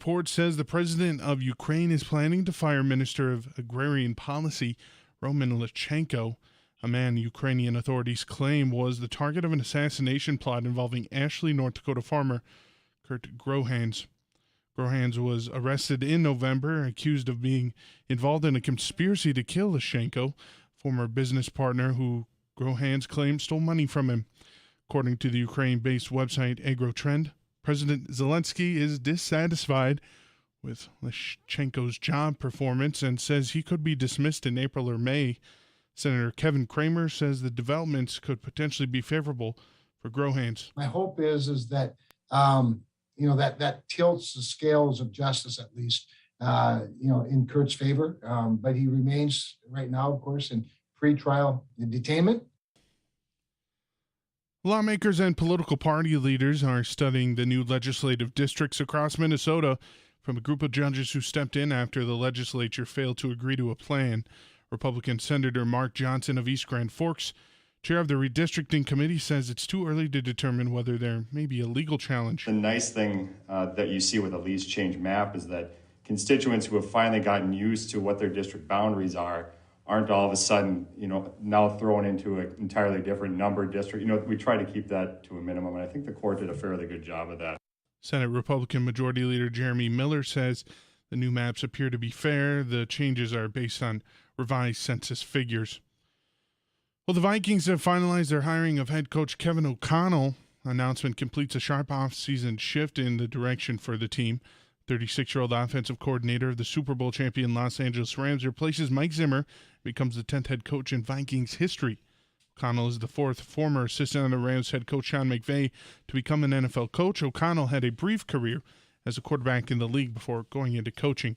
report says the president of Ukraine is planning to fire Minister of Agrarian Policy Roman Lychenko, a man Ukrainian authorities claim was the target of an assassination plot involving Ashley, North Dakota farmer Kurt Grohans. Grohans was arrested in November, accused of being involved in a conspiracy to kill Lychenko, former business partner who Grohans claimed stole money from him. According to the Ukraine-based website AgroTrend, President Zelensky is dissatisfied with Lychenko's job performance and says he could be dismissed in April or May. Senator Kevin Cramer says the developments could potentially be favorable for Grohans. My hope is that that tilts the scales of justice, at least in Kurt's favor. But he remains right now, of course, in pretrial detainment. Lawmakers and political party leaders are studying the new legislative districts across Minnesota from a group of judges who stepped in after the legislature failed to agree to a plan. Republican Senator Mark Johnson of East Grand Forks, chair of the Redistricting Committee, says it's too early to determine whether there may be a legal challenge. The nice thing that you see with a lease change map is that constituents who have finally gotten used to what their district boundaries aren't all of a sudden, now thrown into an entirely different number district. We try to keep that to a minimum, and I think the court did a fairly good job of that. Senate Republican Majority Leader Jeremy Miller says the new maps appear to be fair. The changes are based on revised census figures. Well, the Vikings have finalized their hiring of head coach Kevin O'Connell. Announcement completes a sharp off-season shift in the direction for the team. 36-year-old offensive coordinator of the Super Bowl champion Los Angeles Rams replaces Mike Zimmer, becomes the 10th head coach in Vikings history. O'Connell is the fourth former assistant under Rams head coach Sean McVay to become an NFL coach. O'Connell had a brief career as a quarterback in the league before going into coaching.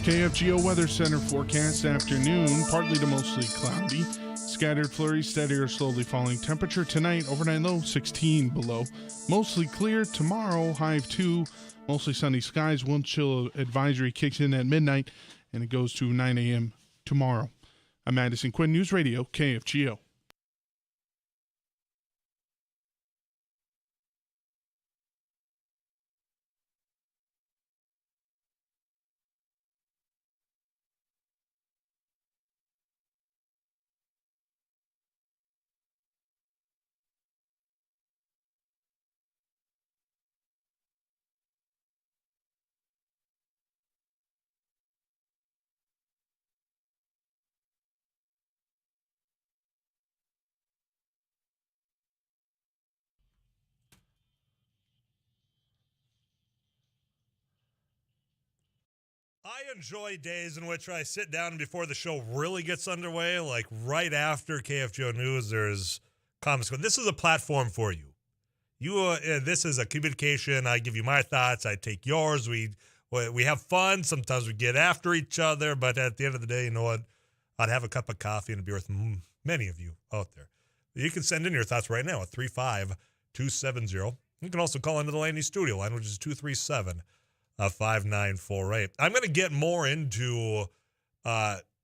KFGO Weather Center forecast afternoon, partly to mostly cloudy. Scattered flurries, steady or slowly falling temperature tonight. Overnight low 16 below. Mostly clear tomorrow, high of 2. Mostly sunny skies. Wind chill advisory kicks in at midnight, and it goes to 9 a.m. tomorrow. I'm Madison Quinn, News Radio, KFGO. I enjoy days in which I sit down before the show really gets underway, like right after KFGO News, there's comments. This is a platform for you. This is a communication. I give you my thoughts. I take yours. We have fun. Sometimes we get after each other, but at the end of the day, you know what? I'd have a cup of coffee and a beer with many of you out there. You can send in your thoughts right now at 35270. You can also call into the Laney studio line, which is 237-5948. I'm going to get more into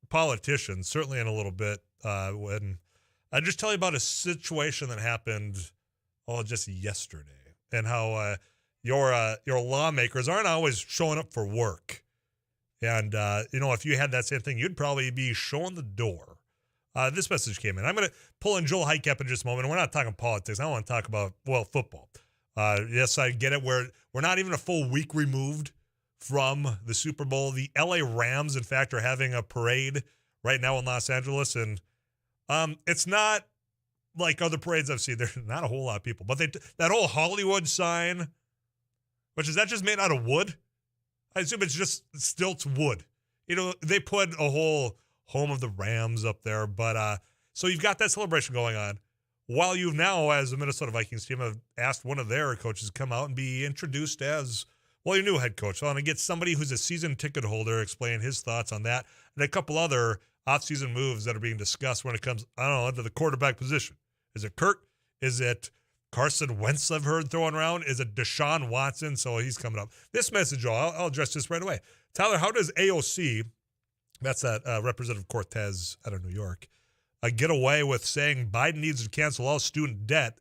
politicians, certainly in a little bit. When I just tell you about a situation that happened just yesterday, and how your lawmakers aren't always showing up for work. And, if you had that same thing, you'd probably be showing the door. This message came in. I'm going to pull in Joel Heitkamp in just a moment. We're not talking politics. I want to talk about, football. Yes, I get it. We're not even a full week removed from the Super Bowl. The LA Rams, in fact, are having a parade right now in Los Angeles. And it's not like other parades I've seen. There's not a whole lot of people. But that whole Hollywood sign, is that just made out of wood? I assume it's just stilts wood. They put a whole home of the Rams up there. But so you've got that celebration going on, while you've now, as the Minnesota Vikings team, have asked one of their coaches to come out and be introduced as, your new head coach. So I want to get somebody who's a season ticket holder explain his thoughts on that, and a couple other offseason moves that are being discussed when it comes, to the quarterback position. Is it Kurt? Is it Carson Wentz I've heard throwing around? Is it Deshaun Watson? So he's coming up. This message, I'll address this right away. Tyler, how does AOC, that's that Representative Cortez out of New York, get away with saying Biden needs to cancel all student debt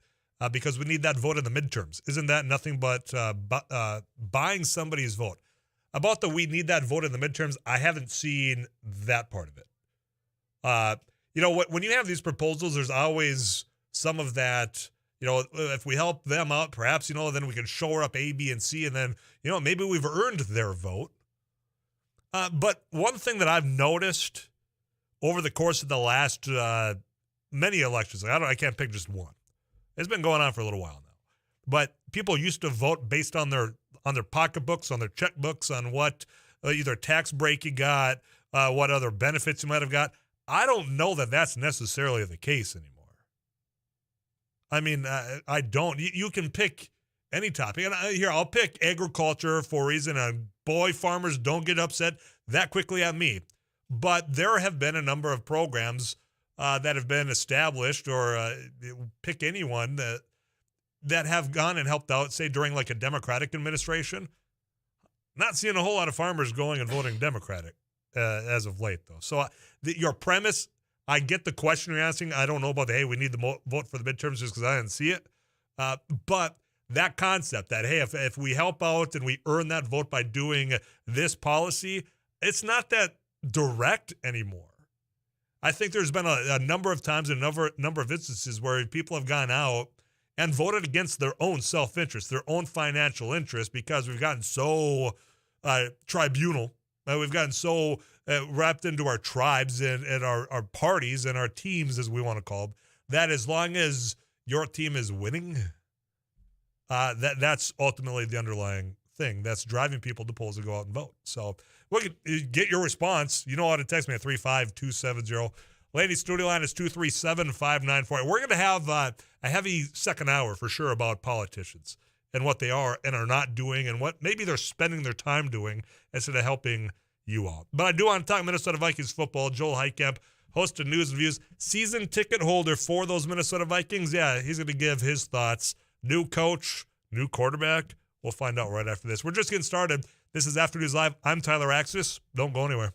because we need that vote in the midterms. Isn't that nothing but buying somebody's vote? About we need that vote in the midterms, I haven't seen that part of it. When you have these proposals, there's always some of that, if we help them out, perhaps, then we can shore up A, B, and C, and then, maybe we've earned their vote. But one thing that I've noticed over the course of the last many elections, I can't pick just one. It's been going on for a little while now. But people used to vote based on their pocketbooks, on their checkbooks, on what either tax break you got, what other benefits you might have got. I don't know that that's necessarily the case anymore. I mean, I don't. You can pick any topic. And I'll pick agriculture for a reason. And boy, farmers don't get upset that quickly at me. But there have been a number of programs that have been established, or pick anyone that have gone and helped out, say, during like a Democratic administration. Not seeing a whole lot of farmers going and voting Democratic as of late, though. So your premise, I get the question you're asking. I don't know about hey, we need the vote for the midterms just because I didn't see it. But that concept that, hey, if we help out and we earn that vote by doing this policy, it's not that direct anymore. I think there's been a number of times, a number of instances where people have gone out and voted against their own self-interest, their own financial interest, because we've gotten so tribunal. We've gotten so wrapped into our tribes and our parties and our teams, as we want to call them, that as long as your team is winning, that's ultimately the underlying thing that's driving people to polls to go out and vote. So we can get your response. You know how to text me at 35270. Ladies, studio line is 237-5948. We're going to have a heavy second hour for sure about politicians and what they are and are not doing and what maybe they're spending their time doing instead of helping you all. But I do want to talk Minnesota Vikings football. Joel Heitkamp, host of News and Views, season ticket holder for those Minnesota Vikings. Yeah, he's going to give his thoughts. New coach, new quarterback. We'll find out right after this. We're just getting started. This is After News Live. I'm Tyler Axis. Don't go anywhere.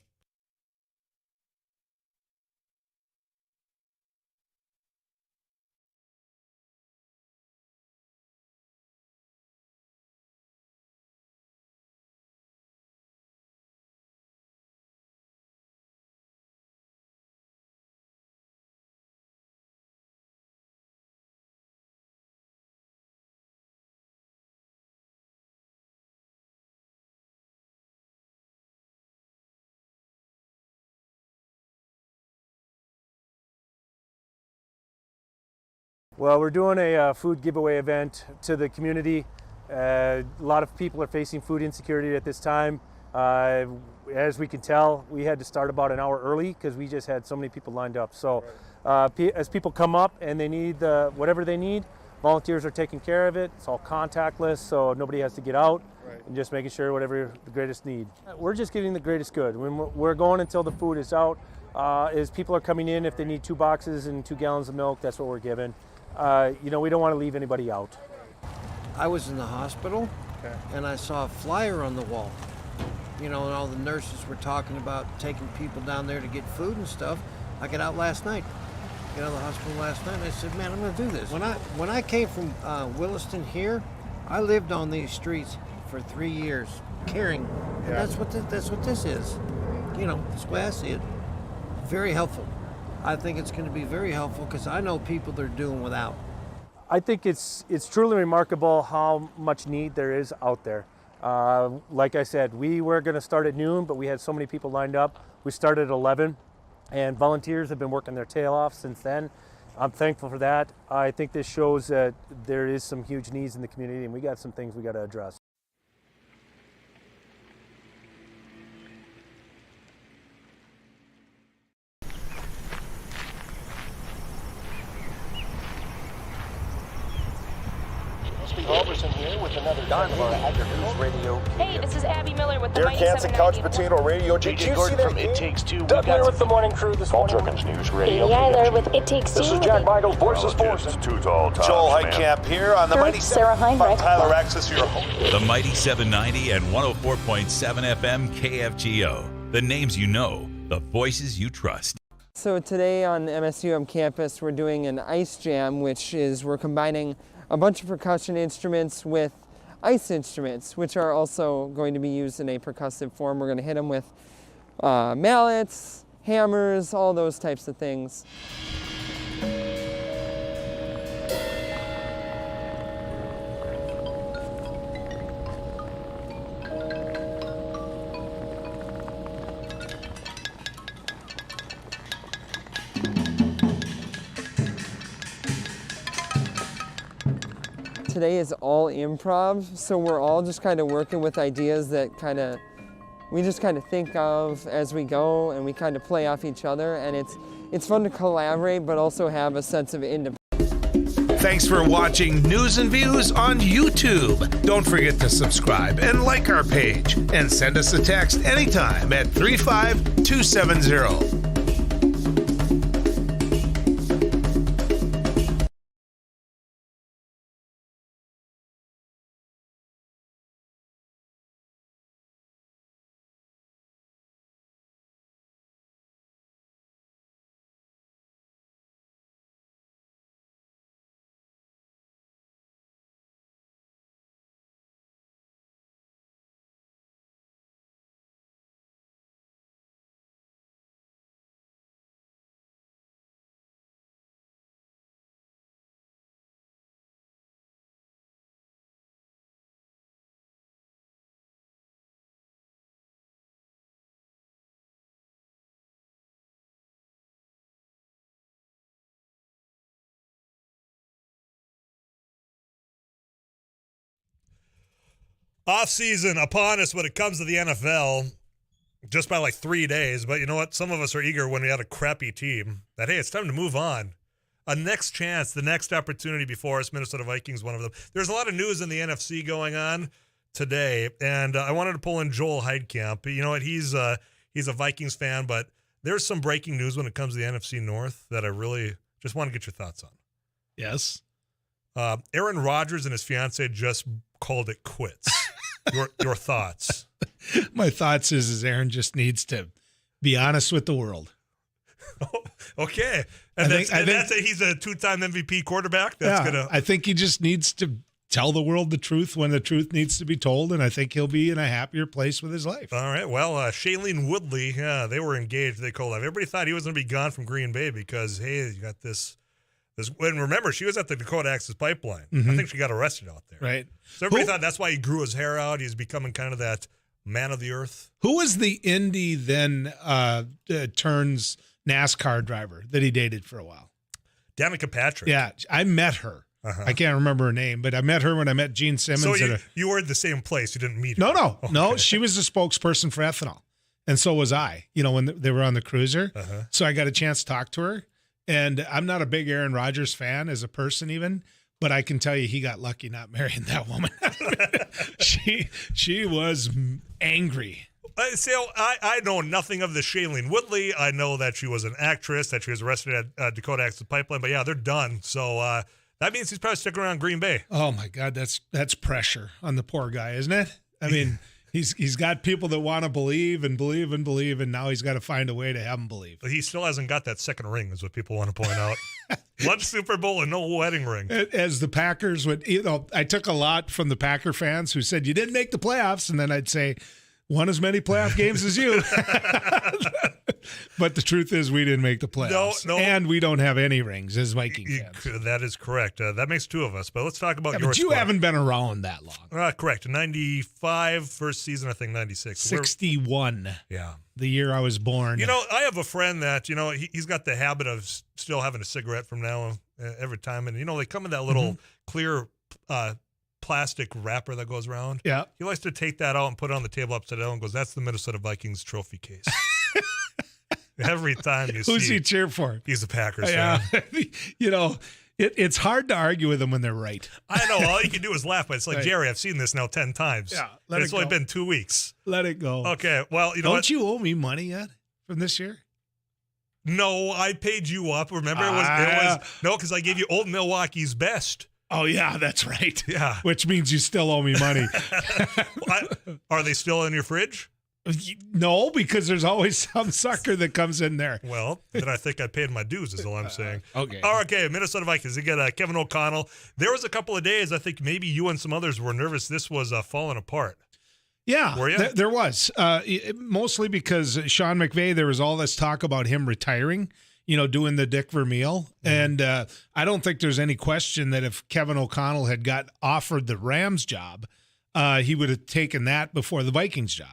Well, we're doing a food giveaway event to the community. A lot of people are facing food insecurity at this time. As we can tell, we had to start about an hour early because we just had so many people lined up. So as people come up and they need whatever they need, volunteers are taking care of it. It's all contactless, so nobody has to get out. And just making sure whatever the greatest need. We're just getting the greatest good. We're going until the food is out. As people are coming in, if they need 2 boxes and 2 gallons of milk, that's what we're giving. We don't want to leave anybody out. I was in the hospital, and I saw a flyer on the wall. And all the nurses were talking about taking people down there to get food and stuff. I got out last night. Got out of the hospital last night, and I said, man, I'm going to do this. When I came from Williston here, I lived on these streets for 3 years, caring. And that's what this is. That's the way I see it. Very helpful. I think it's going to be very helpful because I know people that are doing without. I think it's truly remarkable how much need there is out there. Like I said, we were going to start at noon, but we had so many people lined up. We started at 11, and volunteers have been working their tail off since then. I'm thankful for that. I think this shows that there is some huge needs in the community, and we got some things we got to address. Here with another News Radio. Hey, this is Abby Miller with the Air Mighty Kansas 790 Couch Potato Radio. Did you see that? From It Takes Two. Doug here with the morning crew this morning. Jerkins News Radio. Katie Eiler with It Takes Two. This is Jack Michael, Voices Forces. Too tall, Joel Heitkamp here on the Mighty Sarah Heinrich. Tyler Axis, your host. The Mighty 790 and 104.7 FM KFGO. The names you know, the voices you trust. So today on MSUM campus, we're doing an ice jam, which is we're combining a bunch of percussion instruments with ice instruments, which are also going to be used in a percussive form. We're going to hit them with mallets, hammers, all those types of things. Today is all improv, so we're all just kind of working with ideas that we just kind of think of as we go, and we kind of play off each other, and it's fun to collaborate but also have a sense of independence. Thanks for watching News and Views on YouTube. Don't forget to subscribe and like our page, and send us a text anytime at 35270. Off season upon us when it comes to the NFL, just by like 3 days. But you know what? Some of us are eager when we had a crappy team that, hey, it's time to move on. A next chance, the next opportunity before us. Minnesota Vikings, one of them. There's a lot of news in the NFC going on today, and I wanted to pull in Joel Heidkamp. You know what? He's a Vikings fan, but there's some breaking news when it comes to the NFC North that I really just want to get your thoughts on. Yes. Aaron Rodgers and his fiance just called it quits. Your thoughts? My thoughts is Aaron just needs to be honest with the world. Okay. And that's he's a two-time MVP quarterback? I think he just needs to tell the world the truth when the truth needs to be told, and I think he'll be in a happier place with his life. All right. Well, Shailene Woodley, they were engaged. They called life. Everybody thought he was going to be gone from Green Bay because, hey, you got this. And remember, she was at the Dakota Access Pipeline. Mm-hmm. I think she got arrested out there. Right. So everybody thought that's why he grew his hair out. He's becoming kind of that man of the earth. Who was the Indy then turns NASCAR driver that he dated for a while? Danica Patrick. Yeah, I met her. Uh-huh. I can't remember her name, but I met her when I met Gene Simmons. So you were at the same place. You didn't meet her. No. Okay. No, she was the spokesperson for ethanol. And so was I, when they were on the cruiser. Uh-huh. So I got a chance to talk to her. And I'm not a big Aaron Rodgers fan as a person even, but I can tell you he got lucky not marrying that woman. She was angry. So I know nothing of the Shailene Woodley. I know that she was an actress, that she was arrested at Dakota Access Pipeline. But, yeah, they're done. So that means he's probably sticking around Green Bay. Oh, my God, that's pressure on the poor guy, isn't it? I mean – He's got people that want to believe, and now he's got to find a way to have them believe. But he still hasn't got that second ring, is what people want to point out. One Super Bowl and no wedding ring. As the Packers would, I took a lot from the Packer fans who said, you didn't make the playoffs, and then I'd say, won as many playoff games as you. But the truth is we didn't make the playoffs. No. And we don't have any rings as Viking fans. That is correct. That makes two of us. But let's talk about your But you squad. haven't been around that long. Correct. 95, first season, I think 96. 61. Yeah. The year I was born. I have a friend that, he's got the habit of still having a cigarette from now every time. And, they come in that little clear plastic wrapper that goes around. Yeah. He likes to take that out and put it on the table upside down and goes, that's the Minnesota Vikings trophy case. Every time you see. Who's he cheer for? He's a Packers fan. It's hard to argue with them when they're right. I know. All you can do is laugh, but it's like, right. Jerry, I've seen this now 10 times. Yeah. It's only been 2 weeks. Let it go. Okay. Well, Don't you owe me money yet from this year? No, I paid you up. Remember, it was no, because I gave you Old Milwaukee's best. Oh, yeah, that's right. Yeah. Which means you still owe me money. Are they still in your fridge? No, because there's always some sucker that comes in there. Well, then I think I paid my dues, is all I'm saying. Okay. Okay, Minnesota Vikings. They get Kevin O'Connell. There was a couple of days, I think maybe you and some others were nervous this was falling apart. Yeah, Were you? There was. Mostly because Sean McVay, there was all this talk about him retiring, doing the Dick Vermeil. And I don't think there's any question that if Kevin O'Connell had got offered the Rams job, he would have taken that before the Vikings job.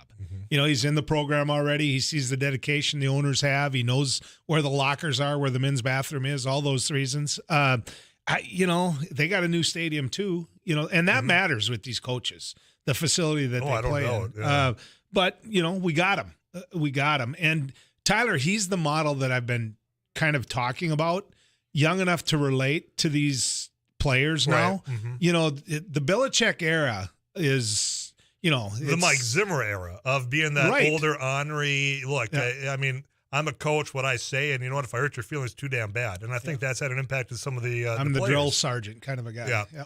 He's in the program already. He sees the dedication the owners have. He knows where the lockers are, where the men's bathroom is, all those reasons. They got a new stadium too, and that matters with these coaches, the facility that they play in. Yeah. But, we got him. We got him. And Tyler, he's the model that I've been kind of talking about, young enough to relate to these players now. The Belichick era is, the Mike Zimmer era of being that older, ornery. Look, I mean, I'm a coach. What I say, and you know what? If I hurt your feelings, too damn bad. And I think that's had an impact on some of the. I'm the players. drill sergeant kind of a guy. Yeah.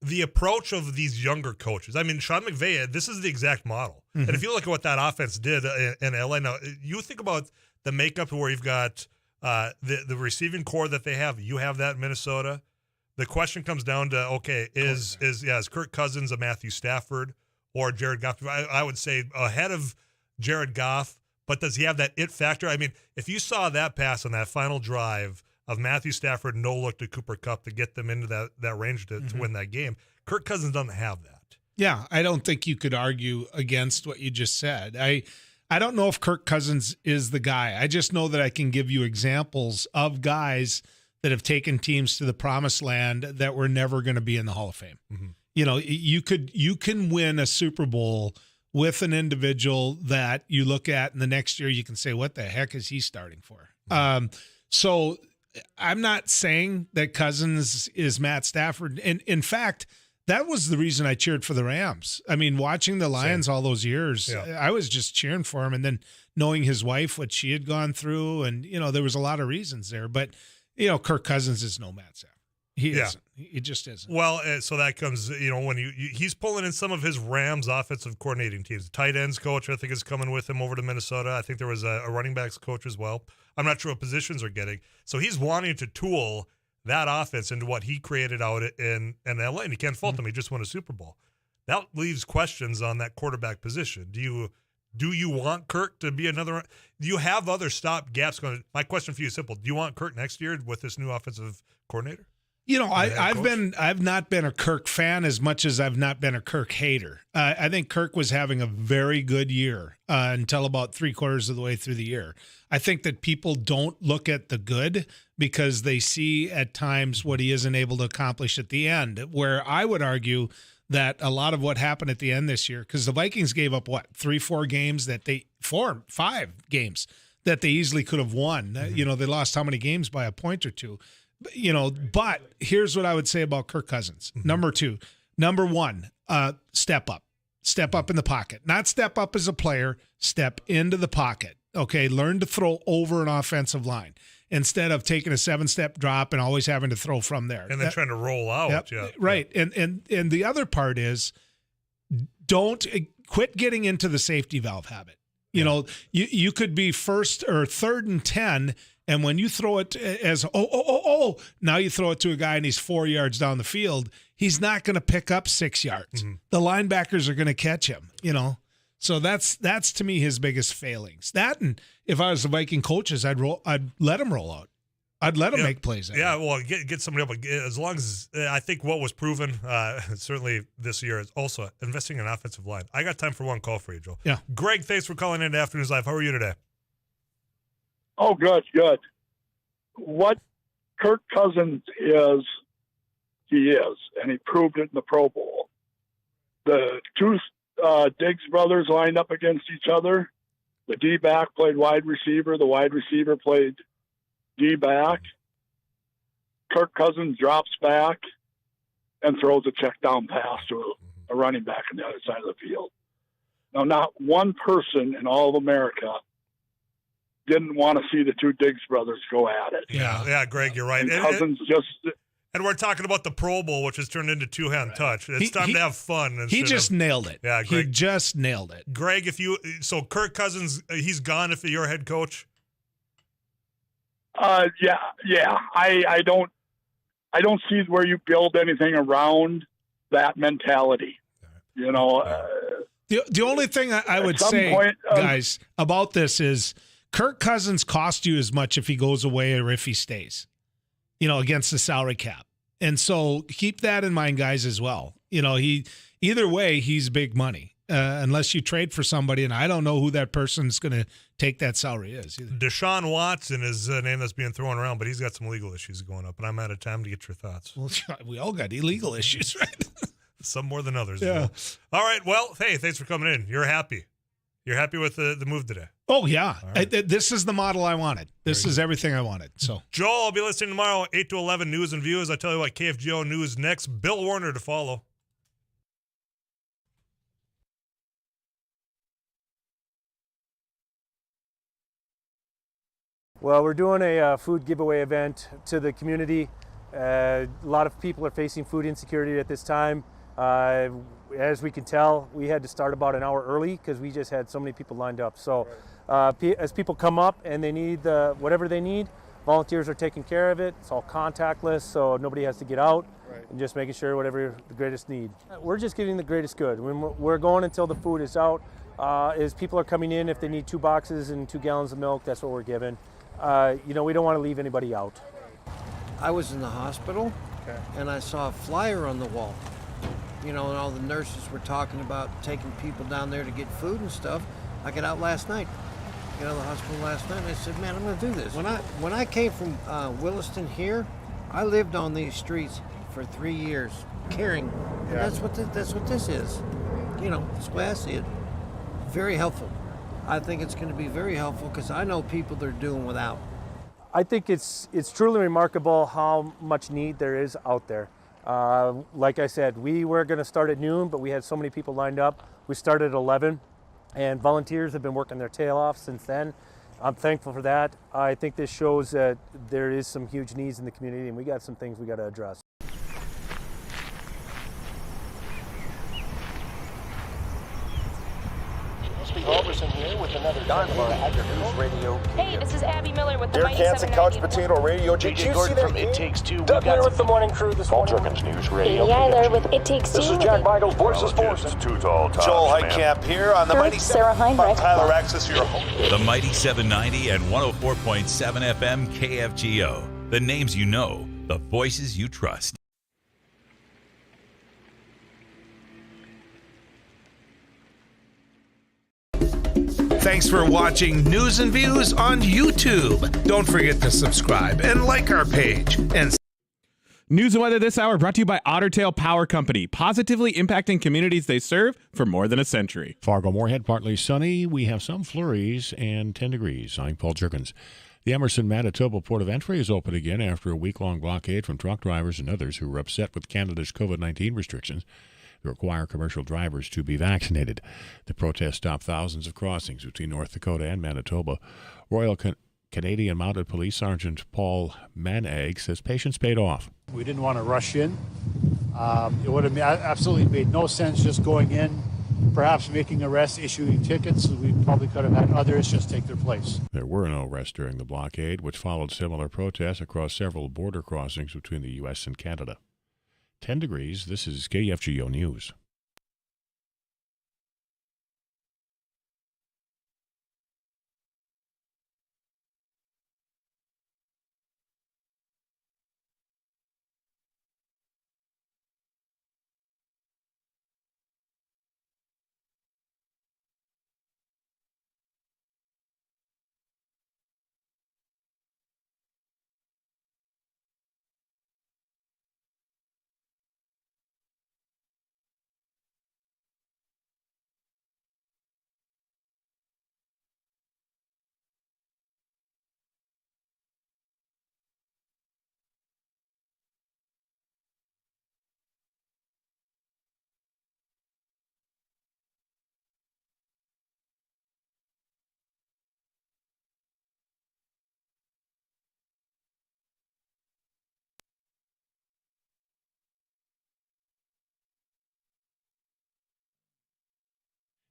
The approach of these younger coaches. I mean, Sean McVay. This is the exact model. And if you look at what that offense did in LA, now you think about the makeup where you've got the receiving core that they have. You have that in Minnesota. The question comes down to, okay, is Kirk Cousins a Matthew Stafford or Jared Goff? I would say ahead of Jared Goff, but does he have that it factor? I mean, if you saw that pass on that final drive of Matthew Stafford no look to Cooper Kupp to get them into that range to win that game, Kirk Cousins doesn't have that. Yeah, I don't think you could argue against what you just said. I don't know if Kirk Cousins is the guy. I just know that I can give you examples of guys that have taken teams to the promised land that were never going to be in the Hall of Fame. You can win a Super Bowl with an individual that you look at, and the next year you can say, what the heck is he starting for? So I'm not saying that Cousins is Matt Stafford. And in fact, that was the reason I cheered for the Rams. I mean, watching the Lions all those years, I was just cheering for him. And then knowing his wife, what she had gone through, and, there was a lot of reasons there. But Kirk Cousins is no Matt Stafford. He isn't. He just isn't. Well, so that comes, when he's pulling in some of his Rams offensive coordinating teams. The tight ends coach, I think, is coming with him over to Minnesota. I think there was a running backs coach as well. I'm not sure what positions are getting. So he's wanting to tool that offense into what he created out in LA, and you can't fault him. He just won a Super Bowl. That leaves questions on that quarterback position. Do you want Kirk to be another? Do you have other stop gaps going? My question for you is simple: do you want Kirk next year with this new offensive coordinator? I've not been a Kirk fan as much as I've not been a Kirk hater. I think Kirk was having a very good year until about 3/4 of the way through the year. I think that people don't look at the good because they see at times what he isn't able to accomplish at the end, where I would argue that a lot of what happened at the end this year, because the Vikings gave up 5 games that they easily could have won. They lost how many games by a point or two. But here's what I would say about Kirk Cousins. Number one, step up in the pocket, not step up as a player, step into the pocket. Okay. Learn to throw over an offensive line instead of taking a 7-step drop and always having to throw from there. And then trying to roll out. Right. And the other part is don't quit getting into the safety valve habit. You could be first or 3rd and 10. And when you throw it as, now you throw it to a guy and he's 4 yards down the field, he's not going to pick up 6 yards. The linebackers are going to catch him, So that's to me his biggest failings. That, and if I was the Viking coaches, I'd let him roll out. I'd let him make plays. Well, get somebody up. As long as I think what was proven, certainly this year, is also investing in an offensive line. I got time for one call for you, Joel. Yeah. Greg, thanks for calling in to Afternoons Live. How are you today? Oh, good. What Kirk Cousins is, he is, and he proved it in the Pro Bowl. The two Diggs brothers lined up against each other. The D-back played wide receiver. The wide receiver played D-back. Kirk Cousins drops back and throws a check down pass to a running back on the other side of the field. Now, not one person in all of America didn't want to see the two Diggs brothers go at it. Yeah, Greg, you're right. And Cousins just And we're talking about the Pro Bowl, which has turned into two-hand touch. It's time to have fun. He just nailed it. Yeah, Greg. He just nailed it. Greg, so Kirk Cousins, he's gone if you're head coach? Yeah. I don't see where you build anything around that mentality. You know, the only thing I would say, guys, about this is Kirk Cousins cost you as much if he goes away or if he stays, against the salary cap. And so keep that in mind, guys, as well. Either way, he's big money. Unless you trade for somebody, and I don't know who that person's going to take that salary is. Either. Deshaun Watson is a name that's being thrown around, but he's got some legal issues going up, and I'm out of time to get your thoughts. Well, we all got illegal issues, right? Some more than others. Yeah. All right. Well, hey, thanks for coming in. You're happy. You're happy with the move today. Oh, yeah. Right. This is the model I wanted. This is everything I wanted. So, Joel, I'll be listening tomorrow, 8 to 11, News and Views. I tell you what, KFGO News next. Bill Werner to follow. Well, we're doing a food giveaway event to the community. A lot of people are facing food insecurity at this time. As we can tell, we had to start about an hour early because we just had so many people lined up. So as people come up and they need whatever they need, volunteers are taking care of it. It's all contactless, so nobody has to get out, and just making sure whatever the greatest need. We're just getting the greatest good. We're going until the food is out. As people are coming in, if they need 2 boxes and 2 gallons of milk, that's what we're giving. We don't want to leave anybody out. I was in the hospital, and I saw a flyer on the wall. And all the nurses were talking about taking people down there to get food and stuff. I got out last night, the hospital last night, and I said, man, I'm going to do this. When I came from Williston here, I lived on these streets for 3 years, caring. And that's what this is. That's the way I see it. Very helpful. I think it's going to be very helpful because I know people that are doing without. I think it's truly remarkable how much need there is out there. Like I said, we were going to start at noon, but we had so many people lined up. We started at 11, and volunteers have been working their tail off since then. I'm thankful for that. I think this shows that there is some huge needs in the community, and we got some things we got to address. Robertson here with another News Radio. Hey, this is Abby Miller with the Derek Mighty Hansen, Couch 790. Potato Radio. Did you see that from It Takes Two? Doug here with the morning crew this morning. Jerkins News Radio. Katie Eiler with It Takes Two. This is Jack Michaels, Voices Forces. Too tall, Joel Heitkamp here on the Mighty Sarah Heinrich. Tyler Axis, your host. The Mighty 790 and 104.7 FM KFGO. The names you know, the voices you trust. Thanks for watching News and Views on YouTube. Don't forget to subscribe and like our page. And News and weather this hour brought to you by Ottertail Power Company, positively impacting communities they serve for more than a century. Fargo-Moorhead, partly sunny. We have some flurries and 10 degrees. I'm Paul Jerkins. The Emerson, Manitoba Port of Entry is open again after a week-long blockade from truck drivers and others who were upset with Canada's COVID-19 restrictions that require commercial drivers to be vaccinated. The protest stopped thousands of crossings between North Dakota and Manitoba. Royal Canadian Mounted Police Sergeant Paul Manag says patience paid off. We didn't want to rush in. It would have absolutely made no sense just going in, perhaps making arrests, issuing tickets. We probably could have had others just take their place. There were no arrests during the blockade, which followed similar protests across several border crossings between the U.S. and Canada. 10 degrees. This is KFGO News.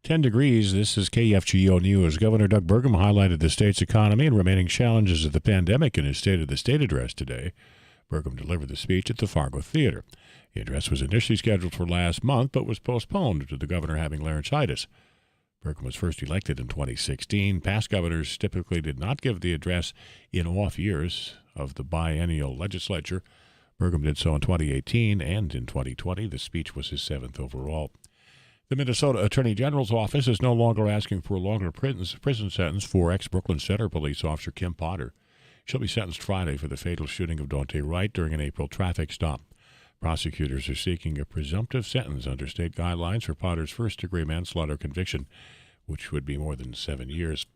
10 degrees. This is KFGO News. Governor Doug Burgum highlighted the state's economy and remaining challenges of the pandemic in his State of the State address today. Burgum delivered the speech at the Fargo Theater. The address was initially scheduled for last month, but was postponed due to the governor having laryngitis. Burgum was first elected in 2016. Past governors typically did not give the address in off years of the biennial legislature. Burgum did so in 2018, and in 2020, the speech was his 7th overall. The Minnesota Attorney General's office is no longer asking for a longer prison sentence for ex-Brooklyn Center police officer Kim Potter. She'll be sentenced Friday for the fatal shooting of Daunte Wright during an April traffic stop. Prosecutors are seeking a presumptive sentence under state guidelines for Potter's first-degree manslaughter conviction, which would be more than 7 years.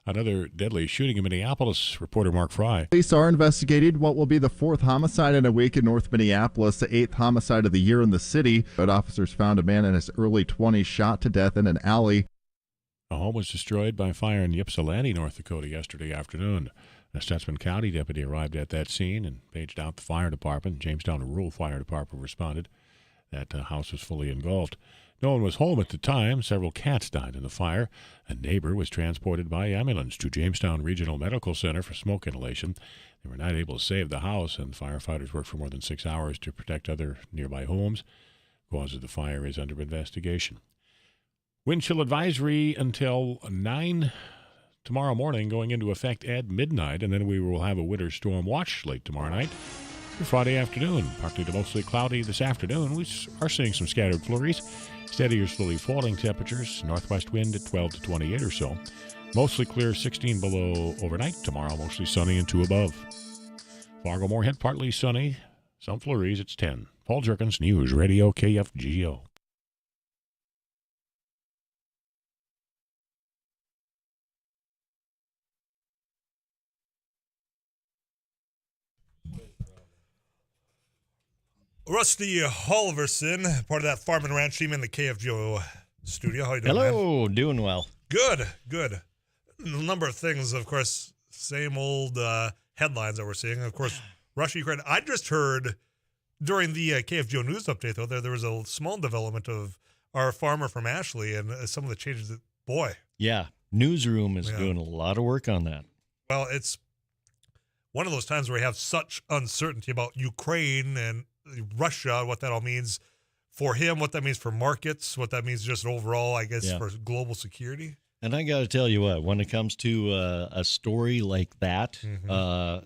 Another deadly shooting in Minneapolis. Reporter Mark Fry. Police are investigating what will be the 4th homicide in a week in North Minneapolis, the 8th homicide of the year in the city. But officers found a man in his early 20s shot to death in an alley. A home was destroyed by fire in Ypsilanti, North Dakota, yesterday afternoon. A Stutzman County deputy arrived at that scene and paged out the fire department. Jamestown Rural Fire Department responded. That house was fully engulfed. No one was home at the time. Several cats died in the fire. A neighbor was transported by ambulance to Jamestown Regional Medical Center for smoke inhalation. They were not able to save the house, and firefighters worked for more than 6 hours to protect other nearby homes. The cause of the fire is under investigation. Wind chill advisory until 9 tomorrow morning, going into effect at midnight, and then we will have a winter storm watch late tomorrow night. Friday afternoon, partly to mostly cloudy this afternoon. We are seeing some scattered flurries. Steady or slowly falling temperatures. Northwest wind at 12 to 28 or so. Mostly clear, 16 below overnight. Tomorrow, mostly sunny and 2 above. Fargo-Moorhead, partly sunny. Some flurries, it's 10. Paul Jerkins, News Radio KFGO. Rusty Holverson, part of that Farm and Ranch team in the KFGO studio. How you doing, Hello, man? Doing well. Good. A number of things, of course, same old headlines that we're seeing. Of course, Russia, Ukraine. I just heard during the KFGO news update, though, there was a small development of our farmer from Ashley and some of the changes that, boy. Yeah, Newsroom is doing a lot of work on that. Well, it's one of those times where we have such uncertainty about Ukraine and Russia, what that all means for him, what that means for markets, what that means just overall, I guess, for global security. And I got to tell you what, when it comes to a story like that,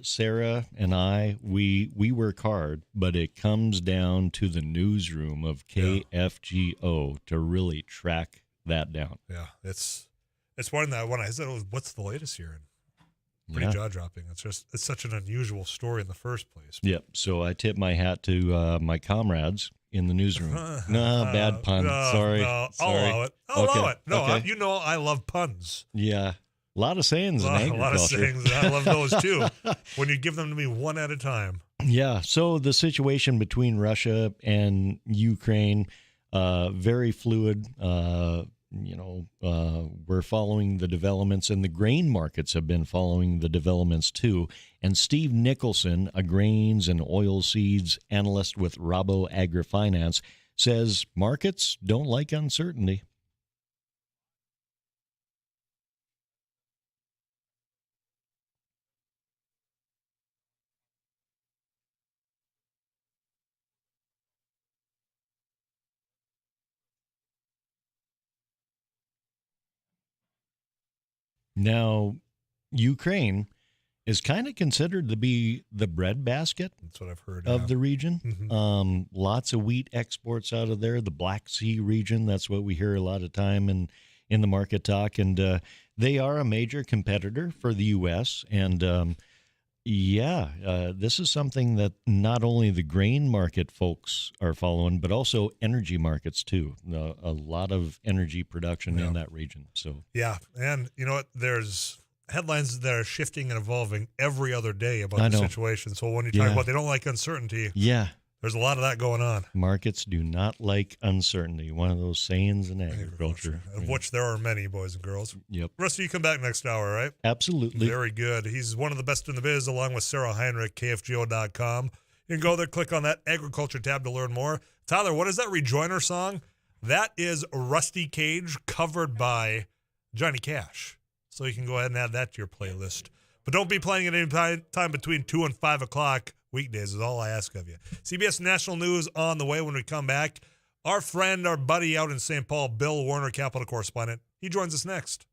Sarah and I, we work hard, but it comes down to the newsroom of KFGO to really track that down. Yeah, it's one that when I said, what's the latest here? Pretty jaw-dropping. It's such an unusual story in the first place. Yep. So I tip my hat to my comrades in the newsroom. No, bad pun. Sorry. No, I'll allow it. I'll allow it. No, you know I love puns. Yeah. A lot of sayings in agriculture. A lot of sayings. I love those, too, when you give them to me one at a time. Yeah. So the situation between Russia and Ukraine, very fluid. We're following the developments, and the grain markets have been following the developments too. And Steve Nicholson, a grains and oilseeds analyst with Rabo AgriFinance, says markets don't like uncertainty. Now, Ukraine is kind of considered to be the breadbasket. That's what I've heard of the region. Mm-hmm. Lots of wheat exports out of there. The Black Sea region. That's what we hear a lot of time in the market talk. And they are a major competitor for the U.S. And this is something that not only the grain market folks are following, but also energy markets too. A lot of energy production in that region. So and you know what? There's headlines that are shifting and evolving every other day about the situation. So when you talk about they don't like uncertainty, there's a lot of that going on. Markets do not like uncertainty. One of those sayings in agriculture. Of which there are many, boys and girls. Yep. Rusty, you come back next hour, right? Absolutely. Very good. He's one of the best in the biz, along with Sarah Heinrich, KFGO.com. You can go there, click on that agriculture tab to learn more. Tyler, what is that Rejoiner song? That is Rusty Cage covered by Johnny Cash. So you can go ahead and add that to your playlist. But don't be playing it any time between 2 and 5 o'clock weekdays is all I ask of you. CBS National News on the way when we come back. Our friend, our buddy out in St. Paul, Bill Werner, Capitol correspondent, he joins us next.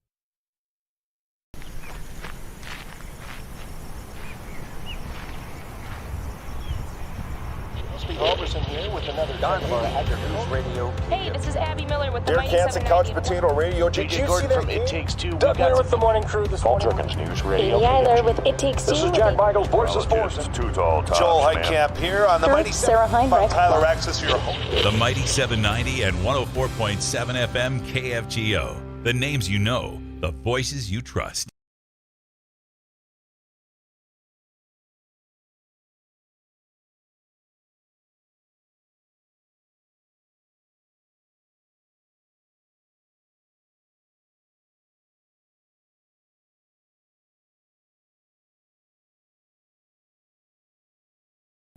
Roberson here with another News Radio. Hey, this is Abby Miller with the Derek Mighty Hansen, 790. Couch Potato Radio. Did you see that? From It Takes Two. Doug here with the morning crew this morning. Paul Jerkins News Radio. Amy Eiler with It Takes Two. This is Jack Michaels, Voice of Sports. Too tall, Joel Heitkamp here on the Mighty Sarah Heinrich. Tyler Access, your home. The Mighty 790 and 104.7 FM KFGO. The names you know, the voices you trust.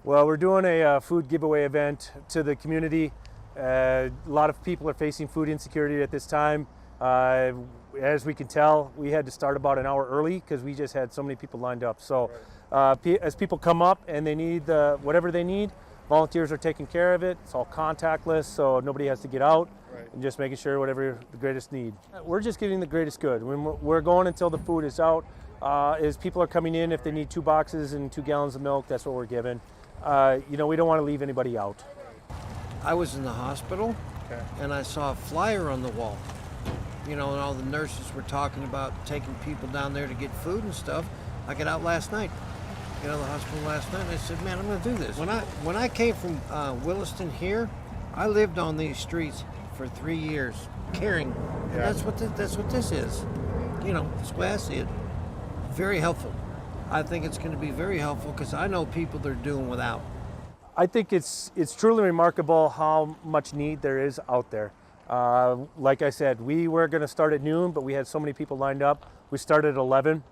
Well, we're doing a food giveaway event to the community. A lot of people are facing food insecurity at this time. As we can tell, we had to start about an hour early because we just had so many people lined up. So as people come up and they need whatever they need, volunteers are taking care of it. It's all contactless, so nobody has to get out. And just making sure whatever the greatest need. We're just getting the greatest good. We're going until the food is out. As people are coming in, if they need 2 boxes and 2 gallons of milk, that's what we're giving. We don't want to leave anybody out. I was in the hospital, and I saw a flyer on the wall. And all the nurses were talking about taking people down there to get food and stuff. I got out last night, the hospital last night, and I said, man, I'm going to do this. When I came from Williston here, I lived on these streets for 3 years, caring. And that's what this is. That's the way I see it. Very helpful. I think it's going to be very helpful because I know people that are doing without. I think it's truly remarkable how much need there is out there. Like I said, we were going to start at noon, but we had so many people lined up. We started at 11,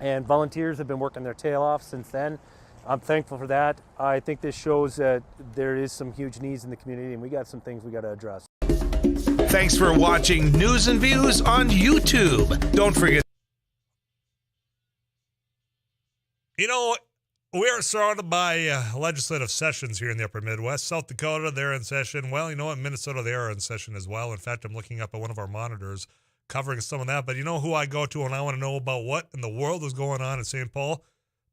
and volunteers have been working their tail off since then. I'm thankful for that. I think this shows that there is some huge needs in the community, and we got some things we got to address. Thanks for watching News and Views on YouTube. Don't forget. We are surrounded by legislative sessions here in the upper Midwest. South Dakota, they're in session. Well, in Minnesota, they are in session as well. In fact, I'm looking up at one of our monitors covering some of that. But you know who I go to when I want to know about what in the world is going on in St. Paul?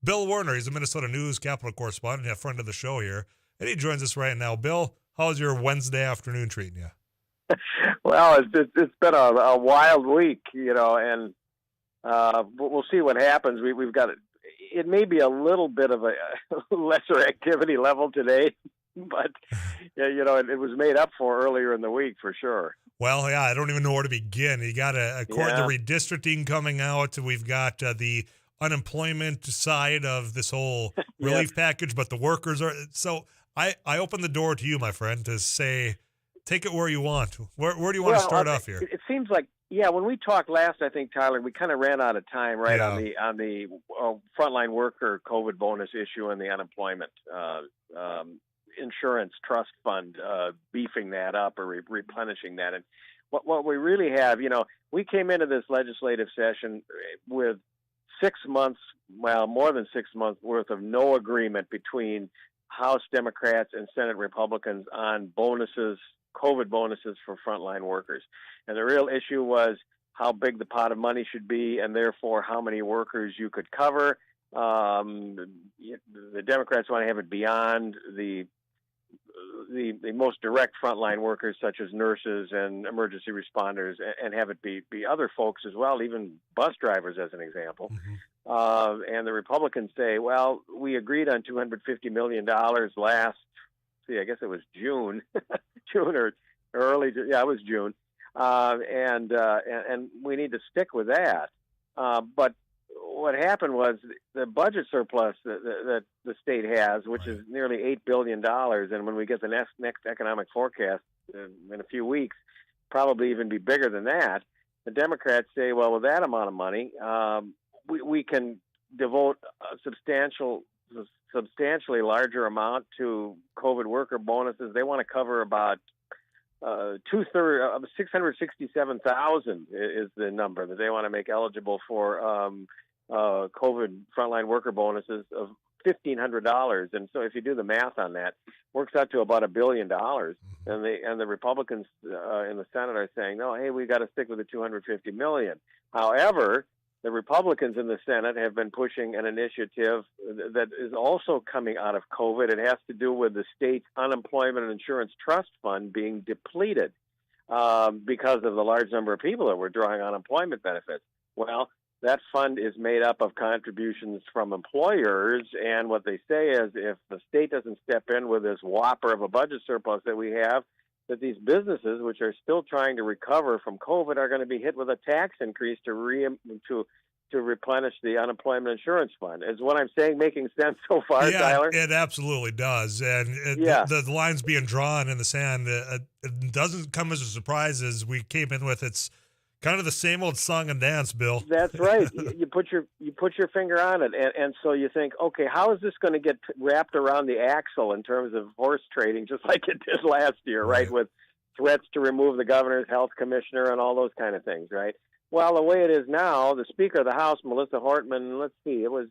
Bill Werner. He's a Minnesota News Capitol correspondent, a friend of the show here. And he joins us right now. Bill, how's your Wednesday afternoon treating you? Well, it's been a wild week, and we'll see what happens. We've got it may be a little bit of a lesser activity level today, but it was made up for earlier in the week for sure. Well, yeah, I don't even know where to begin. You got the redistricting coming out. We've got the unemployment side of this whole relief package, but the workers are. So I open the door to you, my friend, to say, take it where you want. Where do you want to start off here? It seems like, when we talked last, I think, Tyler, we kind of ran out of time, right, on the frontline worker COVID bonus issue and the unemployment insurance trust fund, beefing that up or replenishing that. And what we really have, we came into this legislative session with 6 months, more than 6 months worth of no agreement between House Democrats and Senate Republicans on bonuses, COVID bonuses for frontline workers. And the real issue was how big the pot of money should be and therefore how many workers you could cover. The Democrats want to have it beyond the most direct frontline workers such as nurses and emergency responders and have it be other folks as well, even bus drivers as an example. Mm-hmm. And the Republicans say, well, we agreed on $250 million last, I guess it was June, June or early, it was June. And we need to stick with that. But what happened was the budget surplus that the state has, which is nearly $8 billion, and when we get the next economic forecast in a few weeks, probably even be bigger than that. The Democrats say, well, with that amount of money, we can devote a substantially larger amount to COVID worker bonuses. They want to cover about 2/3 of 667,000 is the number that they want to make eligible for COVID frontline worker bonuses of $1,500. And so if you do the math on that, works out to about $1 billion. And the Republicans in the Senate are saying, no, hey, we got to stick with the $250 million. However, the Republicans in the Senate have been pushing an initiative that is also coming out of COVID. It has to do with the state's unemployment and insurance trust fund being depleted because of the large number of people that were drawing unemployment benefits. Well, that fund is made up of contributions from employers, and what they say is if the state doesn't step in with this whopper of a budget surplus that we have, that these businesses, which are still trying to recover from COVID, are going to be hit with a tax increase to replenish the unemployment insurance fund. Is what I'm saying making sense so far, Tyler? It absolutely does. And the lines being drawn in the sand, it doesn't come as a surprise as we came in with. It's kind of the same old song and dance, Bill. That's right. You put your finger on it, and so you think, okay, how is this going to get wrapped around the axle in terms of horse trading, just like it did last year, right? With threats to remove the governor's health commissioner and all those kind of things, right? Well, the way it is now, the Speaker of the House, Melissa Hortman, let's see, it was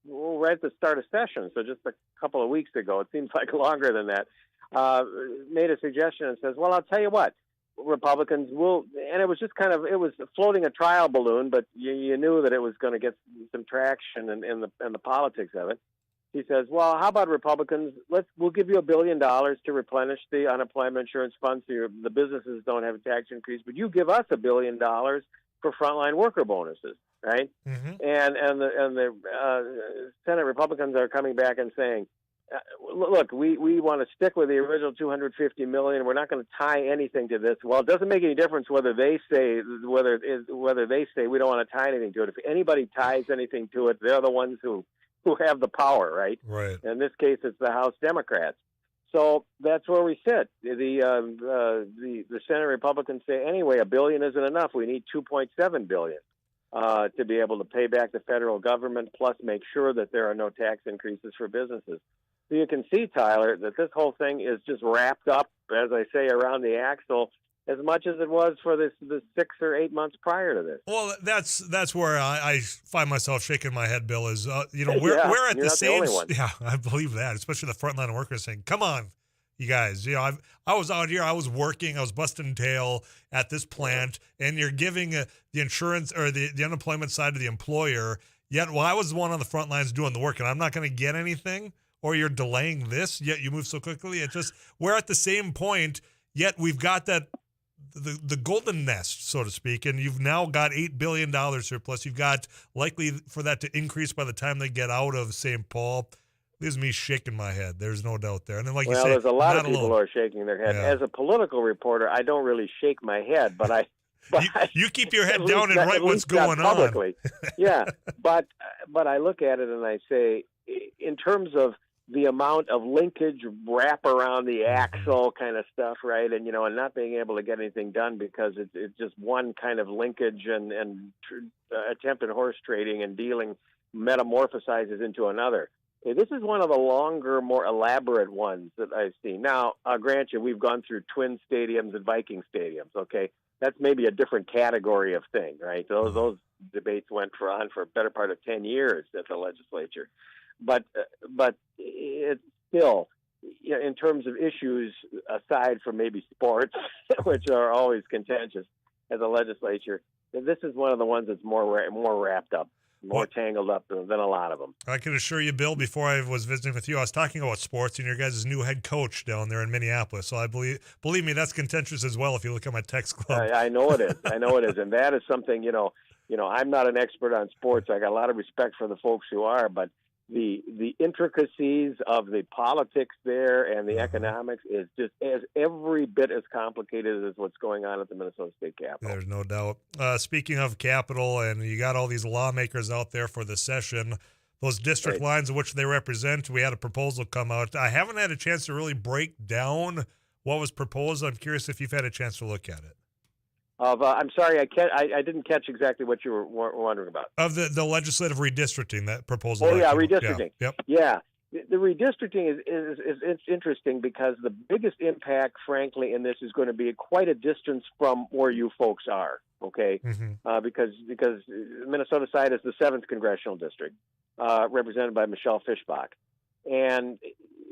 right at the start of session, so just a couple of weeks ago, it seems like longer than that, made a suggestion and says, well, I'll tell you what, Republicans will, and it was just it was floating a trial balloon, but you knew that it was going to get some traction in the politics of it. He says, well, how about Republicans? We'll give you $1 billion to replenish the unemployment insurance fund so the businesses don't have a tax increase, but you give us $1 billion for frontline worker bonuses, right? Mm-hmm. And the Senate Republicans are coming back and saying, look, we want to stick with the original $250 million. We're not going to tie anything to this. Well, it doesn't make any difference whether they say we don't want to tie anything to it. If anybody ties anything to it, they're the ones who have the power, right? Right. In this case, it's the House Democrats. So that's where we sit. The Senate Republicans say anyway, $1 billion isn't enough. We need $2.7 billion to be able to pay back the federal government, plus make sure that there are no tax increases for businesses. So you can see, Tyler, that this whole thing is just wrapped up, as I say, around the axle as much as it was for the 6 or 8 months prior to this. Well, that's where I find myself shaking my head, Bill, is, we're at the same, yeah, I believe that, especially the frontline workers saying, come on, you guys, I was out here, I was working, I was busting tail at this plant, and you're giving the insurance or the unemployment side to the employer, yet I was the one on the front lines doing the work, and I'm not going to get anything, or you're delaying this, yet you move so quickly. It's just, we're at the same point, yet we've got that, the golden nest, so to speak, and you've now got $8 billion surplus. You've got likely for that to increase by the time they get out of St. Paul. This is me shaking my head. There's no doubt there. And then, like you say, there's a lot of people who are shaking their head. Yeah. As a political reporter, I don't really shake my head, but you keep your head down and write what's going on. Publicly. Yeah, but I look at it and I say, in terms of the amount of linkage, wrap around the axle kind of stuff, right? And and not being able to get anything done because it's just one kind of linkage and attempted horse trading and dealing metamorphosizes into another. This is one of the longer, more elaborate ones that I've seen. Now, I'll grant you, we've gone through Twin stadiums and Viking stadiums, okay? That's maybe a different category of thing, right? Those debates went on for a better part of 10 years at the legislature. But it's still, in terms of issues aside from maybe sports, which are always contentious as a legislature, this is one of the ones that's more wrapped up, more tangled up than a lot of them. I can assure you, Bill, before I was visiting with you, I was talking about sports and your guys' new head coach down there in Minneapolis. So I believe me, that's contentious as well if you look at my text club. I know it is. I know it is. And that is something, I'm not an expert on sports. I got a lot of respect for the folks who are, but the intricacies of the politics there and the economics is just every bit as complicated as what's going on at the Minnesota State Capitol. There's no doubt. Speaking of Capitol, and you got all these lawmakers out there for the session, those district lines of which they represent, we had a proposal come out. I haven't had a chance to really break down what was proposed. I'm curious if you've had a chance to look at it. I'm sorry, I didn't catch exactly what you were wondering about. Of the legislative redistricting, that proposal. Oh, yeah, redistricting. Yeah. Yep. Yeah. the redistricting is interesting because the biggest impact, frankly, in this is going to be quite a distance from where you folks are. Okay, because the Minnesota side is the 7th congressional district, represented by Michelle Fischbach, and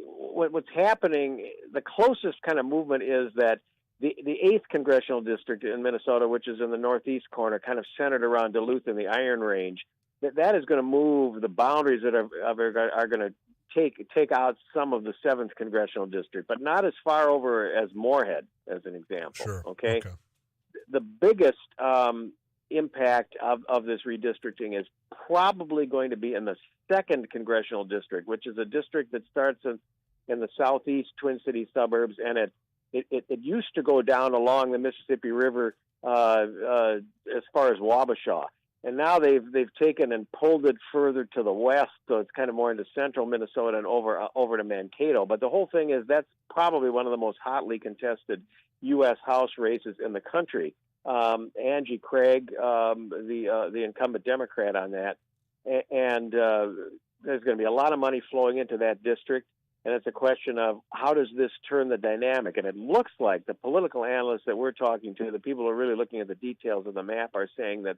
what's happening, the closest kind of movement is that the 8th congressional district in Minnesota, which is in the northeast corner, kind of centered around Duluth and the Iron Range, that is going to move the boundaries that are going to take out some of the 7th congressional district, but not as far over as Moorhead, as an example. Sure. Okay. The biggest impact of this redistricting is probably going to be in the 2nd congressional district, which is a district that starts in the southeast Twin Cities suburbs, and it used to go down along the Mississippi River as far as Wabasha. And now they've taken and pulled it further to the west, so it's kind of more into central Minnesota and over to Mankato. But the whole thing is that's probably one of the most hotly contested U.S. House races in the country. Angie Craig, the incumbent Democrat on that, and there's going to be a lot of money flowing into that district. And it's a question of how does this turn the dynamic? And it looks like the political analysts that we're talking to, the people who are really looking at the details of the map, are saying that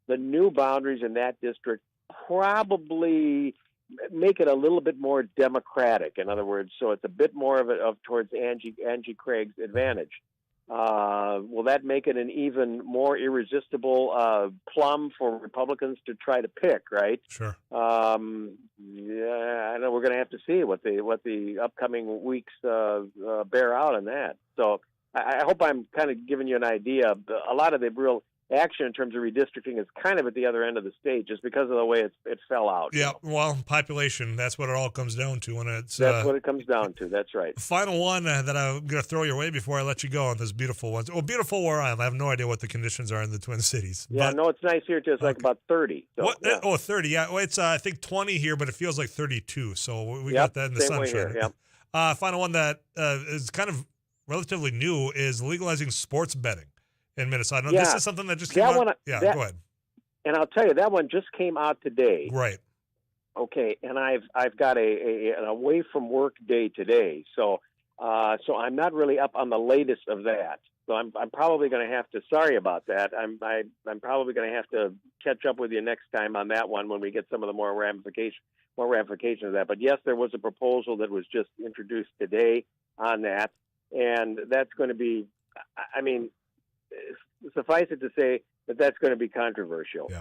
the new boundaries in that district probably make it a little bit more democratic. In other words, so it's a bit more of towards Angie Craig's advantage. Will that make it an even more irresistible plum for Republicans to try to pick? Right? Sure. Yeah, I know we're going to have to see what the upcoming weeks bear out on that. So I hope I'm kind of giving you an idea. A lot of the real action in terms of redistricting is kind of at the other end of the state, just because of the way it fell out. Yeah, well, population, that's what it all comes down to. That's what it comes down to. That's right. Final one that I'm going to throw your way before I let you go on this beautiful one. Well, beautiful where I am. I have no idea what the conditions are in the Twin Cities. Yeah, no, it's nice here too. It's like about 30. So, what? Yeah. Oh, 30. Yeah, well, it's I think 20 here, but it feels like 32. So we got that in the sunshine. Yep. Final one that is kind of relatively new is legalizing sports betting in Minnesota. Now, this is something that just came out. Go ahead. And I'll tell you, that one just came out today. Right. Okay, and I've got an away from work day today, so I'm not really up on the latest of that. So I'm probably going to have to. Sorry about that. I'm probably going to have to catch up with you next time on that one when we get some of the more ramifications of that. But yes, there was a proposal that was just introduced today on that, and that's going to be. I mean, suffice it to say that that's going to be controversial.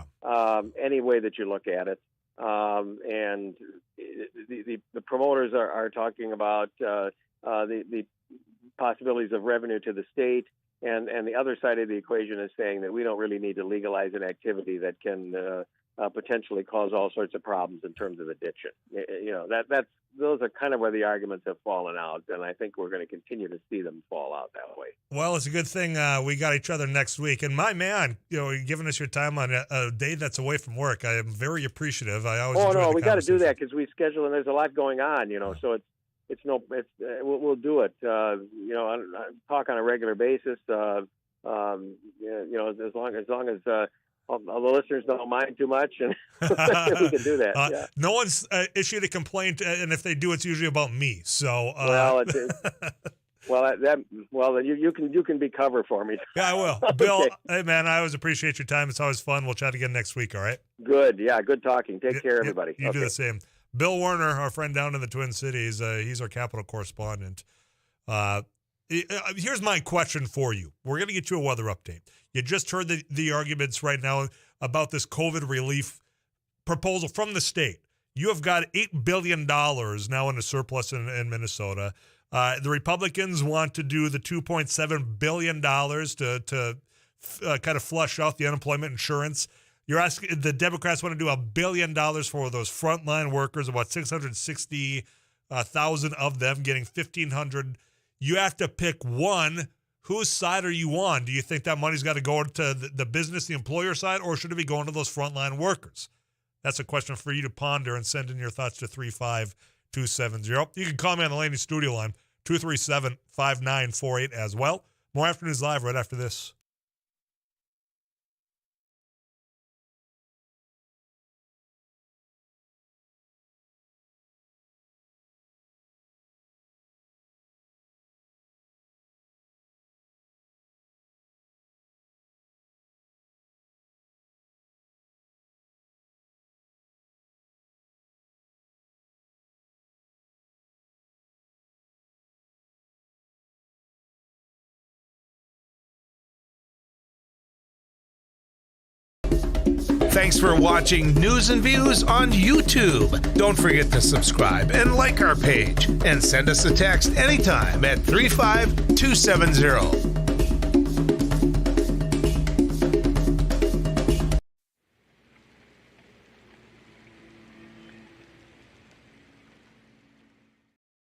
Any way that you look at it. And the promoters are talking about the possibilities of revenue to the state, and the other side of the equation is saying that we don't really need to legalize an activity that can potentially cause all sorts of problems in terms of addiction. You know, those are kind of where the arguments have fallen out, and I think we're going to continue to see them fall out that way. Well, it's a good thing we got each other next week. And my man, you're giving us your time on a day that's away from work. I am very appreciable. I always enjoy the we got to do that because we schedule and there's a lot going on. You know, so we'll do it. You know, talk on a regular basis. You know, as long as all the listeners don't mind too much, and we can do that. No one's issued a complaint, and if they do, it's usually about me. So, you can be cover for me. Yeah, I will. Bill, hey man, I always appreciate your time. It's always fun. We'll chat again next week. All right. Good. Yeah. Good talking. Take care, everybody. You do the same. Bill Werner, our friend down in the Twin Cities, he's our Capitol correspondent. Here's my question for you. We're going to get you a weather update. You just heard the arguments right now about this COVID relief proposal from the state. You have got $8 billion now in a surplus in Minnesota. The Republicans want to do the $2.7 billion to kind of flush out the unemployment insurance. You're asking the Democrats want to do $1 billion for those frontline workers, about 660,000 of them getting $1,500. You have to pick one. Whose side are you on? Do you think that money's got to go to the business, the employer side, or should it be going to those frontline workers? That's a question for you to ponder and send in your thoughts to 35270. You can call me on the Laney studio line, 237-5948 as well. More Afternoons Live right after this. Thanks for watching News and Views on YouTube. Don't forget to subscribe and like our page, and send us a text anytime at 35270.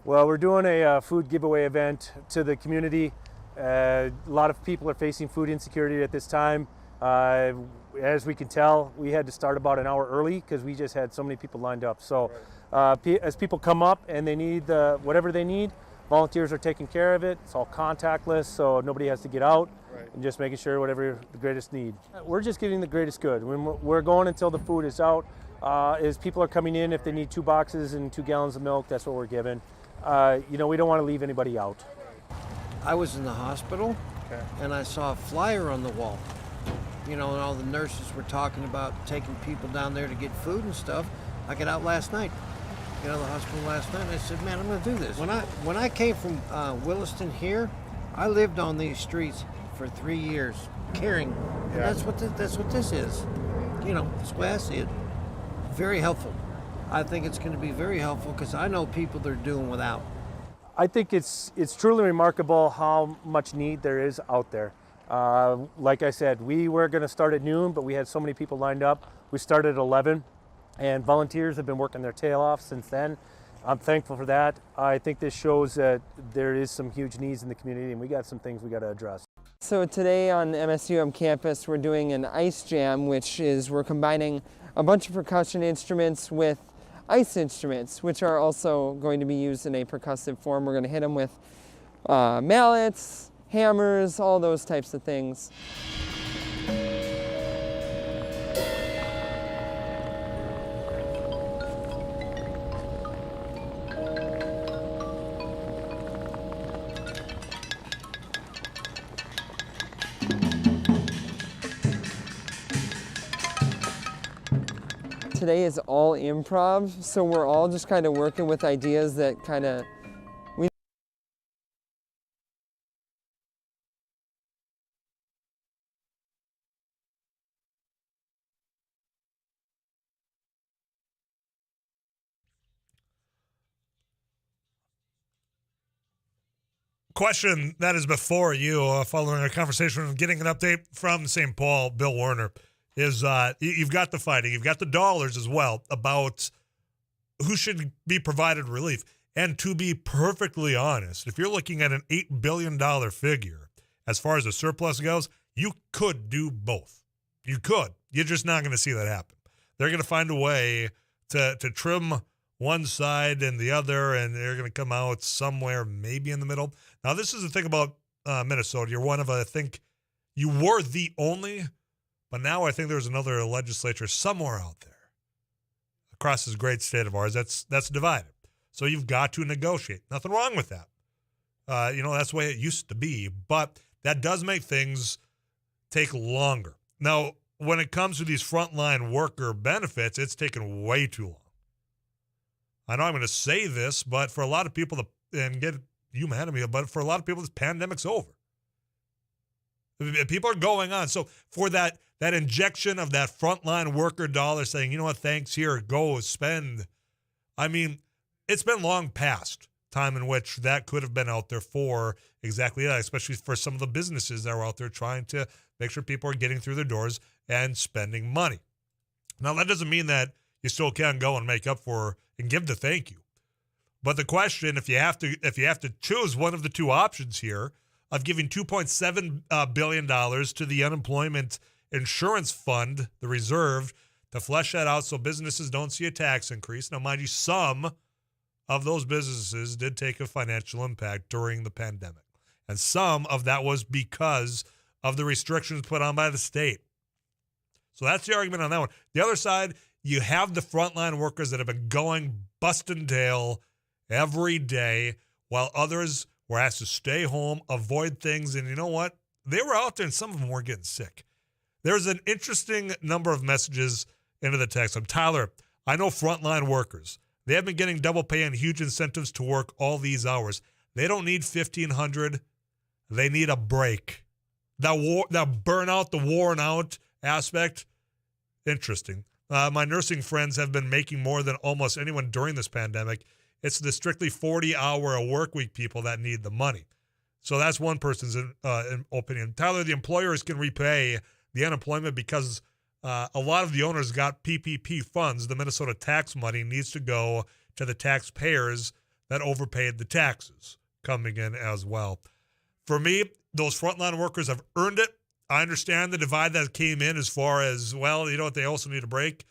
Well, we're doing a food giveaway event to the community. A lot of people are facing food insecurity at this time. As we can tell, we had to start about an hour early because we just had so many people lined up. So as people come up and they need whatever they need, volunteers are taking care of it. It's all contactless, so nobody has to get out. And just making sure whatever the greatest need. We're just giving the greatest good. We're going until the food is out. As people are coming in, if they need 2 boxes and 2 gallons of milk, that's what we're giving. We don't want to leave anybody out. I was in the hospital, and I saw a flyer on the wall. And all the nurses were talking about taking people down there to get food and stuff. I got out last night. Got out of the hospital last night, and I said, man, I'm going to do this. When I came from Williston here, I lived on these streets for 3 years, caring. And that's what this is. That's the way I see it. Very helpful. I think it's going to be very helpful because I know people that are doing without. I think it's truly remarkable how much need there is out there. Like I said, we were going to start at noon, but we had so many people lined up. We started at 11, and volunteers have been working their tail off since then. I'm thankful for that. I think this shows that there is some huge needs in the community, and we got some things we got to address. So today on MSUM campus, we're doing an ice jam, which is we're combining a bunch of percussion instruments with ice instruments, which are also going to be used in a percussive form. We're going to hit them with mallets, hammers, all those types of things. Today is all improv, so we're all just kind of working with ideas that kind of Question that is before you, following a conversation and getting an update from St. Paul, Bill Werner, is you've got the fighting, you've got the dollars as well about who should be provided relief. And to be perfectly honest, if you're looking at an $8 billion figure, as far as the surplus goes, you could do both. You could. You're just not going to see that happen. They're going to find a way to trim one side and the other, and they're going to come out somewhere maybe in the middle. Now, this is the thing about Minnesota. You're one of, I think, you were the only, but now I think there's another legislature somewhere out there across this great state of ours that's divided. So you've got to negotiate. Nothing wrong with that. That's the way it used to be, but that does make things take longer. Now, when it comes to these frontline worker benefits, it's taken way too long. I know I'm going to say this, but for a lot of people, and get you mad at me, but for a lot of people, this pandemic's over. People are going on. So for that injection of that frontline worker dollar saying, you know what, thanks, here, go, spend. I mean, it's been long past time in which that could have been out there for exactly that, especially for some of the businesses that are out there trying to make sure people are getting through their doors and spending money. Now, that doesn't mean that you still can go and make up for and give the thank you. But the question, if you have to choose one of the two options here of giving $2.7 billion to the unemployment insurance fund, the reserve, to flesh that out so businesses don't see a tax increase. Now, mind you, some of those businesses did take a financial impact during the pandemic. And some of that was because of the restrictions put on by the state. So that's the argument on that one. The other side, you have the frontline workers that have been going busting tail every day while others were asked to stay home, avoid things. And you know what? They were out there and some of them were getting sick. There's an interesting number of messages into the text. I'm Tyler. I know frontline workers. They have been getting double pay and huge incentives to work all these hours. They don't need $1,500. They need a break. That burnout, the worn out aspect, interesting. My nursing friends have been making more than almost anyone during this pandemic. It's the strictly 40-hour work week people that need the money. So that's one person's opinion. Tyler, the employers can repay the unemployment because a lot of the owners got PPP funds. The Minnesota tax money needs to go to the taxpayers that overpaid the taxes coming in as well. For me, those frontline workers have earned it. I understand the divide that came in as far as, well, you know what, they also need a break.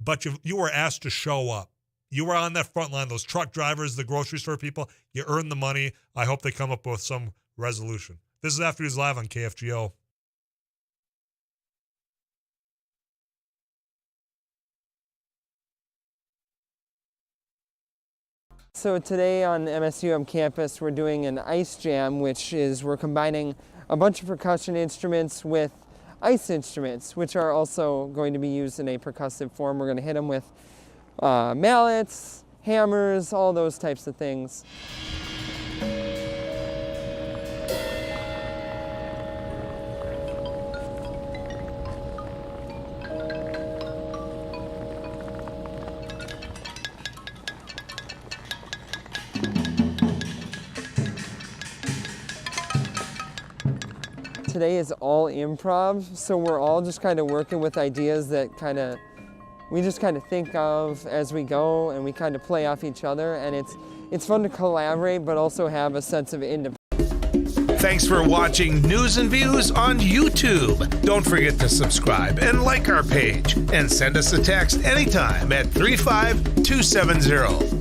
But you were asked to show up. You were on that front line, those truck drivers, the grocery store people. You earned the money. I hope they come up with some resolution. This is After News Live on KFGO. So today on MSUM campus, we're doing an ice jam, which is we're combining a bunch of percussion instruments with ice instruments, which are also going to be used in a percussive form. We're going to hit them with mallets, hammers, all those types of things. Today is all improv, so we're all just kind of working with ideas that we just kind of think of as we go, and we kind of play off each other, and it's fun to collaborate but also have a sense of independence. Thanks for watching News and Views on YouTube. Don't forget to subscribe and like our page, and send us a text anytime at 35270.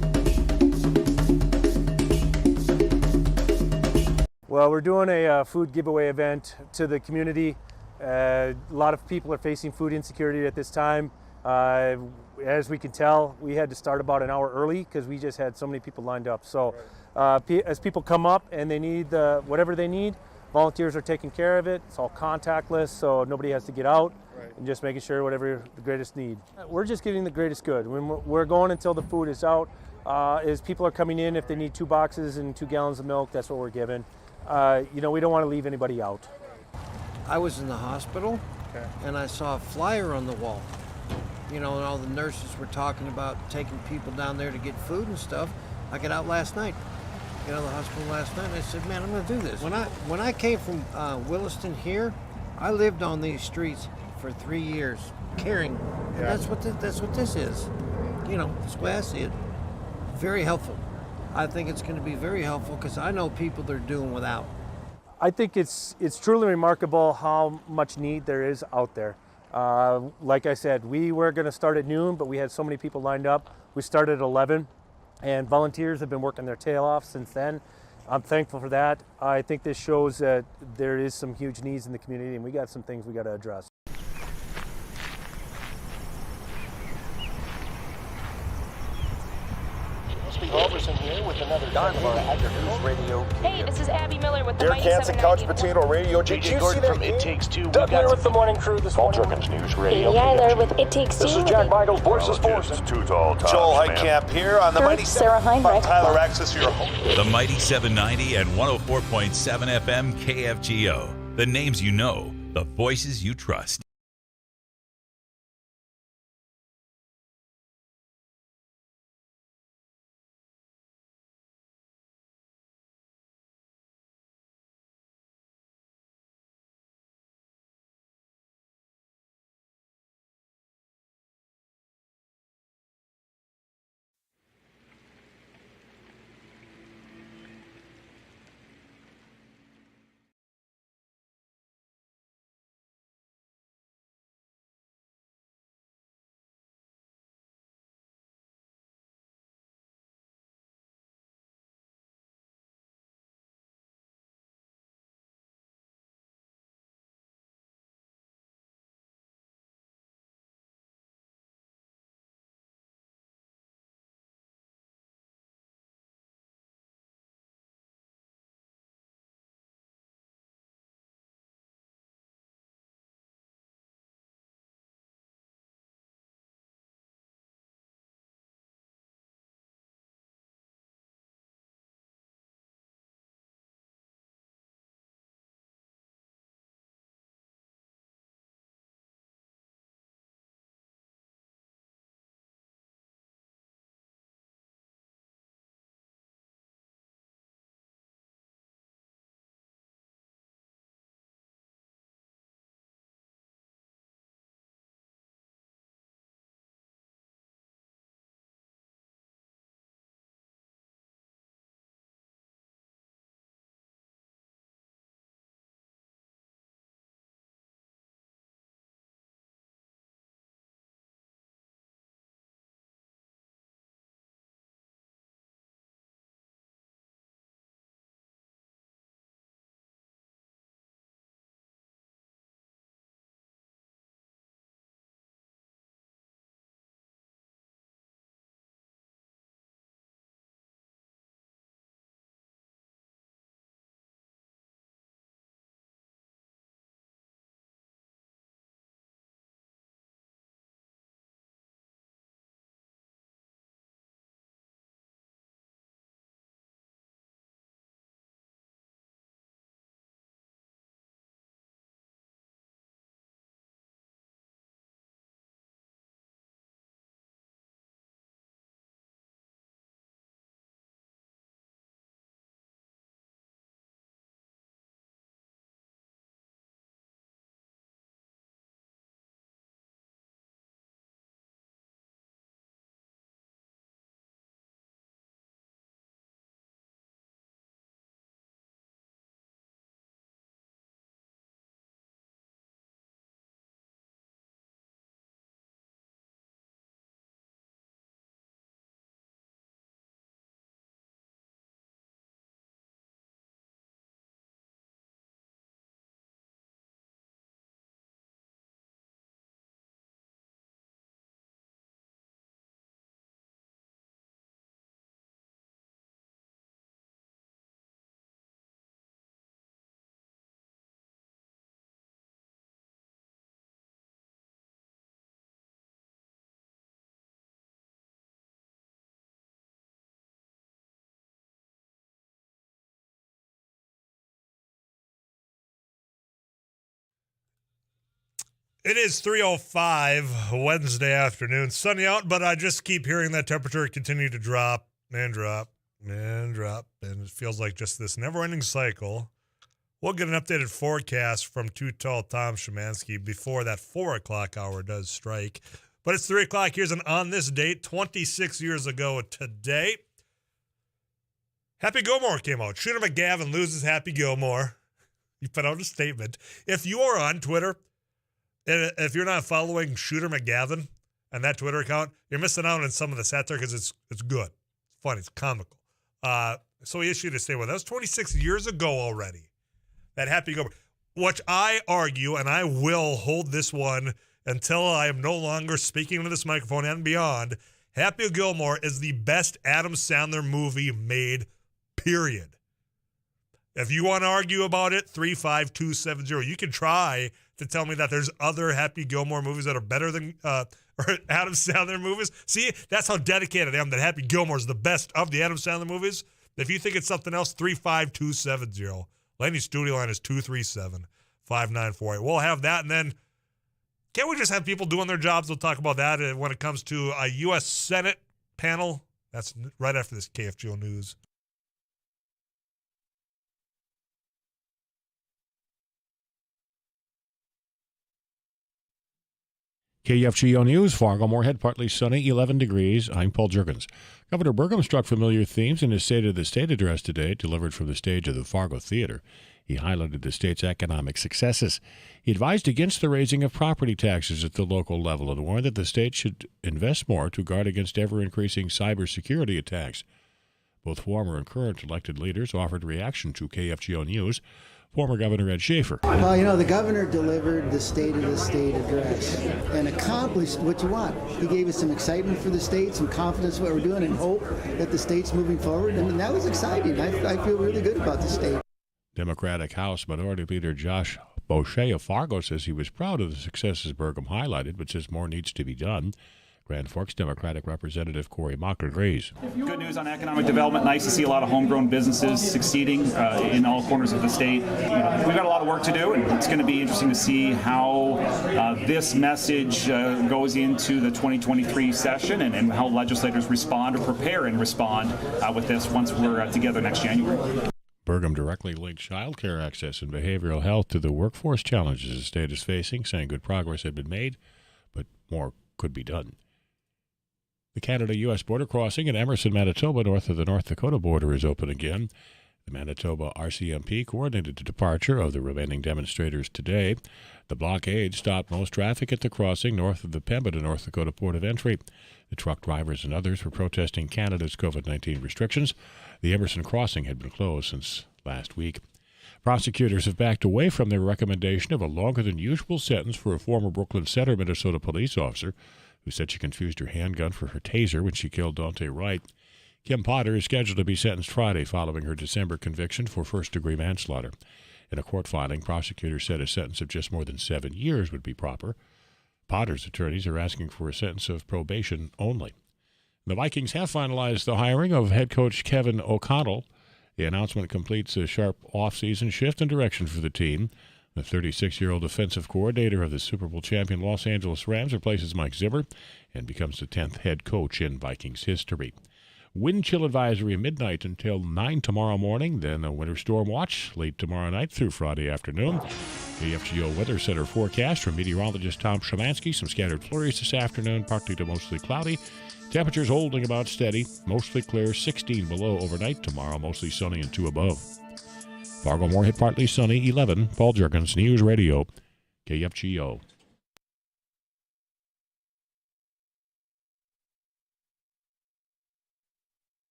Well, we're doing a food giveaway event to the community. A lot of people are facing food insecurity at this time. As we can tell, we had to start about an hour early because we just had so many people lined up. So as people come up and they need whatever they need, volunteers are taking care of it. It's all contactless, so nobody has to get out, and just making sure whatever the greatest need. We're just getting the greatest good. We're going until the food is out. As people are coming in, if they need 2 boxes and 2 gallons of milk, that's what we're giving. We don't want to leave anybody out. I was in the hospital, and I saw a flyer on the wall. And all the nurses were talking about taking people down there to get food and stuff. I got out last night, the hospital last night, and I said, man, I'm going to do this. When I came from Williston here, I lived on these streets for 3 years, caring. And that's what this is. That's the way I see it. Very helpful. I think it's going to be very helpful because I know people that are doing without. I think it's truly remarkable how much need there is out there. Like I said, we were going to start at noon, but we had so many people lined up. We started at 11, and volunteers have been working their tail off since then. I'm thankful for that. I think this shows that there is some huge needs in the community, and we got some things we got to address. Roberson here with another News Radio. Hey, this is Abby Miller with the Derek Mighty Hansen, 790. Couch Potato Radio. JJ Gordon from It Takes Two. Doug Werner with the morning crew this morning. Paul Jerkins News Radio. Amy Eiler with It Takes Two. This is Jack Michaels, Voices Force. Joel Heitkamp here on the Mighty Sarah Heinrich. Tyler Axis, your host. The Mighty 790 and 104.7 FM KFGO. The names you know, the voices you trust. It is 3:05 Wednesday afternoon. Sunny out, but I just keep hearing that temperature continue to drop and drop and drop. And it feels like just this never-ending cycle. We'll get an updated forecast from Too Tall Tom Szymanski before that 4 o'clock hour does strike. But it's 3 o'clock. Here's an on this date, 26 years ago today. Happy Gilmore came out. Shooter McGavin loses Happy Gilmore. He put out a statement. If you are on Twitter, and if you're not following Shooter McGavin and that Twitter account, you're missing out on some of the satire because it's good. It's funny. It's comical. So he issued a statement. That was 26 years ago already. That Happy Gilmore, which I argue, and I will hold this one until I am no longer speaking into this microphone and beyond, Happy Gilmore is the best Adam Sandler movie made, period. If you want to argue about it, 35270. You can try to tell me that there's other Happy Gilmore movies that are better than or Adam Sandler movies. See, that's how dedicated I am that Happy Gilmore is the best of the Adam Sandler movies. If you think it's something else, 35270. Laney's studio line is 237-5948. We'll have that, and then can't we just have people doing their jobs? We'll talk about that when it comes to a U.S. Senate panel. That's right after this KFGO news. KFGO News, Fargo-Moorhead, partly sunny, 11 degrees. I'm Paul Jurgens. Governor Burgum struck familiar themes in his State of the State address today, delivered from the stage of the Fargo Theater. He highlighted the state's economic successes. He advised against the raising of property taxes at the local level and warned that the state should invest more to guard against ever-increasing cybersecurity attacks. Both former and current elected leaders offered reaction to KFGO News. Former Governor Ed Schaefer. Well, you know, the governor delivered the State of the State address and accomplished what you want. He gave us some excitement for the state, some confidence in what we're doing, and hope that the state's moving forward. And that was exciting. I feel really good about the state. Democratic House Minority Leader Josh Boucher of Fargo says he was proud of the successes Burgum highlighted, but says more needs to be done. Grand Forks Democratic Representative Corey Mock agrees. Good news on economic development. Nice to see a lot of homegrown businesses succeeding in all corners of the state. We've got a lot of work to do, and it's going to be interesting to see how this message goes into the 2023 session and how legislators respond or prepare and respond with this once we're together next January. Burgum directly linked child care access and behavioral health to the workforce challenges the state is facing, saying good progress had been made, but more could be done. The Canada-U.S. border crossing at Emerson, Manitoba, north of the North Dakota border, is open again. The Manitoba RCMP coordinated the departure of the remaining demonstrators today. The blockade stopped most traffic at the crossing north of the Pembina, North Dakota port of entry. The truck drivers and others were protesting Canada's COVID-19 restrictions. The Emerson crossing had been closed since last week. Prosecutors have backed away from their recommendation of a longer-than-usual sentence for a former Brooklyn Center, Minnesota police officer who said she confused her handgun for her taser when she killed Dante Wright. Kim Potter is scheduled to be sentenced Friday following her December conviction for first-degree manslaughter. In a court filing, prosecutors said a sentence of just more than 7 years would be proper. Potter's attorneys are asking for a sentence of probation only. The Vikings have finalized the hiring of head coach Kevin O'Connell. The announcement completes a sharp off-season shift in direction for the team. The 36-year-old offensive coordinator of the Super Bowl champion Los Angeles Rams replaces Mike Zimmer and becomes the 10th head coach in Vikings history. Wind chill advisory midnight until 9 tomorrow morning, then a winter storm watch late tomorrow night through Friday afternoon. The FGO Weather Center forecast from meteorologist Tom Szymanski. Some scattered flurries this afternoon, partly to mostly cloudy. Temperatures holding about steady, mostly clear, 16 below overnight. Tomorrow, mostly sunny and 2 above. Fargo-Moorhead, partly sunny, 11. Paul Jurgens, News Radio, KFGO.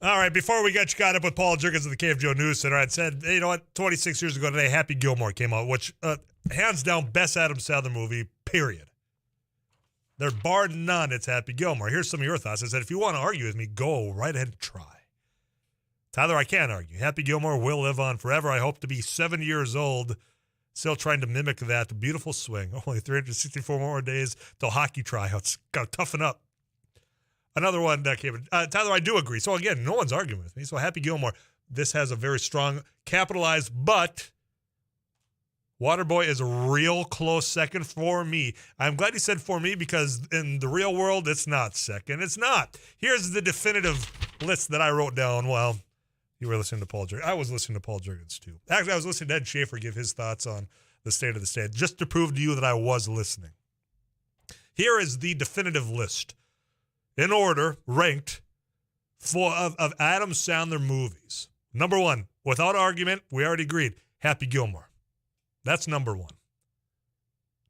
All right, before we got you caught up with Paul Jerkins of the KFGO News Center, I'd said, hey, you know what, 26 years ago today, Happy Gilmore came out, which, hands down, best Adam Sandler movie, period. There, bar none, it's Happy Gilmore. Here's some of your thoughts. I said, if you want to argue with me, go right ahead and try. Tyler, I can't argue. Happy Gilmore will live on forever. I hope to be 70 years old, still trying to mimic that beautiful swing. Only 364 more days till hockey tryouts. Got to toughen up. Another one that came in. Tyler, I do agree. So, again, no one's arguing with me. So, Happy Gilmore, this has a very strong capitalized, but Waterboy is a real close second for me. I'm glad he said for me because in the real world, it's not second. It's not. Here's the definitive list that I wrote down while you were listening to Paul Jerkins. I was listening to Paul Jerkins, too. Actually, I was listening to Ed Schaefer give his thoughts on the state of the state, just to prove to you that I was listening. Here is the definitive list, in order, ranked, of Adam Sandler movies. Number one, without argument, we already agreed, Happy Gilmore. That's number one.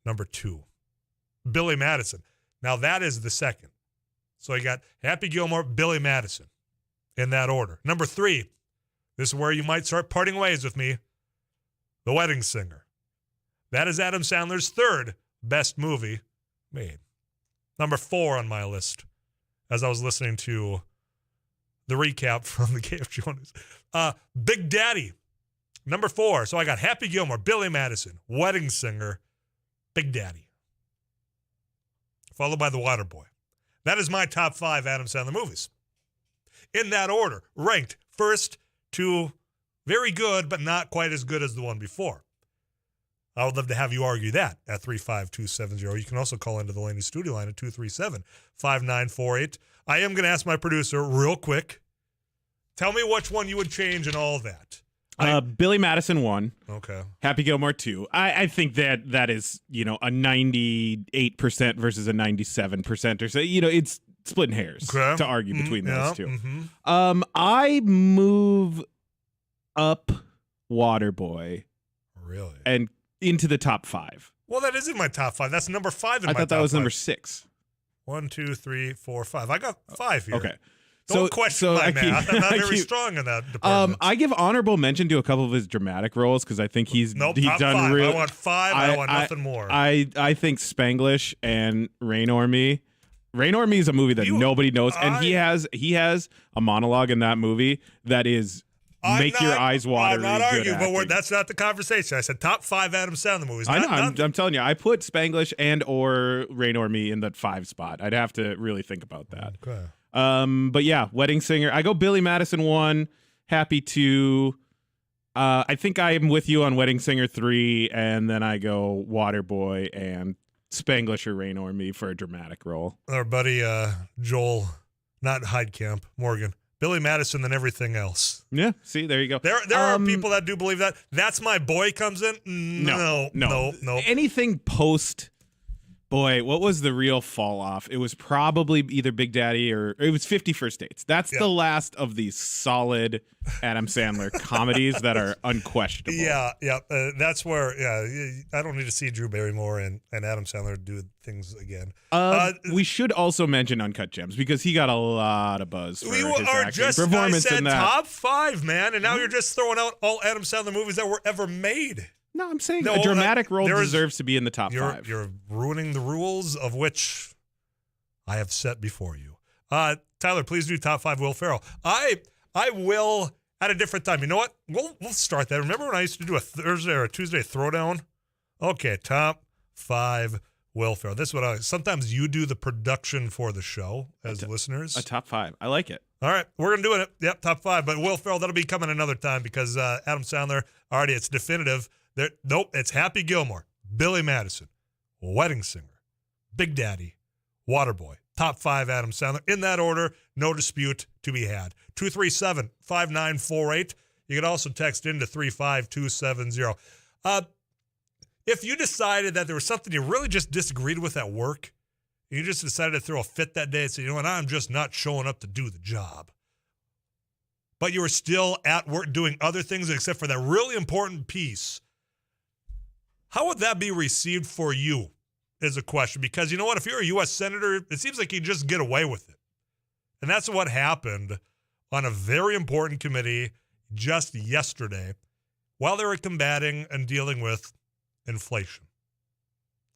Number two, Billy Madison. Now, that is the second. So you got Happy Gilmore, Billy Madison, in that order. Number three, this is where you might start parting ways with me, The Wedding Singer. That is Adam Sandler's third best movie made. Number four on my list, as I was listening to the recap from the KFG News. Big Daddy, number four. So I got Happy Gilmore, Billy Madison, Wedding Singer, Big Daddy, followed by The Waterboy. That is my top five Adam Sandler movies. In that order, ranked first to very good, but not quite as good as the one before. I would love to have you argue that at 35270. You can also call into the Laney studio line at 237-5948. I am going to ask my producer real quick. Tell me which one you would change and all that. Billy Madison 1. Okay. Happy Gilmore 2. I think that is, a 98% versus a 97% or so. It's splitting hairs to argue between those two. Mm-hmm. I move up Waterboy. Really? And into the top five. Well, that is in my top five. That's number five in my top five. I thought that was number 6. 1, 2, 3, 4, 5. I got 5 here. Okay. Don't question my math. I'm not very strong in that department. I give honorable mention to a couple of his dramatic roles because I think he's top done five. really. I want 5. I want nothing more. I think Spanglish and Rain or Me. Rain or Me is a movie that nobody knows, and he has a monologue in that movie that is your eyes water. I'm not arguing, but that's not the conversation. I said top 5 Adam Sandler movies. I know. I'm telling you, I put Spanglish and or Rain or Me in that 5 spot. I'd have to really think about that. Okay. But yeah, Wedding Singer. I go Billy Madison 1, Happy 2. I think I'm with you on Wedding Singer 3, and then I go Waterboy and Spanglish or Rain or Me for a dramatic role. Our buddy Joel, not Heidkamp, Morgan. Billy Madison than everything else. Yeah, see, there you go. There are people that do believe that. That's My Boy comes in? No. Anything post... Boy, what was the real fall off? It was probably either Big Daddy or it was 50 First Dates. That's the last of these solid Adam Sandler comedies that are unquestionable. Yeah. That's where, I don't need to see Drew Barrymore and Adam Sandler do things again. We should also mention Uncut Gems because he got a lot of buzz for his acting performance I said in that. Top 5, man, and now you're just throwing out all Adam Sandler movies that were ever made. No, I'm saying a dramatic role deserves to be in the top 5. You're ruining the rules of which I have set before you. Tyler, please do top 5 Will Ferrell. I will at a different time. You know what? We'll start that. Remember when I used to do a Thursday or a Tuesday throwdown? Okay, top 5 Will Ferrell. This is what sometimes you do the production for the show as listeners. A top 5. I like it. All right, we're going to do it. Yep, top 5. But Will Ferrell, that'll be coming another time because Adam Sandler, already it's definitive. Nope, it's Happy Gilmore, Billy Madison, Wedding Singer, Big Daddy, Waterboy. Top 5 Adam Sandler. In that order, no dispute to be had. 237-5948. You can also text into 35270. If you decided that there was something you really just disagreed with at work, and you just decided to throw a fit that day and say, you know what, I'm just not showing up to do the job, but you were still at work doing other things except for that really important piece, how would that be received for you is a question. Because you know what? If you're a U.S. Senator, it seems like you just get away with it. And that's what happened on a very important committee just yesterday while they were combating and dealing with inflation.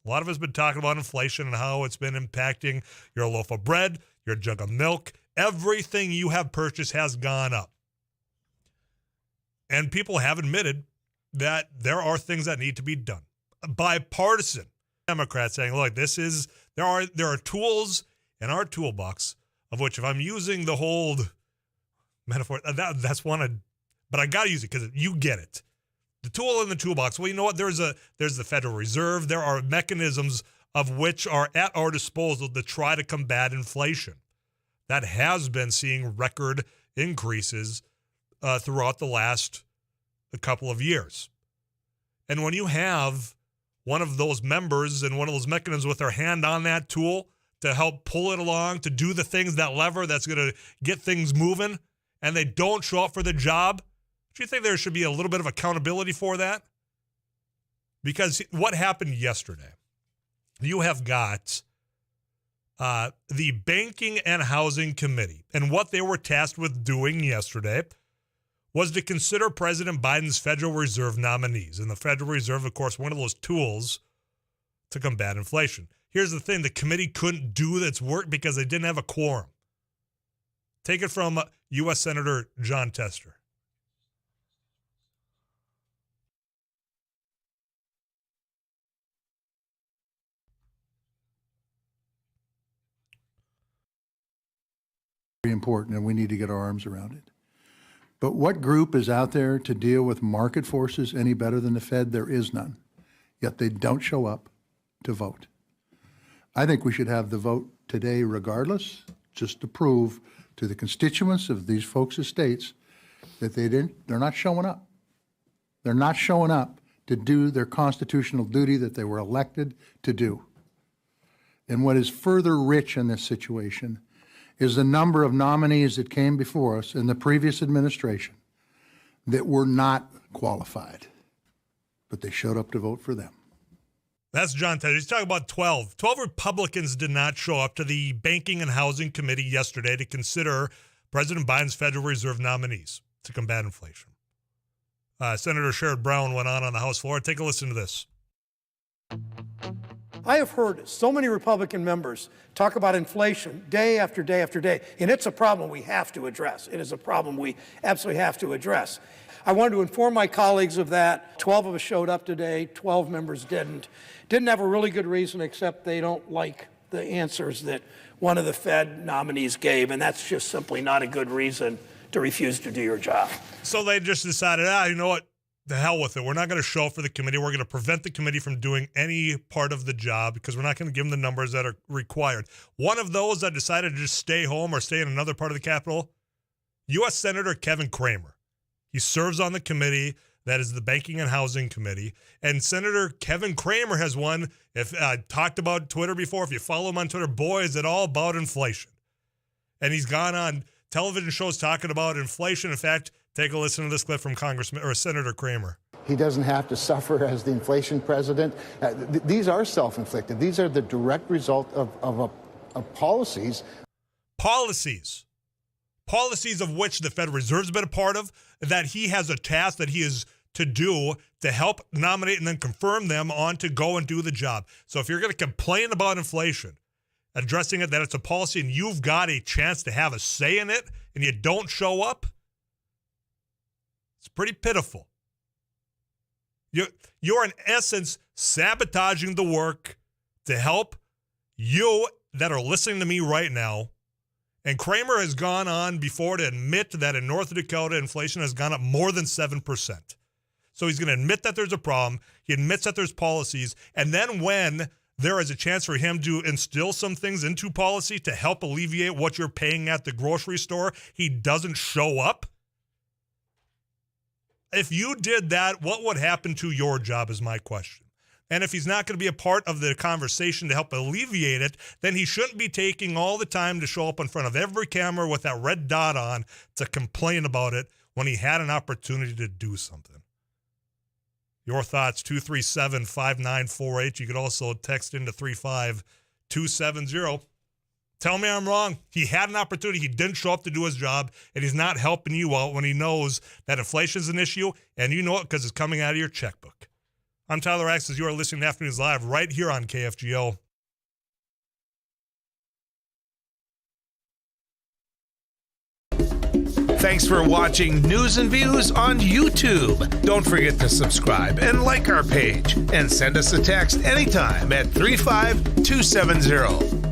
A lot of us have been talking about inflation and how it's been impacting your loaf of bread, your jug of milk. Everything you have purchased has gone up. And people have admitted that there are things that need to be done. Bipartisan Democrats saying, look, there are tools in our toolbox of which if I'm using the whole metaphor, that's one, but I got to use it because you get it. The tool in the toolbox. Well, you know what? There's the Federal Reserve. There are mechanisms of which are at our disposal to try to combat inflation. That has been seeing record increases throughout the last couple of years. And when you have one of those members and one of those mechanisms with their hand on that tool to help pull it along, to do the things, that lever that's going to get things moving, and they don't show up for the job, do you think there should be a little bit of accountability for that? Because what happened yesterday, you have got the Banking and Housing Committee, and what they were tasked with doing yesterday was to consider President Biden's Federal Reserve nominees. And the Federal Reserve, of course, one of those tools to combat inflation. Here's the thing. The committee couldn't do its work because they didn't have a quorum. Take it from U.S. Senator John Tester. Very important, and we need to get our arms around it. But what group is out there to deal with market forces any better than the Fed? There is none. Yet they don't show up to vote. I think we should have the vote today regardless, just to prove to the constituents of these folks' states that they're not showing up. They're not showing up to do their constitutional duty that they were elected to do. And what is further rich in this situation is the number of nominees that came before us in the previous administration that were not qualified, but they showed up to vote for them. That's John Tedder. He's talking about 12. 12 Republicans did not show up to the Banking and Housing Committee yesterday to consider President Biden's Federal Reserve nominees to combat inflation. Senator Sherrod Brown went on the House floor. Take a listen to this. I have heard so many Republican members talk about inflation day after day after day, and it's a problem we have to address. It is a problem we absolutely have to address. I wanted to inform my colleagues of that. 12 of us showed up today, 12 members didn't. Didn't have a really good reason, except they don't like the answers that one of the Fed nominees gave, and that's just simply not a good reason to refuse to do your job. So they just decided, you know what? The hell with it. We're not going to show up for the committee. We're going to prevent the committee from doing any part of the job because we're not going to give them the numbers that are required. One of those that decided to just stay home or stay in another part of the Capitol, U.S. Senator Kevin Cramer. He serves on the committee that is the Banking and Housing Committee. And Senator Kevin Cramer has won. If I talked about Twitter before, if you follow him on Twitter, boy, is it all about inflation. And he's gone on television shows talking about inflation. In fact, take a listen to this clip from Congressman or Senator Cramer. He doesn't have to suffer as the inflation president. These are self-inflicted. These are the direct result of policies. Policies of which the Federal Reserve's been a part of, that he has a task that he is to do to help nominate and then confirm them on to go and do the job. So if you're going to complain about inflation, addressing it, that it's a policy and you've got a chance to have a say in it and you don't show up, it's pretty pitiful. You're in essence sabotaging the work to help you that are listening to me right now. And Cramer has gone on before to admit that in North Dakota, inflation has gone up more than 7%. So he's going to admit that there's a problem. He admits that there's policies. And then when there is a chance for him to instill some things into policy to help alleviate what you're paying at the grocery store, he doesn't show up. If you did that, what would happen to your job is my question. And if he's not going to be a part of the conversation to help alleviate it, then he shouldn't be taking all the time to show up in front of every camera with that red dot on to complain about it when he had an opportunity to do something. Your thoughts, 237-5948. You could also text into 35270. Tell me I'm wrong. He had an opportunity. He didn't show up to do his job, and he's not helping you out when he knows that inflation is an issue, and you know it because it's coming out of your checkbook. I'm Tyler Axis. You are listening to Afternoons Live right here on KFGO. Thanks for watching News and Views on YouTube. Don't forget to subscribe and like our page, and send us a text anytime at 35270.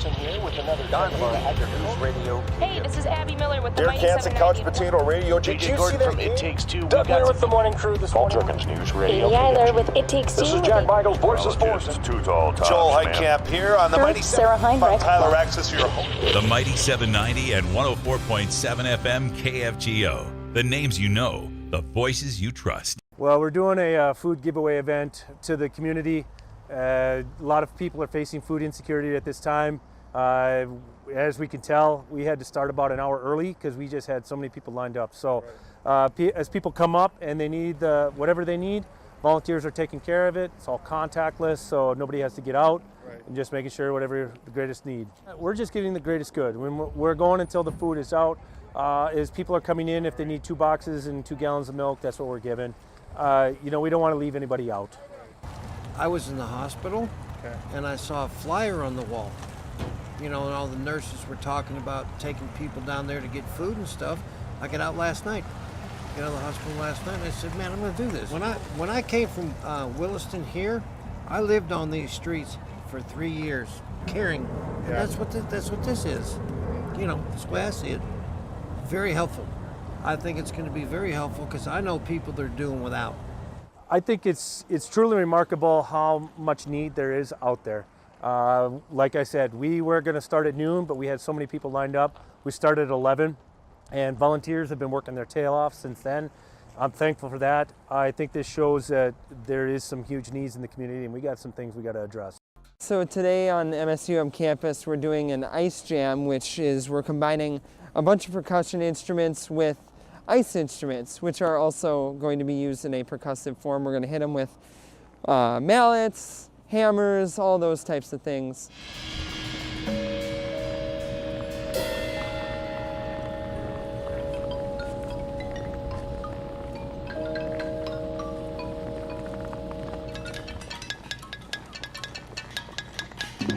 Here with another News Radio. Hey, this is Abby Miller with the Derek Mighty Hansen, 790. Couch Potato Radio. Did you see that from It Takes Two. Doug Werner with the morning crew this morning. Jerkins News Radio. Amy Eiler with It Takes Two. This is Jack Michaels, Voices Force. Joel Heitkamp here on the Mighty Sarah Heinrich. Tyler Axis, your host. The Mighty 790 and 104.7 FM KFGO. The names you know, the voices you trust. Well, we're doing a food giveaway event to the community. A lot of people are facing food insecurity at this time. As we can tell, we had to start about an hour early because we just had so many people lined up. So as people come up and they need whatever they need, volunteers are taking care of it. It's all contactless, so nobody has to get out, and just making sure whatever the greatest need. We're just giving the greatest good. We're going until the food is out. As people are coming in, if they need 2 boxes and 2 gallons of milk, that's what we're giving. We don't want to leave anybody out. I was in the hospital, and I saw a flyer on the wall. And all the nurses were talking about taking people down there to get food and stuff. I got out last night. Got out of the hospital last night, and I said, man, I'm going to do this. When I came from Williston here, I lived on these streets for 3 years, caring. And that's what this is. That's the way I see it. Very helpful. I think it's going to be very helpful because I know people that are doing without. I think it's truly remarkable how much need there is out there. Like I said, we were going to start at noon, but we had so many people lined up. We started at 11, and volunteers have been working their tail off since then. I'm thankful for that. I think this shows that there is some huge needs in the community, and we got some things we got to address. So today on MSUM campus, we're doing an ice jam, which is we're combining a bunch of percussion instruments with ice instruments, which are also going to be used in a percussive form. We're going to hit them with mallets, hammers, all those types of things.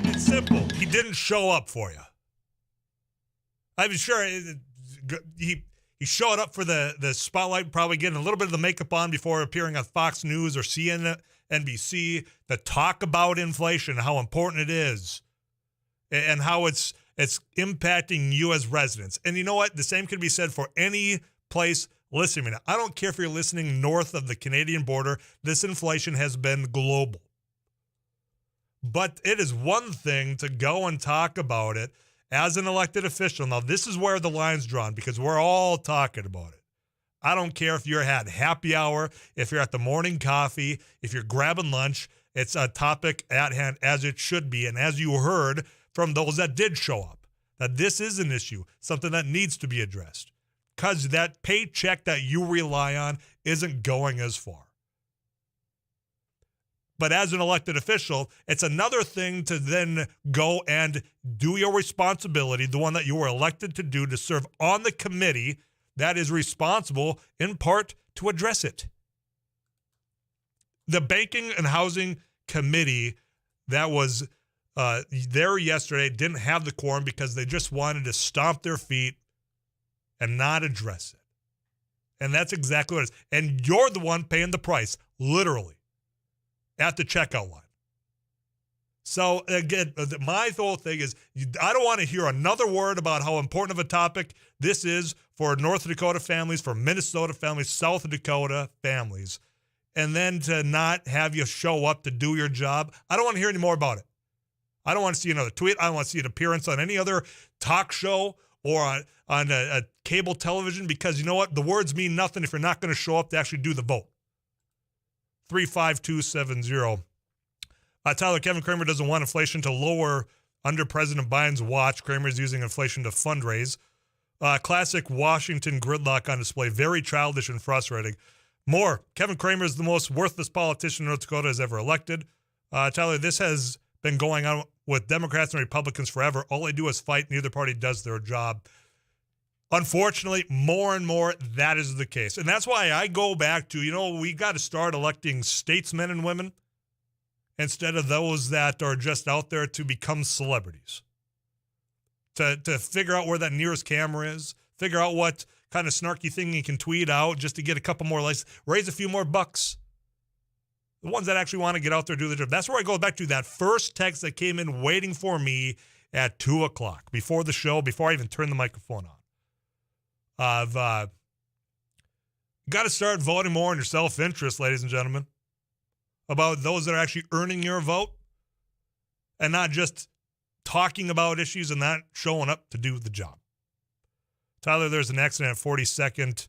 It's simple. He didn't show up for you. I'm sure he showed up for the spotlight, probably getting a little bit of the makeup on before appearing on Fox News or CNN. NBC to talk about inflation, how important it is, and how it's impacting you as residents. And you know what? The same can be said for any place listening. I don't care if you're listening north of the Canadian border. This inflation has been global. But it is one thing to go and talk about it as an elected official. Now, this is where the line's drawn because we're all talking about it. I don't care if you're at happy hour, if you're at the morning coffee, if you're grabbing lunch, it's a topic at hand as it should be. And as you heard from those that did show up, that this is an issue, something that needs to be addressed because that paycheck that you rely on isn't going as far. But as an elected official, it's another thing to then go and do your responsibility, the one that you were elected to do, to serve on the committee that is responsible in part to address it. The Banking and Housing Committee that was there yesterday didn't have the quorum because they just wanted to stomp their feet and not address it. And that's exactly what it is. And you're the one paying the price, literally, at the checkout line. So again, my whole thing is I don't want to hear another word about how important of a topic this is for North Dakota families, for Minnesota families, South Dakota families, and then to not have you show up to do your job. I don't want to hear any more about it. I don't want to see another tweet. I don't want to see an appearance on any other talk show or on a cable television, because you know what? The words mean nothing if you're not going to show up to actually do the vote. 35270. Tyler, Kevin Cramer doesn't want inflation to lower under President Biden's watch. Cramer is using inflation to fundraise. Classic Washington gridlock on display. Very childish and frustrating. More, Kevin Cramer is the most worthless politician North Dakota has ever elected. Tyler, this has been going on with Democrats and Republicans forever. All they do is fight. Neither party does their job. Unfortunately, more and more, that is the case. And that's why I go back to, we got to start electing statesmen and women instead of those that are just out there to become celebrities. To figure out where that nearest camera is, figure out what kind of snarky thing you can tweet out just to get a couple more likes, raise a few more bucks. The ones that actually want to get out there, do the job. That's where I go back to that first text that came in waiting for me at 2 o'clock before the show, before I even turned the microphone on. I've got to start voting more in your self-interest, ladies and gentlemen, about those that are actually earning your vote and not just talking about issues and not showing up to do the job. Tyler, there's an accident at 45th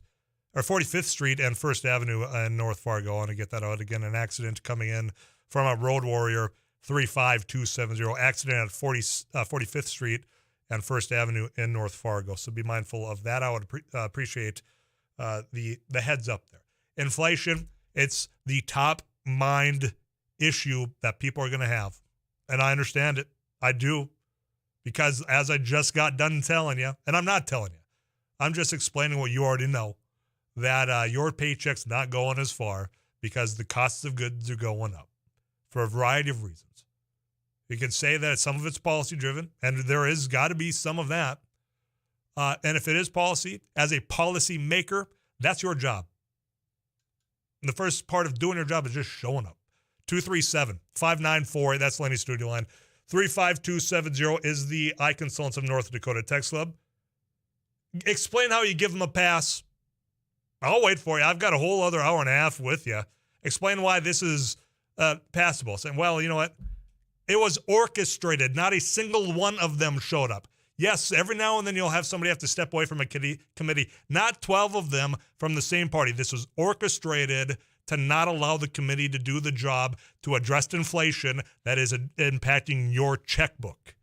Street and 1st Avenue in North Fargo. I want to get that out again. An accident coming in from a Road Warrior 35270. Accident at 45th Street and 1st Avenue in North Fargo. So be mindful of that. I would appreciate the heads up there. Inflation, it's the top mind issue that people are going to have. And I understand it. I do. Because as I just got done telling you, and I'm not telling you, I'm just explaining what you already know, that your paycheck's not going as far because the costs of goods are going up for a variety of reasons. You can say that some of it's policy driven, and there is got to be some of that. And if it is policy, as a policy maker, that's your job. And the first part of doing your job is just showing up. 237-594, that's Lenny's studio line. 35270 is the iConsultants of North Dakota Text Club. Explain how you give them a pass. I'll wait for you. I've got a whole other hour and a half with you. Explain why this is passable. Saying, well, you know what? It was orchestrated. Not a single one of them showed up. Yes, every now and then you'll have somebody have to step away from a committee. Not 12 of them from the same party. This was orchestrated to not allow the committee to do the job to address inflation that is impacting your checkbook.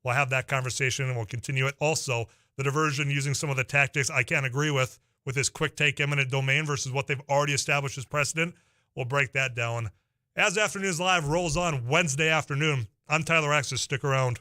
We'll have that conversation and we'll continue it. Also, the diversion using some of the tactics I can't agree with this quick take eminent domain versus what they've already established as precedent. We'll break that down. As Afternoons Live rolls on Wednesday afternoon, I'm Tyler Axis. Stick around.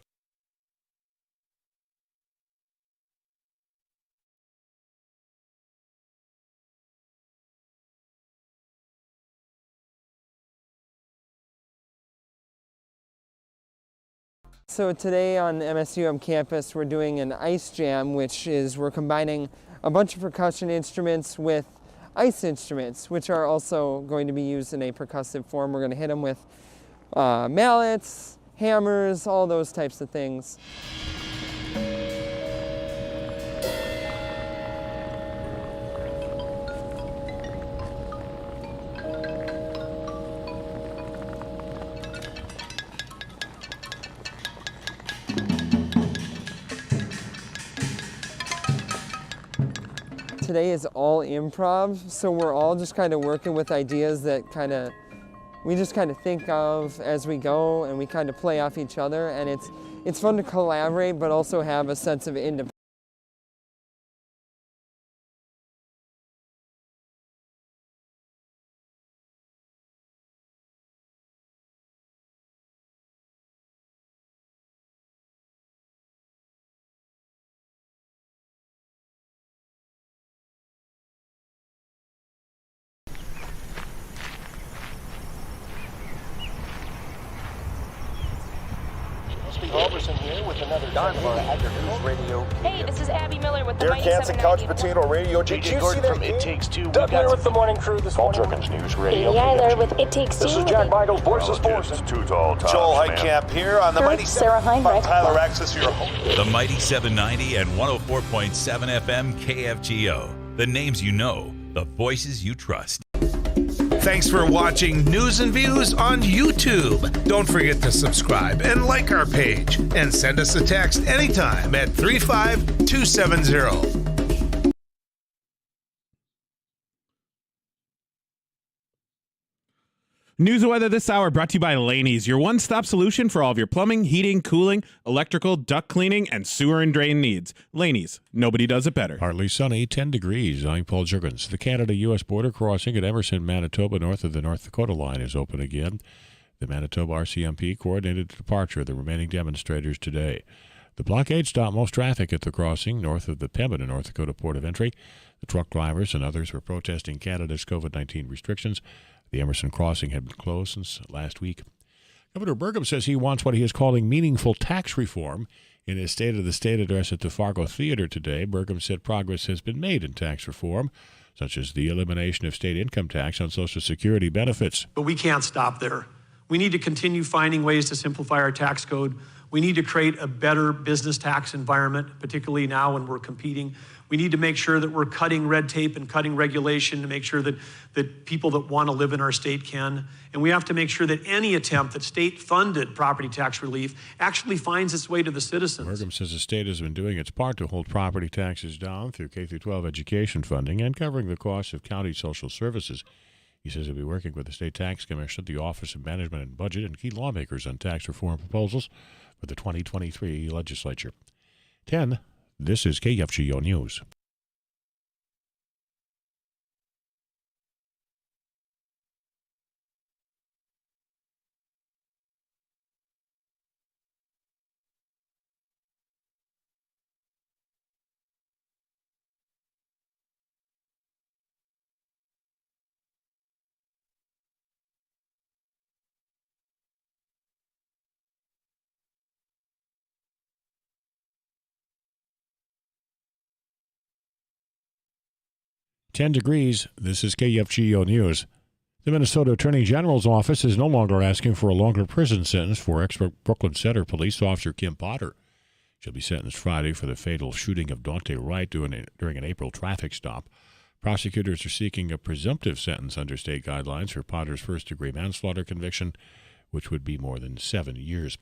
So today on MSUM campus, we're doing an ice jam, which is we're combining a bunch of percussion instruments with ice instruments, which are also going to be used in a percussive form. We're going to hit them with mallets, hammers, all those types of things. Today is all improv, so we're all just kind of working with ideas that we just kind of think of as we go, and we kind of play off each other, and it's fun to collaborate but also have a sense of independence. Robertson here with another Don News Radio. Hey, this is Abby Miller with the Derek Mighty Hansen, 790. Couch Potato Radio. Did you see that? It Takes Two. Doug here with the morning crew this morning. Paul Jerkins News Radio. Katie Eiler with It Takes Two. This is Jack Michaels, Voices Force. Too tall, Joel Heitkamp here on the Mighty Sarah Heinrich. Tyler Axis, your host. The Mighty 790 and 104.7 FM KFGO. The names you know, the voices you trust. Thanks for watching News and Views on YouTube. Don't forget to subscribe and like our page. And send us a text anytime at 35270. News and weather this hour brought to you by Laney's, your one-stop solution for all of your plumbing, heating, cooling, electrical, duct cleaning, and sewer and drain needs. Laney's, nobody does it better. Partly sunny, 10 degrees. I'm Paul Jerkins. The Canada-U.S. border crossing at Emerson, Manitoba, north of the North Dakota line is open again. The Manitoba RCMP coordinated the departure of the remaining demonstrators today. The blockade stopped most traffic at the crossing north of the Pembina, North Dakota port of entry. The truck drivers and others were protesting Canada's COVID-19 restrictions. The Emerson crossing had been closed since last week. Governor Burgum says he wants what he is calling meaningful tax reform. In his State of the State address at the Fargo Theater today, Burgum said progress has been made in tax reform, such as the elimination of state income tax on Social Security benefits. But we can't stop there. We need to continue finding ways to simplify our tax code. We need to create a better business tax environment, particularly now when we're competing. We need to make sure that we're cutting red tape and cutting regulation to make sure that people that want to live in our state can. And we have to make sure that any attempt at state-funded property tax relief actually finds its way to the citizens. Burgum says the state has been doing its part to hold property taxes down through K-12 education funding and covering the costs of county social services. He says he'll be working with the State Tax Commission, the Office of Management and Budget, and key lawmakers on tax reform proposals for the 2023 legislature. 10. This is KFGO News. Ten degrees. This is KFGO News. The Minnesota Attorney General's office is no longer asking for a longer prison sentence for ex-Brooklyn Center police officer Kim Potter. She'll be sentenced Friday for the fatal shooting of Daunte Wright during an April traffic stop. Prosecutors are seeking a presumptive sentence under state guidelines for Potter's first-degree manslaughter conviction, which would be more than 7 years.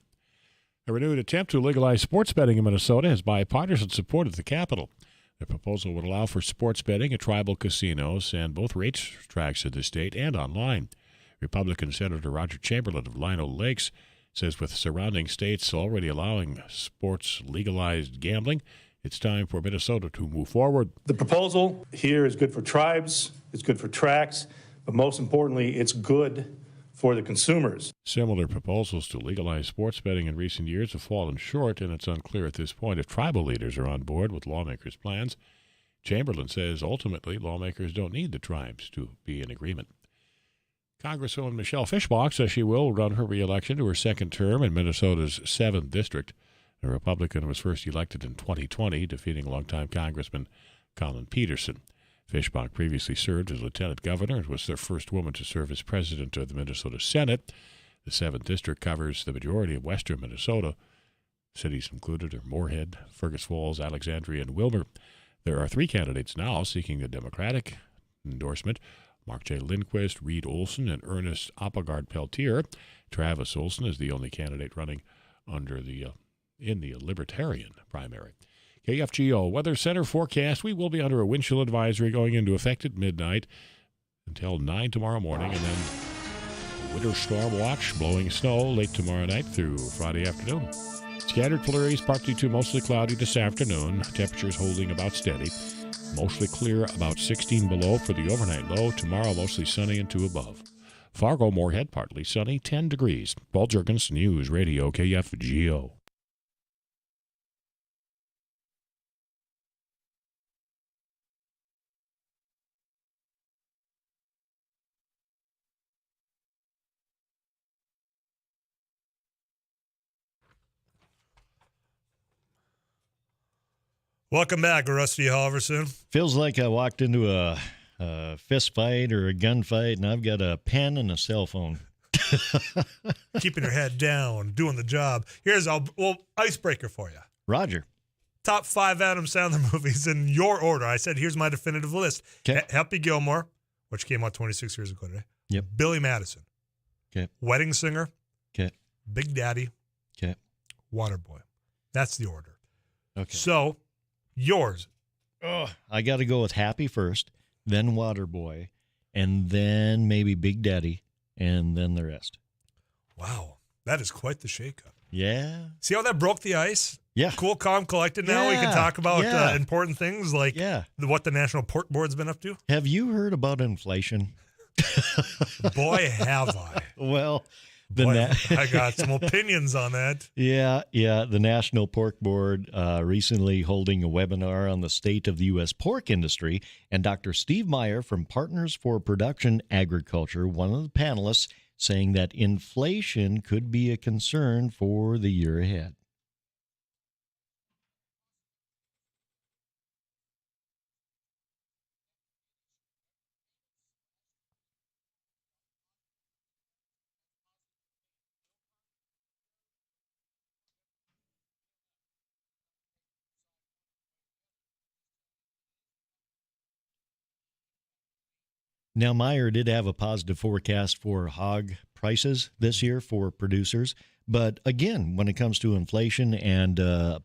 A renewed attempt to legalize sports betting in Minnesota has bipartisan support at the Capitol. The proposal would allow for sports betting at tribal casinos and both racetracks in the state and online. Republican Senator Roger Chamberlain of Lino Lakes says with surrounding states already allowing sports legalized gambling, it's time for Minnesota to move forward. The proposal here is good for tribes, it's good for tracks, but most importantly, it's good for the consumers. Similar proposals to legalize sports betting in recent years have fallen short, and it's unclear at this point if tribal leaders are on board with lawmakers' plans. Chamberlain says ultimately lawmakers don't need the tribes to be in agreement. Congresswoman Michelle Fischbach says she will run her re-election to her second term in Minnesota's 7th District. The Republican was first elected in 2020, defeating longtime Congressman Colin Peterson. Fischbach previously served as lieutenant governor and was the first woman to serve as president of the Minnesota Senate. The 7th District covers the majority of western Minnesota. Cities included are Moorhead, Fergus Falls, Alexandria, and Wilmer. There are 3 candidates now seeking the Democratic endorsement: Mark J. Lindquist, Reed Olson, and Ernest Applegard Peltier. Travis Olson is the only candidate running in the Libertarian primary. KFGO Weather Center forecast: we will be under a wind chill advisory going into effect at midnight until 9 tomorrow morning, and then winter storm watch, blowing snow late tomorrow night through Friday afternoon. Scattered flurries, partly to mostly cloudy this afternoon. Temperatures holding about steady. Mostly clear, about 16 below for the overnight low. Tomorrow mostly sunny and 2 above. Fargo-Moorhead, partly sunny, 10 degrees. Paul Jerkins, News Radio KFGO. Welcome back, Rusty Halverson. Feels like I walked into a fist fight or a gunfight, and I've got a pen and a cell phone. Keeping your head down, doing the job. Here's icebreaker for you. Roger. Top 5 Adam Sandler movies in your order. I said, here's my definitive list. Happy Gilmore, which came out 26 years ago today. Yep. Billy Madison. Okay. Wedding Singer. Okay. Big Daddy. Okay. Waterboy. That's the order. Okay. So, yours. I got to go with Happy first, then Waterboy, and then maybe Big Daddy, and then the rest. Wow. That is quite the shakeup. Yeah. See how that broke the ice? Yeah. Cool, calm, collected. Now we can talk about important things like what the National Pork Board's been up to. Have you heard about inflation? Boy, have I. Well, I got some opinions on that. Yeah. The National Pork Board recently holding a webinar on the state of the U.S. pork industry, and Dr. Steve Meyer from Partners for Production Agriculture, one of the panelists, saying that inflation could be a concern for the year ahead. Now, Meyer did have a positive forecast for hog prices this year for producers. But again, when it comes to inflation and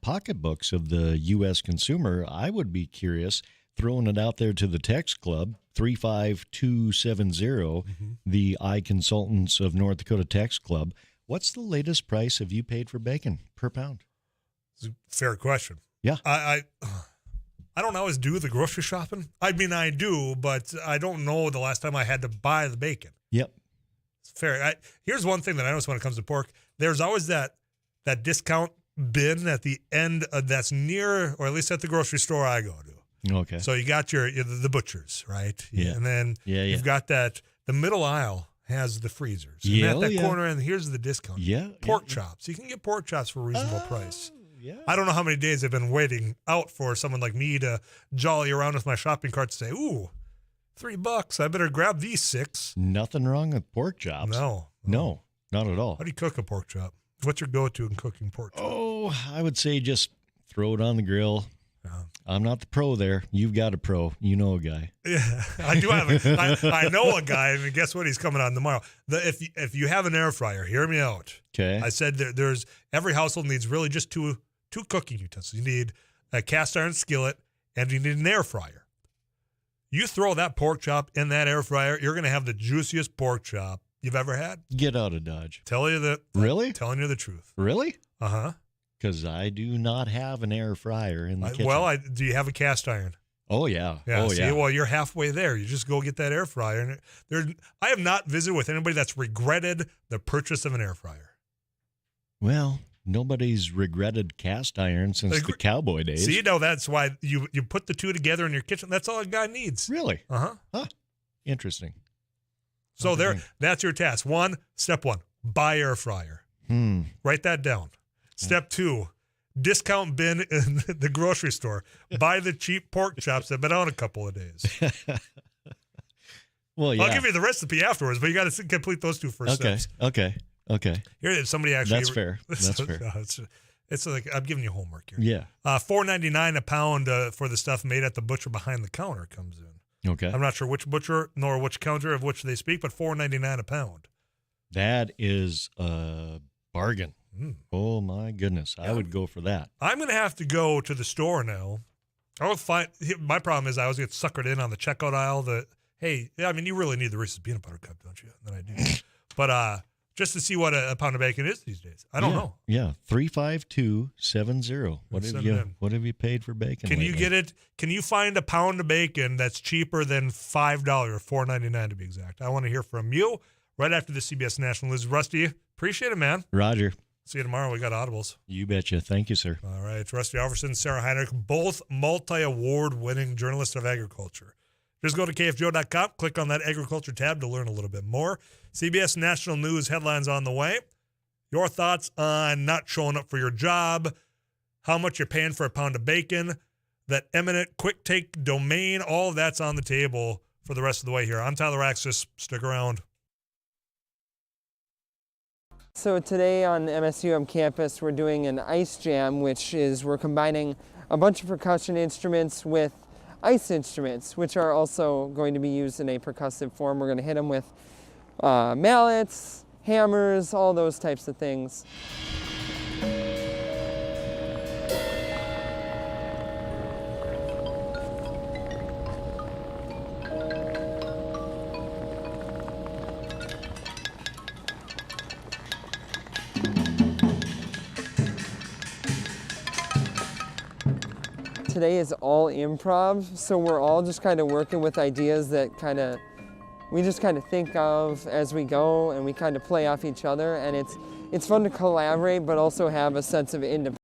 pocketbooks of the U.S. consumer, I would be curious, throwing it out there to the text club, 35270, the iConsultants of North Dakota Text Club. What's the latest price have you paid for bacon per pound? It's a fair question. Yeah. I don't always do the grocery shopping. I mean, I do, but I don't know the last time I had to buy the bacon. Yep. It's fair. Here's one thing that I notice when it comes to pork. There's always that discount bin at the end that's near, or at least at the grocery store I go to. Okay. So you got the butchers, right? Yeah. And then you've got the middle aisle has the freezers. And at that corner, and here's the discount. Yeah. Pork chops. You can get pork chops for a reasonable price. Yeah. I don't know how many days I've been waiting out for someone like me to jolly around with my shopping cart to say, ooh, $3. I better grab these 6. Nothing wrong with pork chops. No, not at all. How do you cook a pork chop? What's your go-to in cooking pork chop? Oh, I would say just throw it on the grill. I'm not the pro there. You've got a pro. You know a guy. Yeah, I do have I know a guy, and guess what? He's coming on tomorrow. If you have an air fryer, hear me out. Okay. I said there's every household needs really just two cooking utensils. You need a cast iron skillet, and you need an air fryer. You throw that pork chop in that air fryer, you're going to have the juiciest pork chop you've ever had. Get out of Dodge. Really? Telling you the truth. Really? Uh-huh. Because I do not have an air fryer in the kitchen. Well, do you have a cast iron? Oh, yeah. See, well, you're halfway there. You just go get that air fryer. And I have not visited with anybody that's regretted the purchase of an air fryer. Well, nobody's regretted cast iron since the cowboy days. See, that's why you put the two together in your kitchen. That's all a guy needs. Really? Uh-huh. Huh. Interesting. So that's your task. Step 1, buy air fryer. Write that down. Step 2, discount bin in the grocery store. Buy the cheap pork chops that have been out a couple of days. Well, yeah. I'll give you the recipe afterwards, but you got to complete those 2 first steps. Okay. Here, somebody actually. That's fair. It's like I'm giving you homework here. Yeah. $4.99 a pound for the stuff made at the butcher behind the counter comes in. Okay. I'm not sure which butcher nor which counter of which they speak, but $4.99 a pound. That is a bargain. Oh my goodness. I would go for that. I'm going to have to go to the store now. My problem is I always get suckered in on the checkout aisle you really need the Reese's peanut butter cup, don't you? And I do. But just to see what a pound of bacon is these days. I don't know. Yeah. 35270. What have you paid for bacon? Can you get it? Can you find a pound of bacon that's cheaper than $5 or $4.99 to be exact? I want to hear from you right after the CBS National News. Rusty, appreciate it, man. Roger. See you tomorrow. We got Audibles. You betcha. Thank you, sir. All right. Rusty Alverson, Sarah Heinrich, both multi-award-winning journalists of agriculture. Just go to KFGO.com, click on that agriculture tab to learn a little bit more. CBS National News headlines on the way. Your thoughts on not showing up for your job, how much you're paying for a pound of bacon, that eminent quick take domain, all of that's on the table for the rest of the way here. I'm Tyler Axis. Stick around. So today on MSUM campus, we're doing an ice jam, which is we're combining a bunch of percussion instruments with ice instruments, which are also going to be used in a percussive form. We're going to hit them with mallets, hammers, all those types of things. Today is all improv, so we're all just kind of working with ideas that we just kind of think of as we go, and we kind of play off each other, and it's fun to collaborate but also have a sense of independence.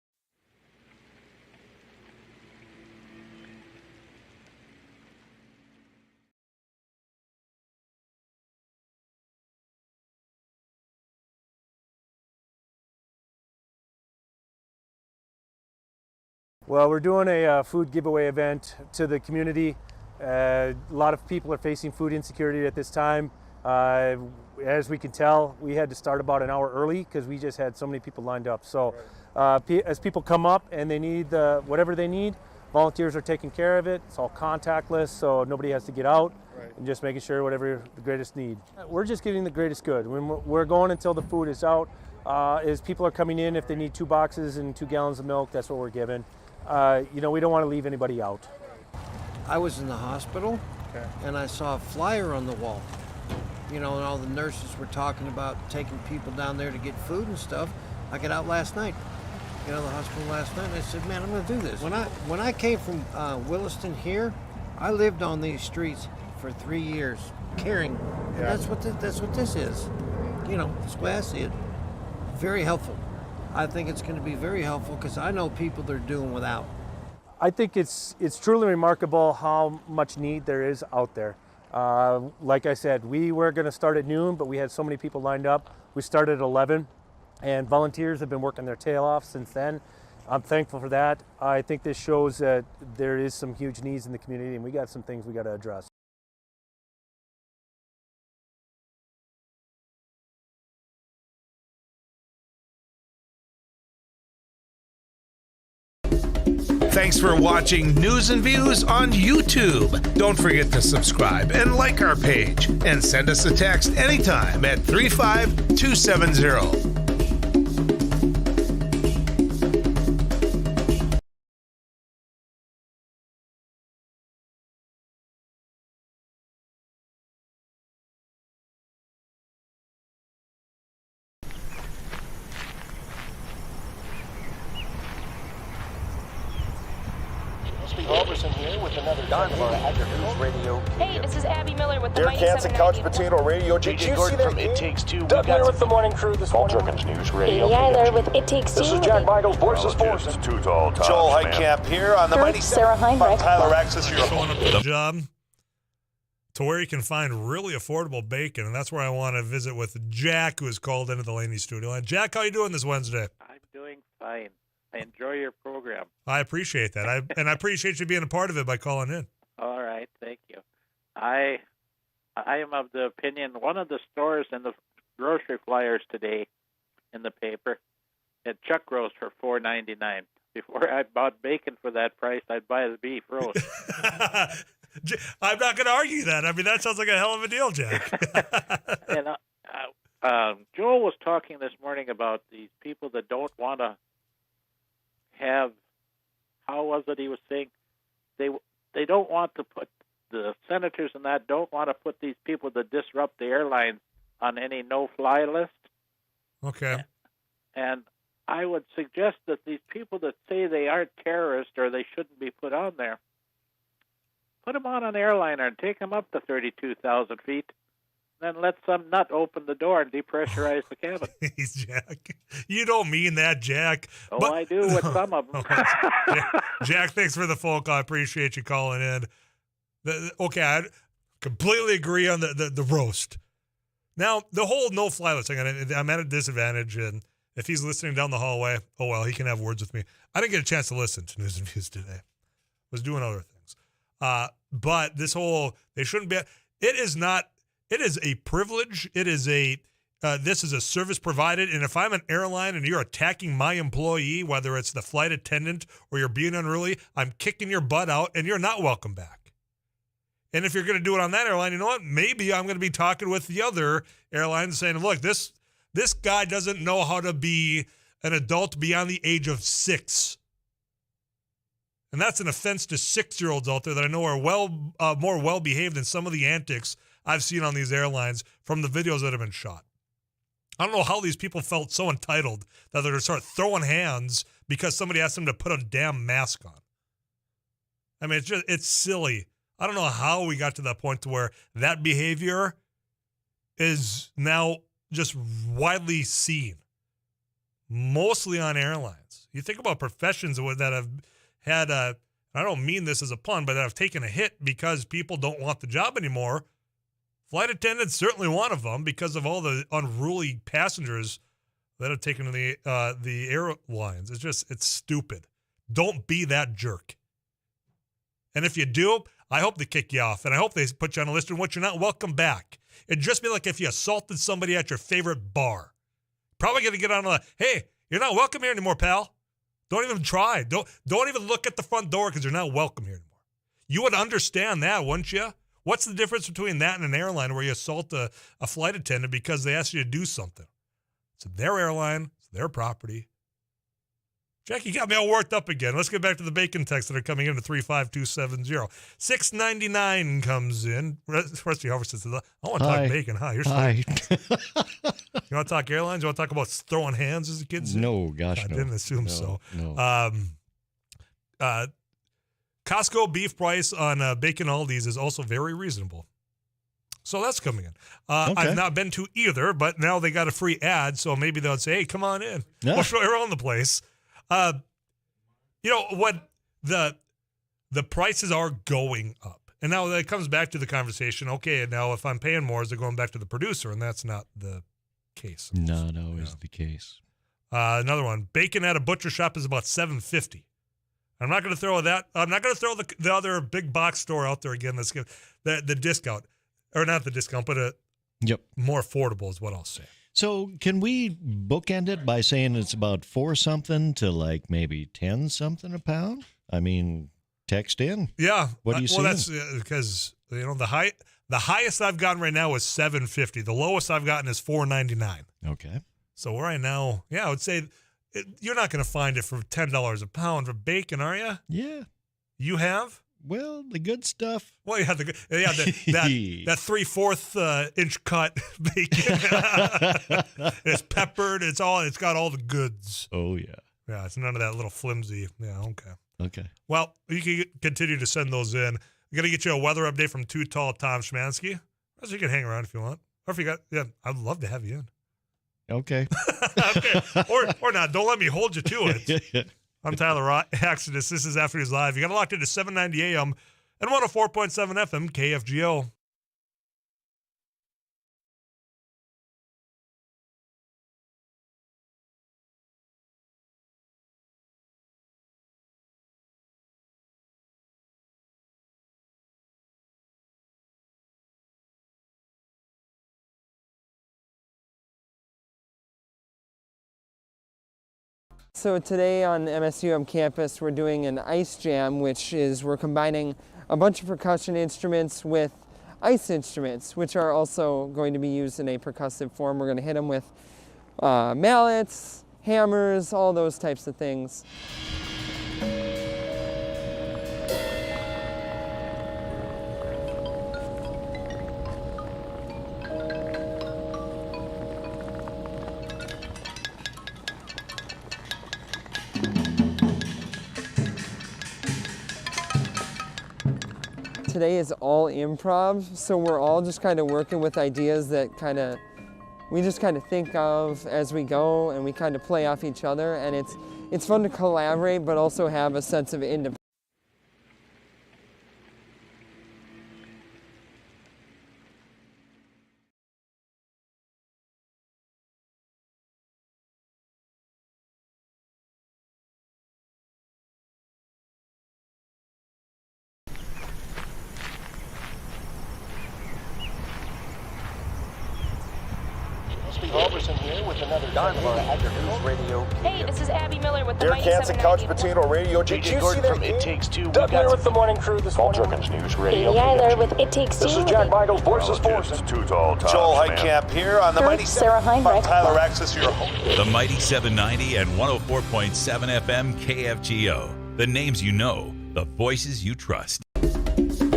Well, we're doing a food giveaway event to the community. A lot of people are facing food insecurity at this time. As we can tell, we had to start about an hour early because we just had so many people lined up. So as people come up and they need whatever they need, volunteers are taking care of it. It's all contactless, so nobody has to get out. And just making sure whatever the greatest need. We're just giving the greatest good. When we're going until the food is out. As people are coming in, if they need 2 boxes and 2 gallons of milk, that's what we're giving. We don't want to leave anybody out. I was in the hospital, and I saw a flyer on the wall. And all the nurses were talking about taking people down there to get food and stuff. I got out last night, the hospital last night, and I said, man, I'm going to do this. When I came from Williston here, I lived on these streets for 3 years, caring. And that's what this is. That's the way I see it. Very helpful. I think it's going to be very helpful because I know people that are doing without. I think it's truly remarkable how much need there is out there. Like I said, we were going to start at noon, but we had so many people lined up. We started at 11, and volunteers have been working their tail off since then. I'm thankful for that. I think this shows that there is some huge needs in the community, and we got some things we got to address. Thanks for watching News and Views on YouTube. Don't forget to subscribe and like our page, and send us a text anytime at 35270. Here with another News Radio. Hey, this is Abby Miller with the Derek Hansen, Couch Potato Radio. Did you see that? From It Takes Two. Doug here with the morning crew this morning. Paul Jerkins News Radio. Eiler with It Takes Two. This is Jack Michaels, Voices Force. Too tall. Joel Heitkamp here on the Mighty Sarah Heinrich. Tyler Axis here. Showing up at the job to where you can find really affordable bacon, and that's where I want to visit with Jack, who has called into the Laney studio line. Jack, how are you doing this Wednesday? I'm doing fine. I enjoy your program. I appreciate that. And I appreciate you being a part of it by calling in. All right, thank you. I am of the opinion one of the stores in the grocery flyers today in the paper had chuck roast for $4.99. Before I bought bacon for that price, I'd buy the beef roast. I'm not going to argue that. I mean, that sounds like a hell of a deal, Jack. And Joel was talking this morning about these people that don't want to have, how was it he was saying? They don't want to put, the senators and that don't want to put these people that disrupt the airlines on any no-fly list. Okay. And I would suggest that these people that say they aren't terrorists or they shouldn't be put on there, put them on an airliner and take them up to 32,000 feet. Then let some nut open the door and depressurize the cabin. Please, Jack. You don't mean that, Jack. Oh, but I do with some of them. Jack, thanks for the phone call. I appreciate you calling in. Okay, I completely agree on the roast. Now, the whole no-fly list thing, I'm at a disadvantage, and if he's listening down the hallway, oh, well, he can have words with me. I didn't get a chance to listen to News and Views today. was doing other things. But this whole, they shouldn't be, it is a privilege. It is this is a service provided. And if I'm an airline and you're attacking my employee, whether it's the flight attendant or you're being unruly, I'm kicking your butt out and you're not welcome back. And if you're going to do it on that airline, you know what? Maybe I'm going to be talking with the other airline saying, look, this guy doesn't know how to be an adult beyond the age of 6. And that's an offense to 6-year-olds out there that I know are more well-behaved than some of the antics I've seen on these airlines from the videos that have been shot. I don't know how these people felt so entitled that they're going to start throwing hands because somebody asked them to put a damn mask on. I mean, it's silly. I don't know how we got to that point to where that behavior is now just widely seen, mostly on airlines. You think about professions that have had I don't mean this as a pun, but that have taken a hit because people don't want the job anymore. Flight attendants certainly one of them because of all the unruly passengers that have taken to the airlines. It's stupid. Don't be that jerk. And if you do, I hope they kick you off, and I hope they put you on a list in which you're not welcome back. It'd just be like if you assaulted somebody at your favorite bar. Probably going to get on hey, you're not welcome here anymore, pal. Don't even try. Don't even look at the front door because you're not welcome here anymore. You would understand that, wouldn't you? What's the difference between that and an airline where you assault a flight attendant because they asked you to do something? It's their airline. It's their property. Jackie got me all worked up again. Let's get back to the bacon texts that are coming in to 35270. 699 comes in. Rusty Howard says, I want to talk bacon. Hi, you're Hi. You want to talk airlines? You want to talk about throwing hands as a kid? No, gosh, I no. didn't assume so. No. Costco beef price on bacon Aldi's is also very reasonable. So that's coming in. Okay. I've not been to either, but now they got a free ad, so maybe they'll say, hey, come on in. Yeah. We'll show you around the place. You know what, the prices are going up. And now that comes back to the conversation, okay, now if I'm paying more, is it going back to the producer? And that's not the case. Not always the case. Another one, bacon at a butcher shop is about $7.50. I'm not going to throw that. I'm not going to throw the other big box store out there again. That's the discount, or not the discount, but more affordable is what I'll say. So can we bookend it by saying it's about 4 something to like maybe 10 something a pound? I mean, text in. Yeah. What do you see? Well, that's because the highest I've gotten right now is $7.50. The lowest I've gotten is $4.99. Okay. So right now, I would say you're not going to find it for $10 a pound for bacon, are you? Yeah. You have? Well, the good stuff. Well, that 3/4 inch cut bacon. It's peppered. It's got all the goods. Oh yeah. Yeah, it's none of that little flimsy. Yeah, okay. Okay. Well, you can continue to send those in. I'm gonna get you a weather update from Too Tall Tom Schmansky. So you can hang around if you want, or if you got, I'd love to have you in. Okay. Okay. Or not. Don't let me hold you to it. I'm Tyler Exodus. This is After News Live. You got locked into 790 AM and 104.7 FM KFGO. So today on MSUM campus we're doing an ice jam, which is we're combining a bunch of percussion instruments with ice instruments, which are also going to be used in a percussive form. We're going to hit them with mallets, hammers, all those types of things. Today is all improv, so we're all just kind of working with ideas that we just kind of think of as we go, and we kind of play off each other, and it's fun to collaborate but also have a sense of independence. Culberson here with another Dynamite News Radio. Hey, this is Abby Miller with the Derek Mighty Hansen, 790. Couch Potato Radio. Did you see that? It Takes Two. Doug here with the morning crew this morning. Paul Jerkins News Radio. Katie Eiler with It Takes Two. This is Jack Michaels, Voices Forces. Too tall, Tom. Joel Heitkamp here on the Mighty Sarah Heinrich. Tyler Axis, your host. The Mighty 790 and 104.7 FM KFGO. The names you know, the voices you trust.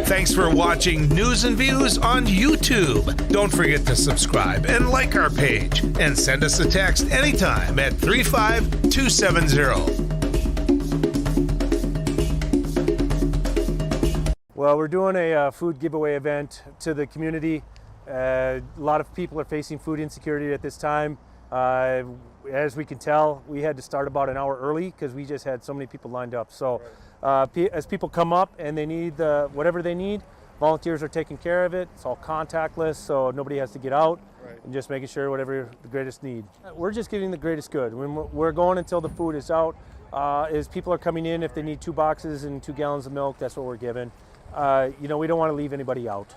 Thanks for watching News and Views on YouTube. Don't forget to subscribe and like our page. And send us a text anytime at 35270. Well, we're doing a food giveaway event to the community. A lot of people are facing food insecurity at this time. As we can tell, we had to start about an hour early because we just had so many people lined up. So as people come up and they need whatever they need, volunteers are taking care of it. It's all contactless, so nobody has to get out, and just making sure whatever the greatest need. We're just getting the greatest good. We're going until the food is out. As people are coming in, if they need 2 boxes and 2 gallons of milk, that's what we're giving. We don't want to leave anybody out.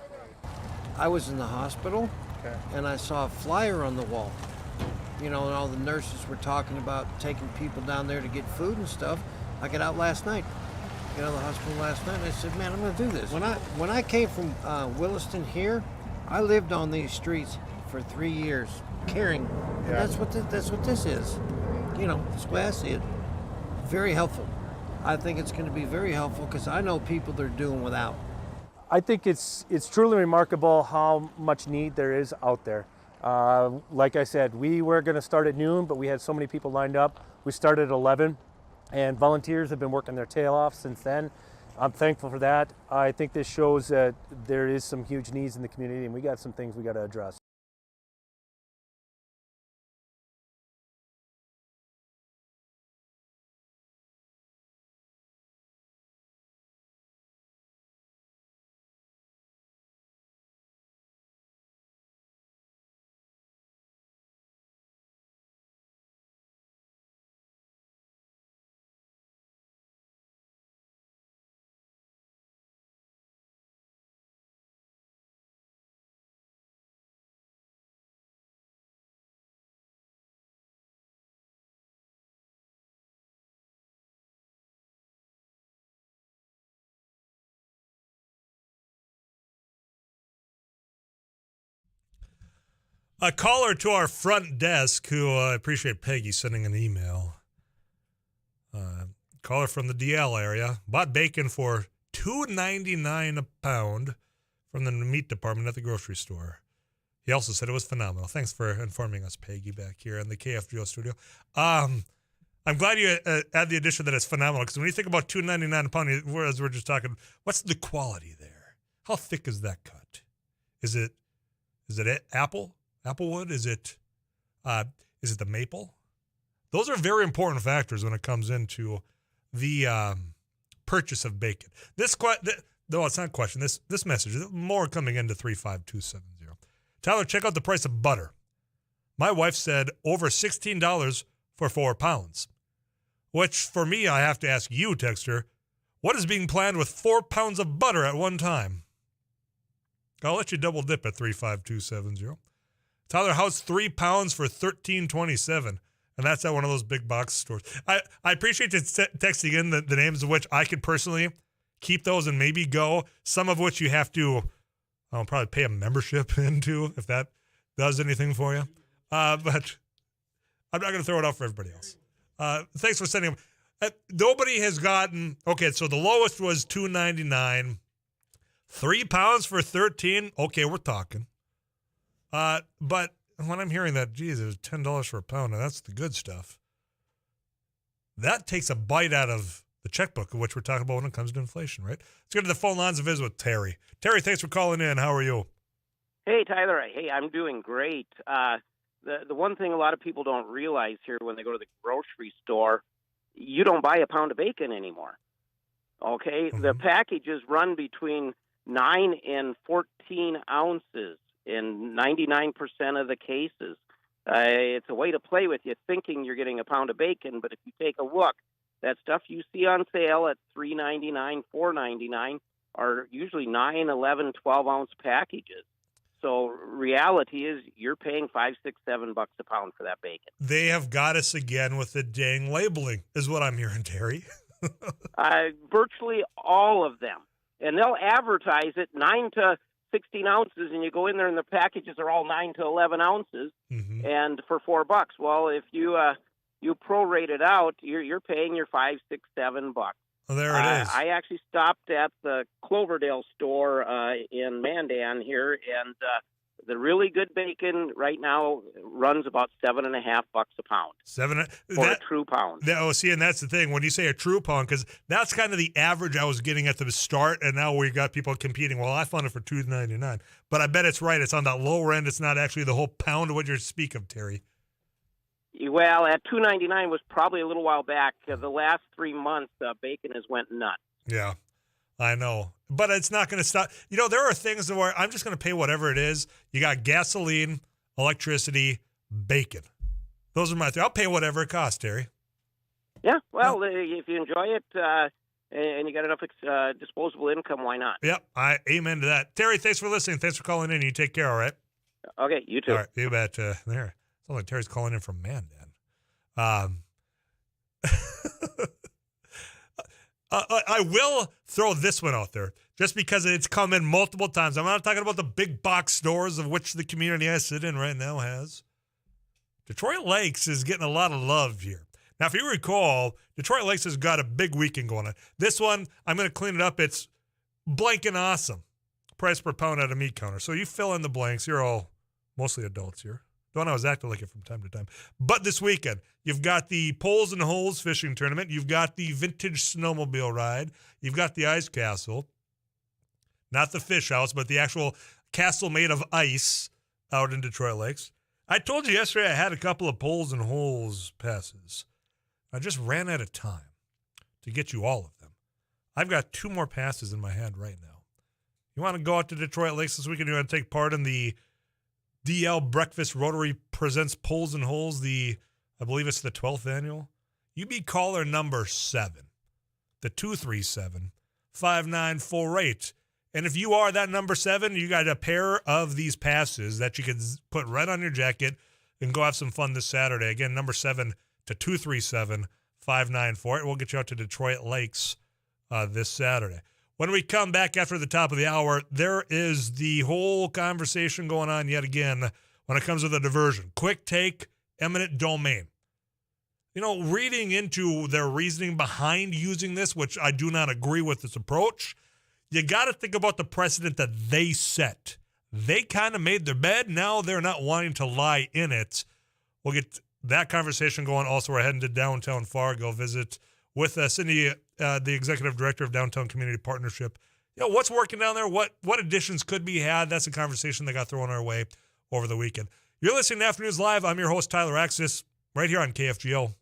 I was in the hospital, and I saw a flyer on the wall. And all the nurses were talking about taking people down there to get food and stuff. I got out last night. The hospital last night, and I said, man, I'm going to do this. When I came from Williston here, I lived on these streets for 3 years, caring. And that's what this is. That's the way I see it. Very helpful. I think it's going to be very helpful because I know people that are doing without. I think it's truly remarkable how much need there is out there. Like I said, we were going to start at noon, but we had so many people lined up. We started at 11. And volunteers have been working their tail off since then. I'm thankful for that. I think this shows that there is some huge needs in the community, and we got some things we got to address. A caller to our front desk who I appreciate Peggy sending an email. Caller from the DL area bought bacon for $2.99 a pound from the meat department at the grocery store. He also said it was phenomenal. Thanks for informing us, Peggy, back here in the KFGO studio. I'm glad you add the addition that it's phenomenal, because when you think about $2.99 a pound, as we're just talking, what's the quality there? How thick is that cut? Is it Applewood? Is it the maple? Those are very important factors when it comes into the purchase of bacon. No, it's not a question. This message, more coming into 35270. Tyler, check out the price of butter. My wife said over $16 for 4 pounds, which for me, I have to ask you, Texter, what is being planned with 4 pounds of butter at one time? I'll let you double dip at 35270. Tyler, how's 3 pounds for $13.27? And that's at one of those big box stores. I appreciate you texting in the names of which I could personally keep those and maybe go. Some of which you have to probably pay a membership into if that does anything for you. But I'm not going to throw it out for everybody else. Thanks for sending them. Nobody has gotten, okay, so the lowest was $2.99. 3 pounds for $13. Okay, we're talking. But when I'm hearing that, geez, it was $10 for a pound, and that's the good stuff. That takes a bite out of the checkbook, of which we're talking about when it comes to inflation, right? Let's get to the phone lines and visit with Terry. Terry, thanks for calling in. How are you? Hey, Tyler. Hey, I'm doing great. The one thing a lot of people don't realize here when they go to the grocery store, you don't buy a pound of bacon anymore. Okay? Mm-hmm. The packages run between 9 and 14 ounces in 99% of the cases. It's a way to play with you, thinking you're getting a pound of bacon, but if you take a look, that stuff you see on sale at $3.99, $4.99 are usually 9, 11, 12-ounce packages. So reality is you're paying $5, $6, $7 a pound for that bacon. They have got us again with the dang labeling, is what I'm hearing, Terry. Virtually all of them. And they'll advertise it 9 to 16 ounces, and you go in there and the packages are all 9 to 11 ounces, and for $4. Well, if you prorate it out, you're paying your $5, $6, $7. Well, there it is. I actually stopped at the Cloverdale store in Mandan here, and the really good bacon right now runs about $7.50 a pound. For a true pound. And that's the thing. When you say a true pound, because that's kind of the average I was getting at the start, and now we got people competing. Well, I found it for $2.99, but I bet it's right. It's on that lower end. It's not actually the whole pound of what you speak of, Terry. Well, at $2.99 was probably a little while back. The last 3 months, bacon has went nuts. Yeah, I know. But it's not going to stop. You know, there are things where I'm just going to pay whatever it is. You got gasoline, electricity, bacon. Those are my three. I'll pay whatever it costs, Terry. Yeah, well, if you enjoy it and you got enough disposable income, why not? Yep, I amen to that. Terry, thanks for listening. Thanks for calling in. You take care, all right? Okay, you too. All right, you bet. There. Sounds like Terry's calling in from Mandan. I will throw this one out there just because it's come in multiple times. I'm not talking about the big box stores of which the community I sit in right now has. Detroit Lakes is getting a lot of love here. Now, if you recall, Detroit Lakes has got a big weekend going on. This one, I'm going to clean it up. It's blanking awesome. Price per pound at a meat counter. So you fill in the blanks. You're all mostly adults here. Don't always act like it from time to time. But this weekend, you've got the Poles and Holes fishing tournament. You've got the vintage snowmobile ride. You've got the ice castle. Not the fish house, but the actual castle made of ice out in Detroit Lakes. I told you yesterday I had a couple of Poles and Holes passes. I just ran out of time to get you all of them. I've got 2 more passes in my hand right now. You want to go out to Detroit Lakes this weekend? You want to take part in the DL Breakfast Rotary Presents Poles and Holes, I believe it's the 12th annual. You be caller number 7, the 237-5948. And if you are that number 7, you got a pair of these passes that you can put right on your jacket and go have some fun this Saturday. Again, number 7 to 237-5948. We'll get you out to Detroit Lakes this Saturday. When we come back after the top of the hour, there is the whole conversation going on yet again when it comes to the diversion. Quick take, eminent domain. You know, reading into their reasoning behind using this, which I do not agree with this approach, you got to think about the precedent that they set. They kind of made their bed. Now they're not wanting to lie in it. We'll get that conversation going. Also, we're heading to downtown Fargo, visit with Cindy, the executive director of Downtown Community Partnership. You know, what's working down there? What additions could be had? That's a conversation that got thrown our way over the weekend. You're listening to Afternoons Live. I'm your host, Tyler Axis, right here on KFGO.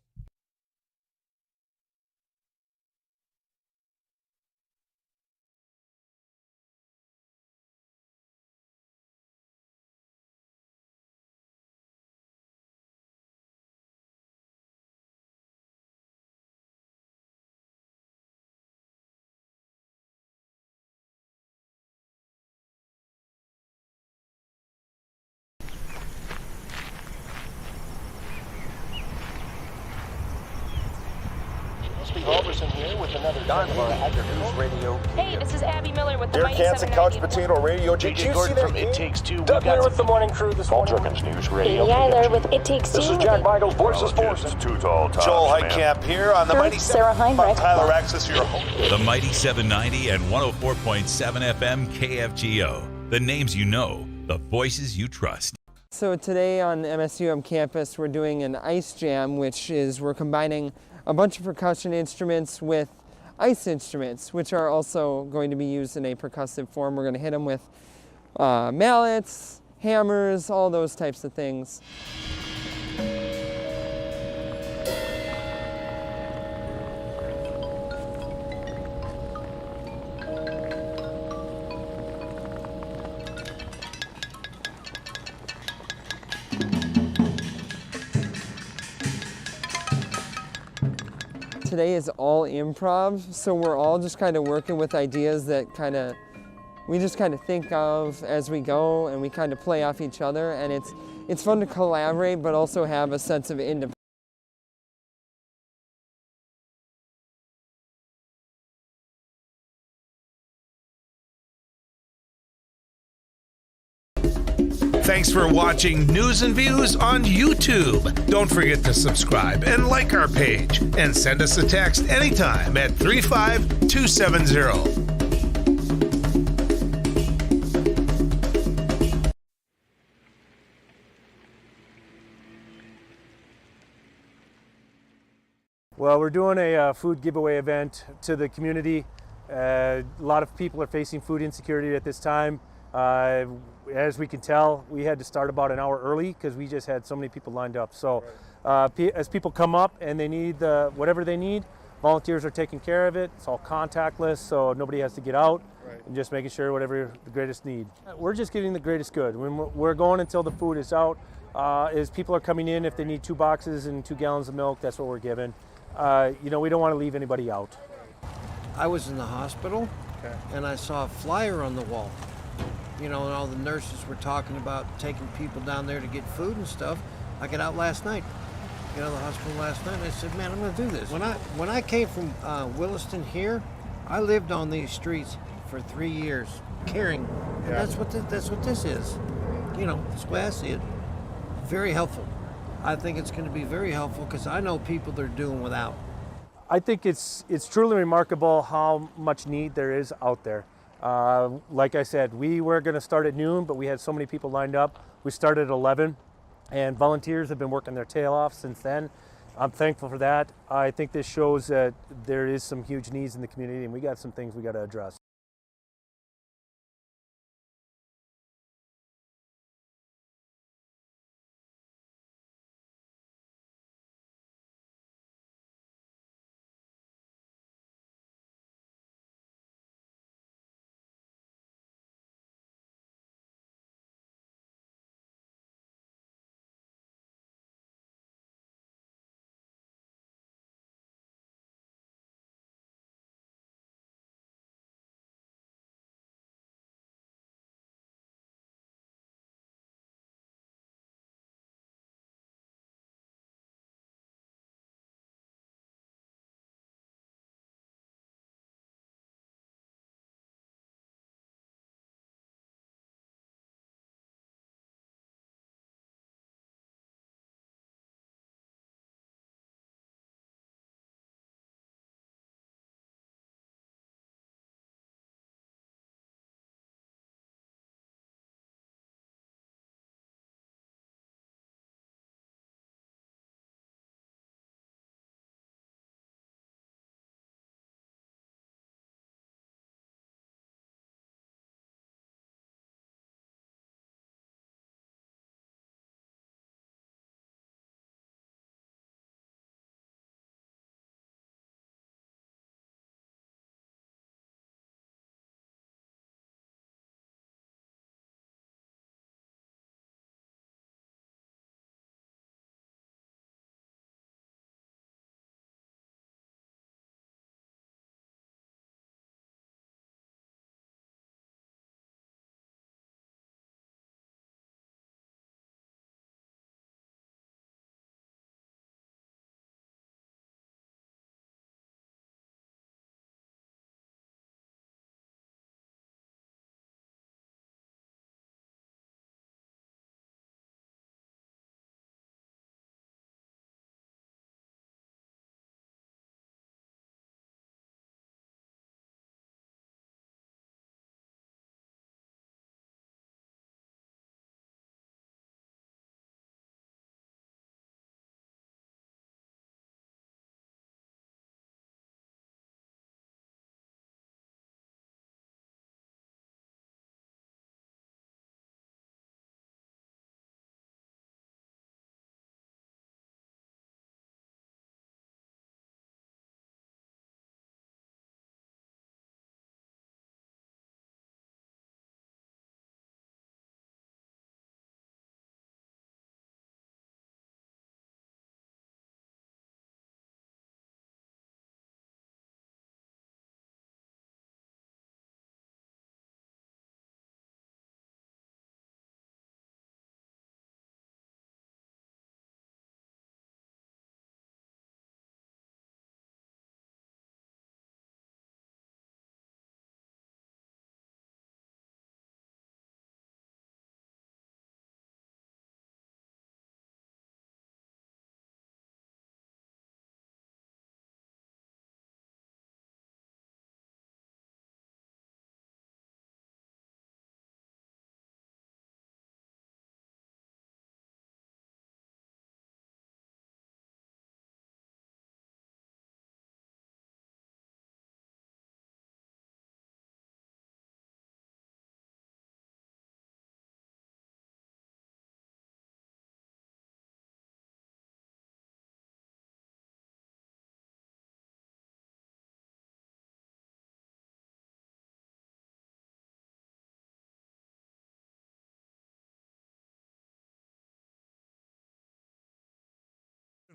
Here with another News Radio. Hey, this is Abby Miller with the Dear Mighty Kansas 790. Couch Potato Radio. Did you see that? It Takes Two. Doug here with the morning crew this morning. Jerkins News Radio. Amy Eiler with It Takes Two. This is Jack Michaels, Voices Forces. Too tall, Joel Heitkamp here on the Mighty Sarah Heinrich. Tyler Axis, your host. The Mighty 790 and 104.7 FM KFGO. The names you know, the voices you trust. So today on MSUM campus, we're doing an ice jam, which is we're combining a bunch of percussion instruments with ice instruments, which are also going to be used in a percussive form. We're going to hit them with mallets, hammers, all those types of things. Today is all improv, so we're all just kind of working with ideas that we just kind of think of as we go, and we kind of play off each other, and it's fun to collaborate, but also have a sense of independence. Thanks for watching News and Views on YouTube. Don't forget to subscribe and like our page, and send us a text anytime at 35270. Well, we're doing a food giveaway event to the community. A lot of people are facing food insecurity at this time. As we can tell, we had to start about an hour early because we just had so many people lined up. So as people come up and they need whatever they need, volunteers are taking care of it. It's all contactless, so nobody has to get out, and just making sure whatever the greatest need. We're just getting the greatest good. We're going until the food is out. As people are coming in, if they need 2 boxes and 2 gallons of milk, that's what we're giving. We don't want to leave anybody out. I was in the hospital, and I saw a flyer on the wall. And all the nurses were talking about taking people down there to get food and stuff. I got out last night, the hospital last night, and I said, man, I'm going to do this. When I came from Williston here, I lived on these streets for 3 years, caring. And that's what this is. That's the way I see it. Very helpful. I think it's going to be very helpful because I know people that are doing without. I think it's truly remarkable how much need there is out there. Like I said, we were going to start at noon, but we had so many people lined up. We started at 11, and volunteers have been working their tail off since then. I'm thankful for that. I think this shows that there is some huge needs in the community, and we got some things we got to address.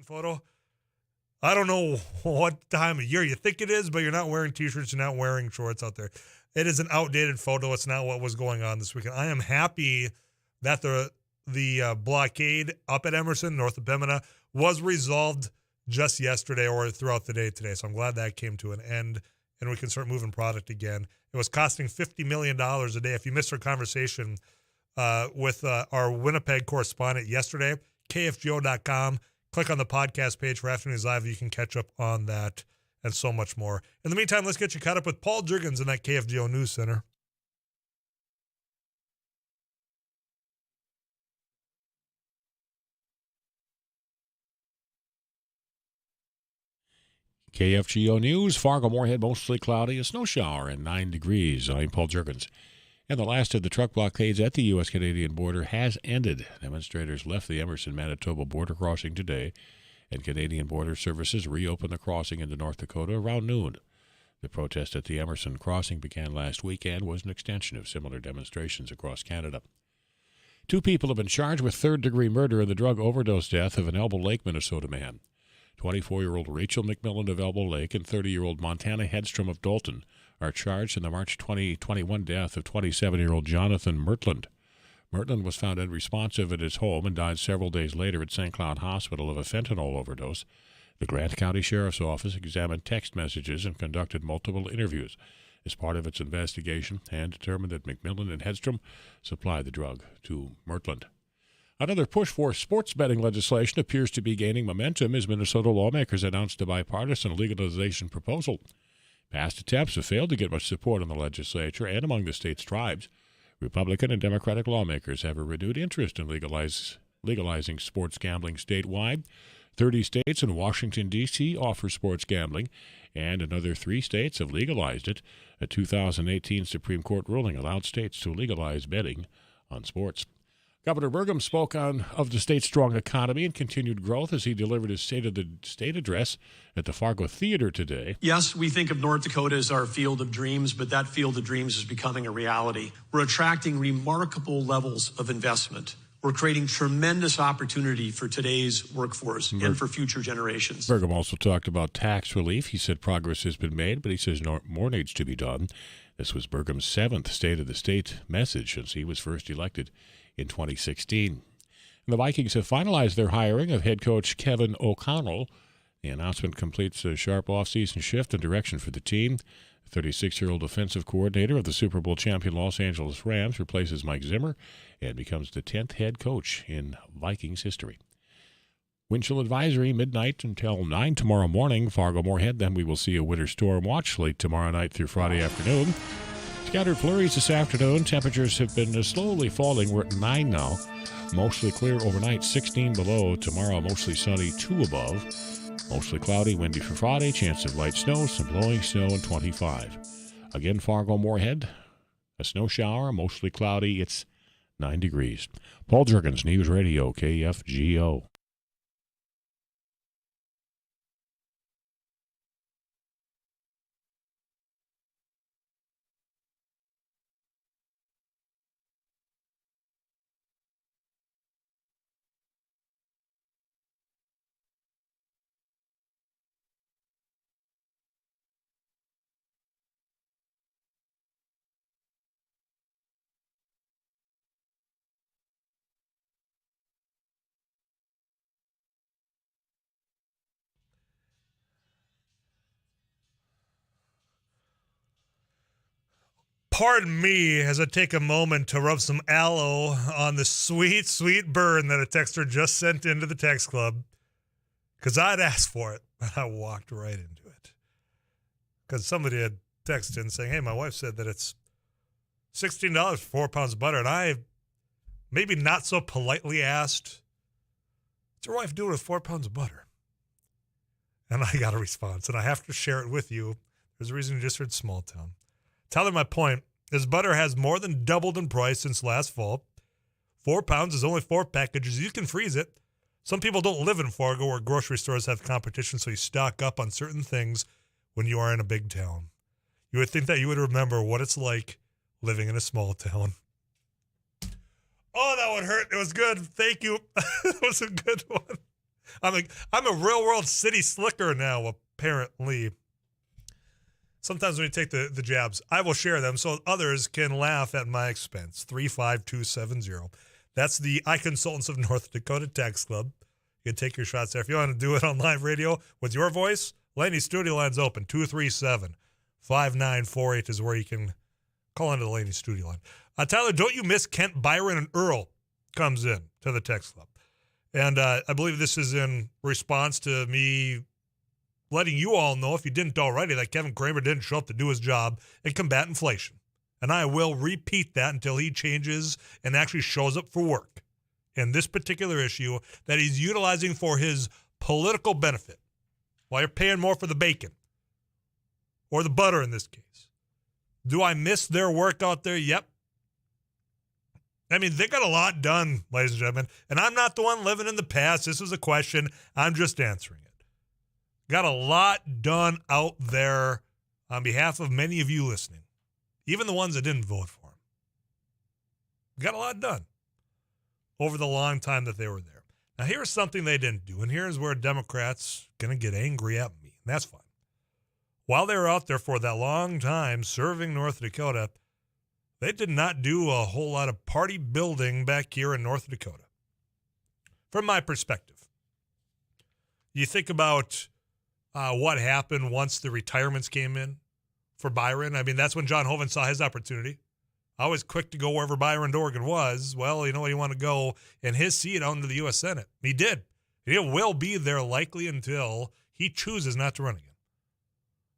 photo. I don't know what time of year you think it is, but you're not wearing T-shirts, you're not wearing shorts out there. It is an outdated photo. It's not what was going on this weekend. I am happy that the blockade up at Emerson, north of Pembina, was resolved just yesterday or throughout the day today. So I'm glad that came to an end and we can start moving product again. It was costing $50 million a day. If you missed our conversation with our Winnipeg correspondent yesterday, kfgo.com, click on the podcast page for Afternoons Live. You can catch up on that and so much more. In the meantime, let's get you caught up with Paul Juergens in that KFGO News Center. KFGO News, Fargo-Moorhead, mostly cloudy, a snow shower and 9 degrees. I'm Paul Juergens. And the last of the truck blockades at the U.S.-Canadian border has ended. Demonstrators left the Emerson-Manitoba border crossing today, and Canadian Border Services reopened the crossing into North Dakota around noon. The protest at the Emerson crossing began last weekend was an extension of similar demonstrations across Canada. 2 people have been charged with third-degree murder in the drug overdose death of an Elbow Lake, Minnesota man. 24-year-old Rachel McMillan of Elbow Lake and 30-year-old Montana Hedstrom of Dalton are charged in the March 2021 death of 27-year-old Jonathan Mertland. Mertland was found unresponsive at his home and died several days later at St. Cloud Hospital of a fentanyl overdose. The Grant County Sheriff's Office examined text messages and conducted multiple interviews as part of its investigation and determined that McMillan and Hedstrom supplied the drug to Mertland. Another push for sports betting legislation appears to be gaining momentum as Minnesota lawmakers announced a bipartisan legalization proposal. Past attempts have failed to get much support in the legislature and among the state's tribes. Republican and Democratic lawmakers have a renewed interest in legalizing sports gambling statewide. 30 states and Washington, D.C. offer sports gambling, and another 3 states have legalized it. A 2018 Supreme Court ruling allowed states to legalize betting on sports. Governor Burgum spoke of the state's strong economy and continued growth as he delivered his State of the State address at the Fargo Theater today. Yes, we think of North Dakota as our field of dreams, but that field of dreams is becoming a reality. We're attracting remarkable levels of investment. We're creating tremendous opportunity for today's workforce and for future generations. Burgum also talked about tax relief. He said progress has been made, but he says more needs to be done. This was Burgum's 7th State of the State message since he was first elected in 2016. And the Vikings have finalized their hiring of head coach Kevin O'Connell. The announcement completes a sharp offseason shift in direction for the team. The 36-year-old offensive coordinator of the Super Bowl champion Los Angeles Rams replaces Mike Zimmer and becomes the 10th head coach in Vikings history. Wind chill advisory midnight until 9 tomorrow morning, Fargo-Moorhead. Then we will see a winter storm watch late tomorrow night through Friday afternoon. Scattered flurries this afternoon. Temperatures have been slowly falling. We're at 9 now. Mostly clear overnight, 16 below. Tomorrow, mostly sunny, 2 above. Mostly cloudy, windy for Friday. Chance of light snow, some blowing snow, and 25. Again, Fargo-Moorhead, a snow shower, mostly cloudy. It's 9 degrees. Paul Juergens, News Radio, KFGO. Pardon me as I take a moment to rub some aloe on the sweet, sweet burn that a texter just sent into the text club. Because I'd asked for it, but I walked right into it. Because somebody had texted in saying, hey, my wife said that it's $16 for 4 pounds of butter. And I maybe not so politely asked, what's your wife doing with 4 pounds of butter? And I got a response, and I have to share it with you. There's a reason you just heard small town. Tell her my point is butter has more than doubled in price since last fall. 4 pounds is only 4 packages. You can freeze it. Some people don't live in Fargo where grocery stores have competition, so you stock up on certain things when you are in a big town. You would think that you would remember what it's like living in a small town. Oh, that one hurt. It was good. Thank you. It was a good one. I'm a real world city slicker now, apparently. Sometimes when you take the jabs, I will share them so others can laugh at my expense. 35270. That's the iConsultants of North Dakota Tax Club. You can take your shots there. If you want to do it on live radio with your voice, Laney studio line's open. 237-5948 is where you can call into the Laney studio line. Tyler, don't you miss Kent, Byron, and Earl comes in to the text club. And I believe this is in response to me letting you all know, if you didn't already, that Kevin Cramer didn't show up to do his job and combat inflation. And I will repeat that until he changes and actually shows up for work in this particular issue that he's utilizing for his political benefit while you're paying more for the bacon or the butter in this case. Do I miss their work out there? Yep. I mean, they got a lot done, ladies and gentlemen, and I'm not the one living in the past. This was a question. I'm just answering it. Got a lot done out there on behalf of many of you listening, even the ones that didn't vote for him. Got a lot done over the long time that they were there. Now, here's something they didn't do, and here's where Democrats going to get angry at me, and that's fine. While they were out there for that long time serving North Dakota, they did not do a whole lot of party building back here in North Dakota. From my perspective, you think about what happened once the retirements came in for Byron. I mean, that's when John Hoeven saw his opportunity. I was quick to go wherever Byron Dorgan was. Well, you know what? He wanted to go in his seat out into the U.S. Senate. He did. He will be there likely until he chooses not to run again.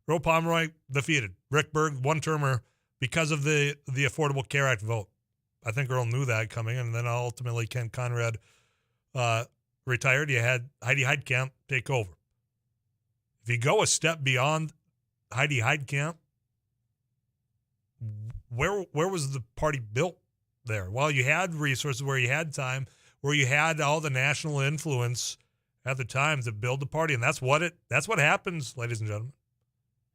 Ro Pomeroy defeated. Rick Berg, one-termer, because of the Affordable Care Act vote. I think Earl knew that coming, and then ultimately Ken Conrad retired. You had Heidi Heitkamp take over. If you go a step beyond Heidi Heitkamp, where was the party built there? Well, you had resources, where you had time, where you had all the national influence at the time to build the party, and that's what happens, ladies and gentlemen.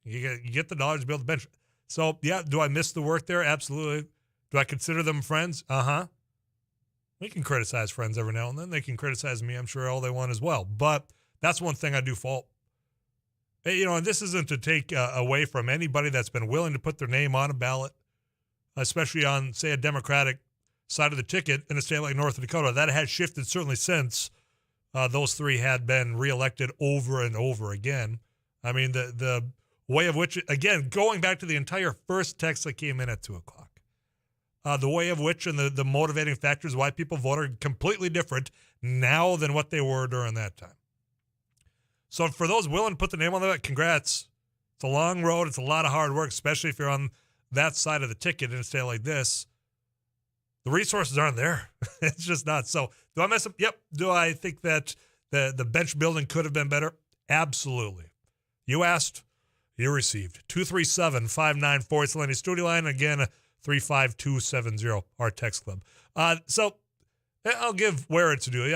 You get the dollars to build the bench. So, yeah, do I miss the work there? Absolutely. Do I consider them friends? Uh-huh. We can criticize friends every now and then. They can criticize me, I'm sure, all they want as well. But that's one thing I do fault. You know, and this isn't to take away from anybody that's been willing to put their name on a ballot, especially on, say, a Democratic side of the ticket in a state like North Dakota. That has shifted certainly since those three had been reelected over and over again. I mean, the way of which, again, going back to the entire first text that came in at 2 o'clock, the way of which and the motivating factors why people vote are completely different now than what they were during that time. So for those willing to put the name on that, congrats. It's a long road. It's a lot of hard work, especially if you're on that side of the ticket in a state like this. The resources aren't there. It's just not. So do I mess up? Yep. Do I think that the bench building could have been better? Absolutely. You asked, you received. 237-594. It's the Lenny Studio Line. Again, 35270, our text club. So I'll give where it's due.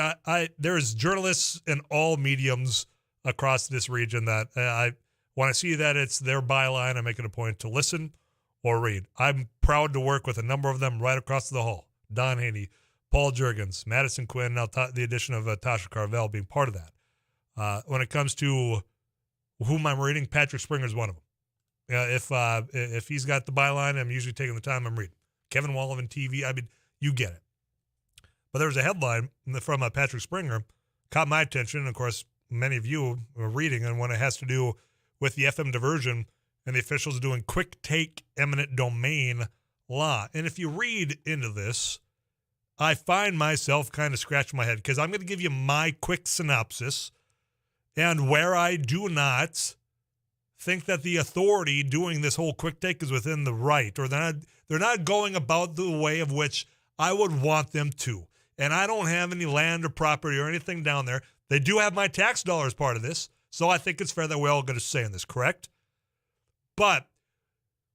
There's journalists in all mediums across this region that when I see that it's their byline, I make it a point to listen or read. I'm proud to work with a number of them right across the hall. Don Haney, Paul Juergens, Madison Quinn, now the addition of Tasha Carvel being part of that. When it comes to whom I'm reading, Patrick Springer is one of them. If he's got the byline, I'm usually taking the time I'm reading. Kevin Wallivan TV, I mean, you get it. But there was a headline from Patrick Springer, caught my attention, and of course, many of you are reading, and when it has to do with the FM diversion and the officials doing quick take eminent domain law. And if you read into this, I find myself kind of scratching my head because I'm going to give you my quick synopsis and where I do not think that the authority doing this whole quick take is within the right, or they're not going about the way of which I would want them to. And I don't have any land or property or anything down there. They do have my tax dollars part of this, so I think it's fair that we all get a say in this, correct? But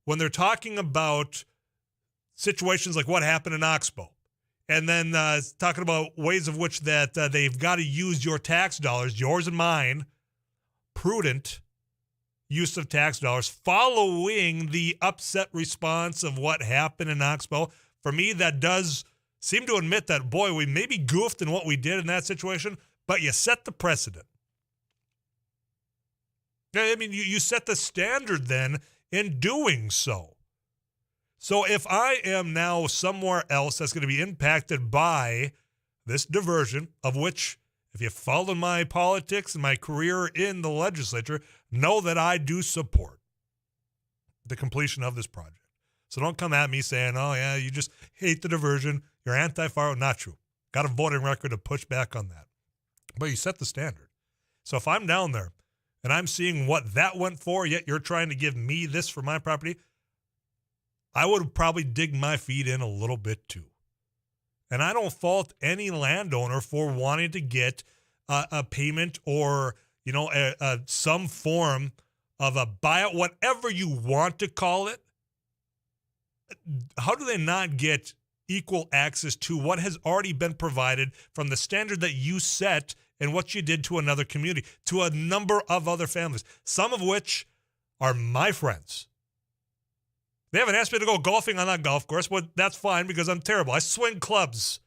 when they're talking about situations like what happened in Oxbow, and then talking about ways of which that they've got to use your tax dollars, yours and mine, prudent use of tax dollars, following the upset response of what happened in Oxbow, for me, that does seem to admit that, boy, we maybe goofed in what we did in that situation, but you set the precedent. I mean, you set the standard then in doing so. So if I am now somewhere else that's going to be impacted by this diversion, of which, if you follow my politics and my career in the legislature, know that I do support the completion of this project. So don't come at me saying, oh, yeah, you just hate the diversion. You're anti-Fargo. Not true. Got a voting record to push back on that. But you set the standard. So if I'm down there and I'm seeing what that went for, yet you're trying to give me this for my property, I would probably dig my feet in a little bit too. And I don't fault any landowner for wanting to get a payment or, some form of a buyout, whatever you want to call it. How do they not get equal access to what has already been provided from the standard that you set and what you did to another community, to a number of other families, some of which are my friends? They haven't asked me to go golfing on that golf course, but that's fine because I'm terrible. I swing clubs.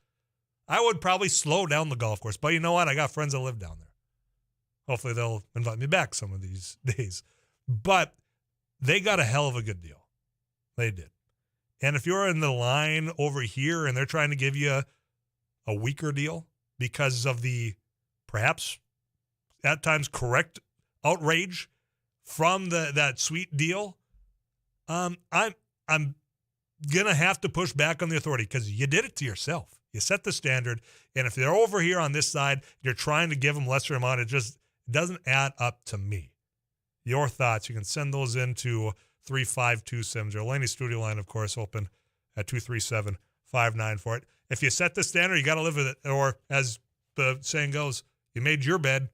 I would probably slow down the golf course, but you know what? I got friends that live down there. Hopefully they'll invite me back some of these days. But they got a hell of a good deal. They did. And if you're in the line over here and they're trying to give you a weaker deal because of the perhaps at times correct outrage from that sweet deal, I'm going to have to push back on the authority because you did it to yourself. You set the standard, and if they're over here on this side, you're trying to give them lesser amount. It just doesn't add up to me. Your thoughts, you can send those into 35270. Laney's studio line, of course, open at 237-5948. If you set the standard, you got to live with it. Or, as the saying goes, you made your bed,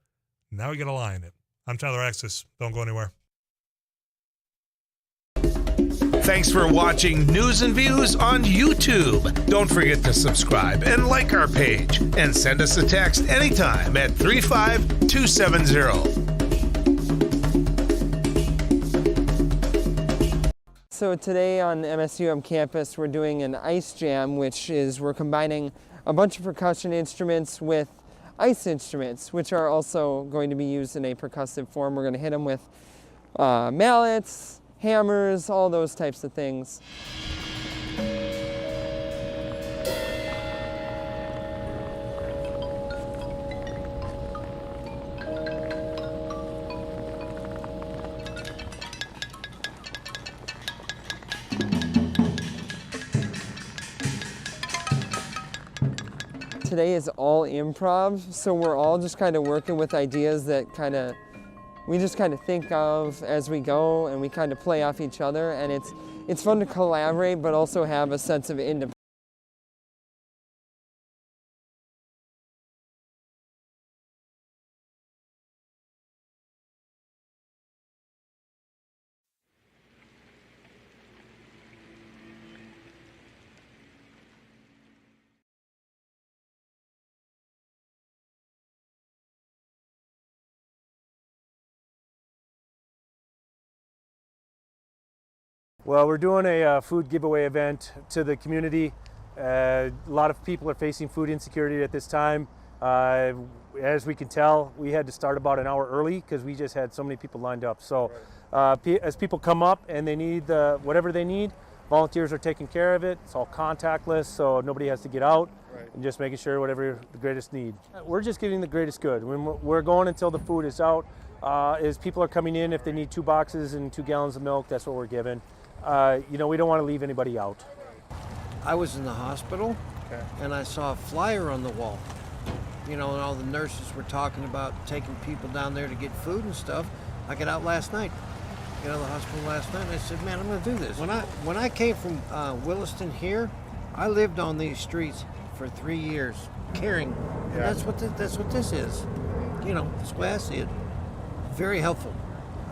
now you got to lie in it. I'm Tyler Axis. Don't go anywhere. Thanks for watching News and Views on YouTube. Don't forget to subscribe and like our page. And send us a text anytime at 35270. So today on MSUM campus, we're doing an ice jam, which is we're combining a bunch of percussion instruments with ice instruments, which are also going to be used in a percussive form. We're going to hit them with mallets, hammers, all those types of things. Today is all improv, so we're all just kind of working with ideas that we just kind of think of as we go, and we kind of play off each other, and it's fun to collaborate but also have a sense of independence. Well, we're doing a food giveaway event to the community. A lot of people are facing food insecurity at this time. As we can tell, we had to start about an hour early because we just had so many people lined up. So as people come up and they need whatever they need, volunteers are taking care of it. It's all contactless, so nobody has to get out, and just making sure whatever the greatest need. We're just getting the greatest good. We're going until the food is out. As people are coming in, if they need 2 boxes and 2 gallons of milk, that's what we're giving. We don't want to leave anybody out. I was in the hospital, and I saw a flyer on the wall. And all the nurses were talking about taking people down there to get food and stuff. I got out last night, the hospital last night, and I said, man, I'm going to do this. When I came from Williston here, I lived on these streets for 3 years, caring. And that's what this is. That's the way I see it. Very helpful.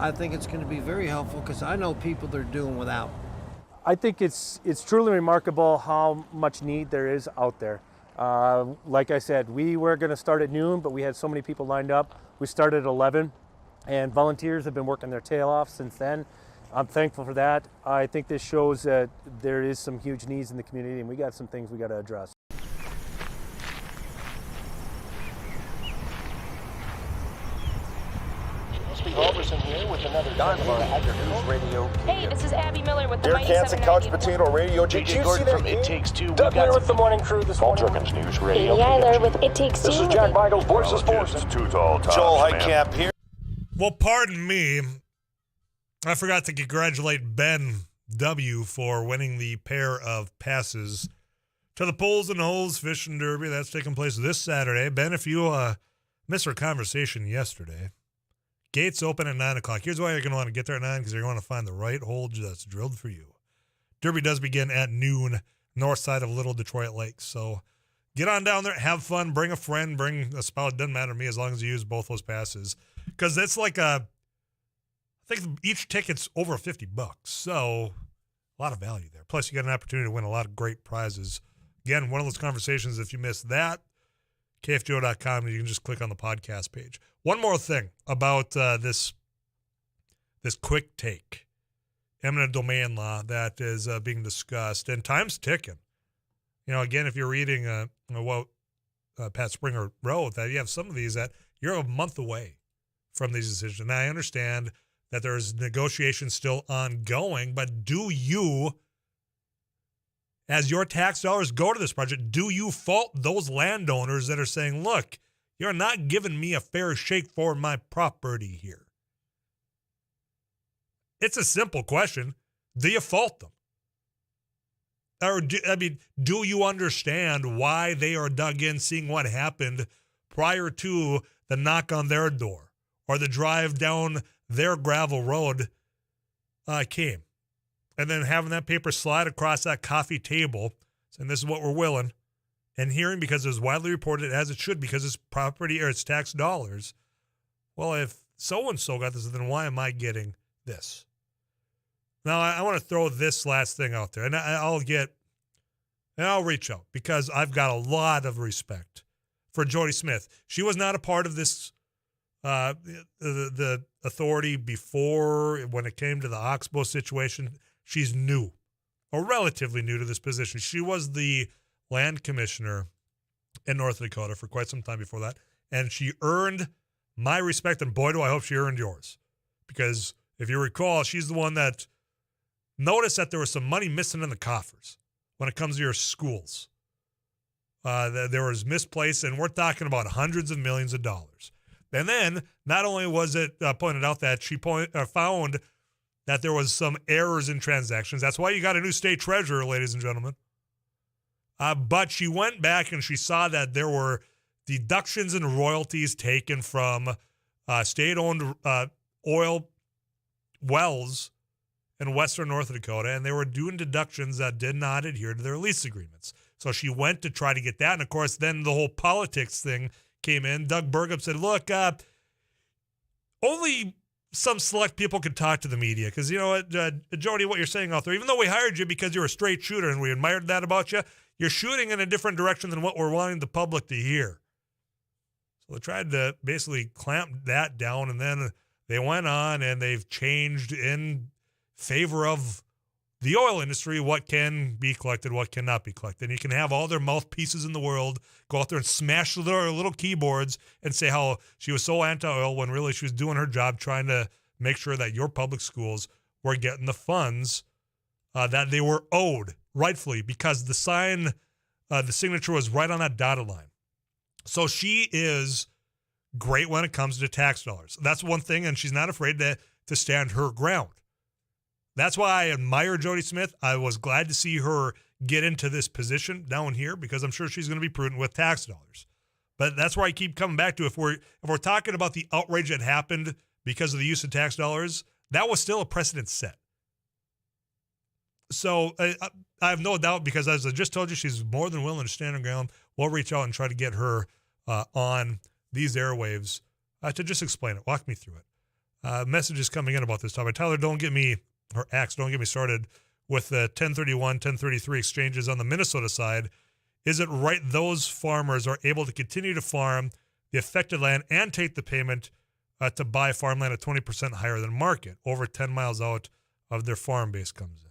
I think it's going to be very helpful because I know people that are doing without. I think it's truly remarkable how much need there is out there. Like I said, we were going to start at noon, but we had so many people lined up. We started at 11, and volunteers have been working their tail off since then. I'm thankful for that. I think this shows that there is some huge needs in the community, and we got some things we got to address. Canson Couch Potato Radio. Did you see that? From It Takes Two. Doug here with the morning crew this morning. Paul Jerkins News Radio. Katie Eiler with It Takes Two. This is Jack Michaels, Voices Forces. Too tall, Joel Heitkamp here. Well, pardon me. I forgot to congratulate Ben W. for winning the pair of passes to the Pools and Holes Fishing Derby. That's taking place this Saturday. Ben, if you missed our conversation yesterday, gates open at 9 o'clock. Here's why you're going to want to get there at 9, because you're going to find the right hole that's drilled for you. Derby does begin at noon, north side of Little Detroit Lakes. So get on down there, have fun, bring a friend, bring a spouse. It doesn't matter to me as long as you use both those passes. Because it's like I think each ticket's over $50. So a lot of value there. Plus, you got an opportunity to win a lot of great prizes. Again, one of those conversations, if you missed that, KFGO.com, you can just click on the podcast page. One more thing about this quick take, eminent domain law that is being discussed, and time's ticking. You know, again, if you're reading what Pat Springer wrote, that you have some of these that you're a month away from these decisions. And I understand that there's negotiations still ongoing, but do you, as your tax dollars go to this project, do you fault those landowners that are saying, look, you're not giving me a fair shake for my property here? It's a simple question. Do you fault them? Or, do you understand why they are dug in, seeing what happened prior to the knock on their door or the drive down their gravel road came? And then having that paper slide across that coffee table, saying this is what we're willing, and hearing, because it was widely reported, as it should, because it's property or it's tax dollars. Well, if so-and-so got this, then why am I getting this? Now, I want to throw this last thing out there, and I'll reach out, because I've got a lot of respect for Jody Smith. She was not a part of this, the authority before, when it came to the Oxbow situation. She's new, or relatively new to this position. She was the land commissioner in North Dakota for quite some time before that, and she earned my respect, and boy, do I hope she earned yours. Because if you recall, she's the one that noticed that there was some money missing in the coffers when it comes to your schools. There was misplaced, and we're talking about hundreds of millions of dollars. And then, not only was it pointed out that she found that there was some errors in transactions. That's why you got a new state treasurer, ladies and gentlemen. But she went back and she saw that there were deductions and royalties taken from state-owned oil wells in western North Dakota, and they were doing deductions that did not adhere to their lease agreements. So she went to try to get that, and of course, then the whole politics thing came in. Doug Burgum said, look, only some select people could talk to the media, because, you know what, Jody, what you're saying out there, even though we hired you because you're a straight shooter and we admired that about you, you're shooting in a different direction than what we're wanting the public to hear. So they tried to basically clamp that down, and then they went on and they've changed in favor of the oil industry what can be collected, what cannot be collected. And you can have all their mouthpieces in the world go out there and smash their little keyboards and say how she was so anti-oil when really she was doing her job trying to make sure that your public schools were getting the funds that they were owed rightfully, because the signature was right on that dotted line. So she is great when it comes to tax dollars. That's one thing, and she's not afraid to stand her ground. That's why I admire Jody Smith. I was glad to see her get into this position down here, because I'm sure she's going to be prudent with tax dollars. But that's where I keep coming back to, if we're talking about the outrage that happened because of the use of tax dollars, that was still a precedent set. So I have no doubt, because as I just told you, she's more than willing to stand her ground. We'll reach out and try to get her on these airwaves to just explain it. Walk me through it. Messages coming in about this topic. Tyler, don't get me started with the 1031, 1033 exchanges on the Minnesota side. Is it right those farmers are able to continue to farm the affected land and take the payment to buy farmland at 20% higher than market, over 10 miles out of their farm base comes in?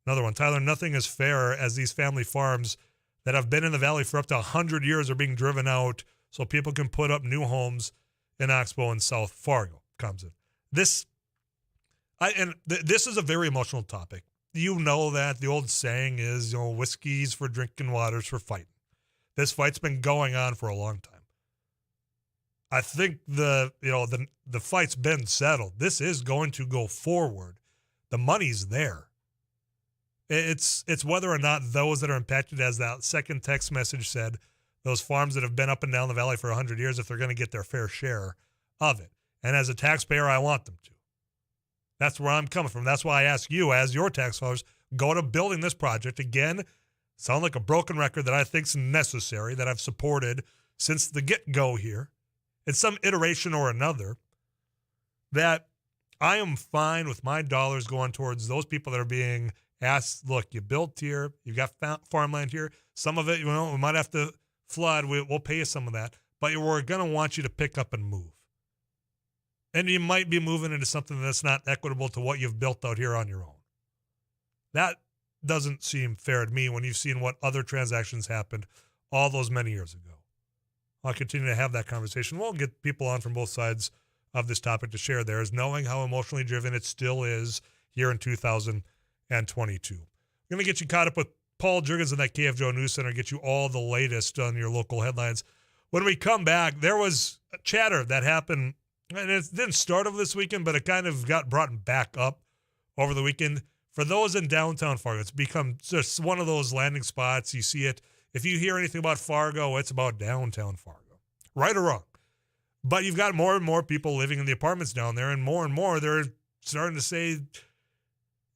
Another one, Tyler, nothing is fair as these family farms that have been in the valley for up to 100 years are being driven out so people can put up new homes in Oxbow and South Fargo, comes in. This is a very emotional topic. you know that the old saying is, whiskey's for drinking, water's for fighting. This fight's been going on for a long time. I think the fight's been settled. This is going to go forward. The money's there. It's whether or not those that are impacted, as that second text message said, those farms that have been up and down the valley for 100 years, if they're going to get their fair share of it. And as a taxpayer, I want them to. That's where I'm coming from. That's why I ask you, as your tax dollars, go to building this project. Again, sound like a broken record that I think is necessary, that I've supported since the get-go here, in some iteration or another, that I am fine with my dollars going towards those people that are being asked, look, you built here, you got farmland here, some of it, we might have to flood, we'll pay you some of that, but we're going to want you to pick up and move. And you might be moving into something that's not equitable to what you've built out here on your own. That doesn't seem fair to me when you've seen what other transactions happened all those many years ago. I'll continue to have that conversation. We'll get people on from both sides of this topic to share theirs, knowing how emotionally driven it still is here in 2022. I'm going to get you caught up with Paul Juergens in that KFGO News Center, get you all the latest on your local headlines. When we come back, there was a chatter that happened, and it didn't start over this weekend, but it kind of got brought back up over the weekend. For those in downtown Fargo, it's become just one of those landing spots. You see it. If you hear anything about Fargo, it's about downtown Fargo, right or wrong. But you've got more and more people living in the apartments down there, and more they're starting to say,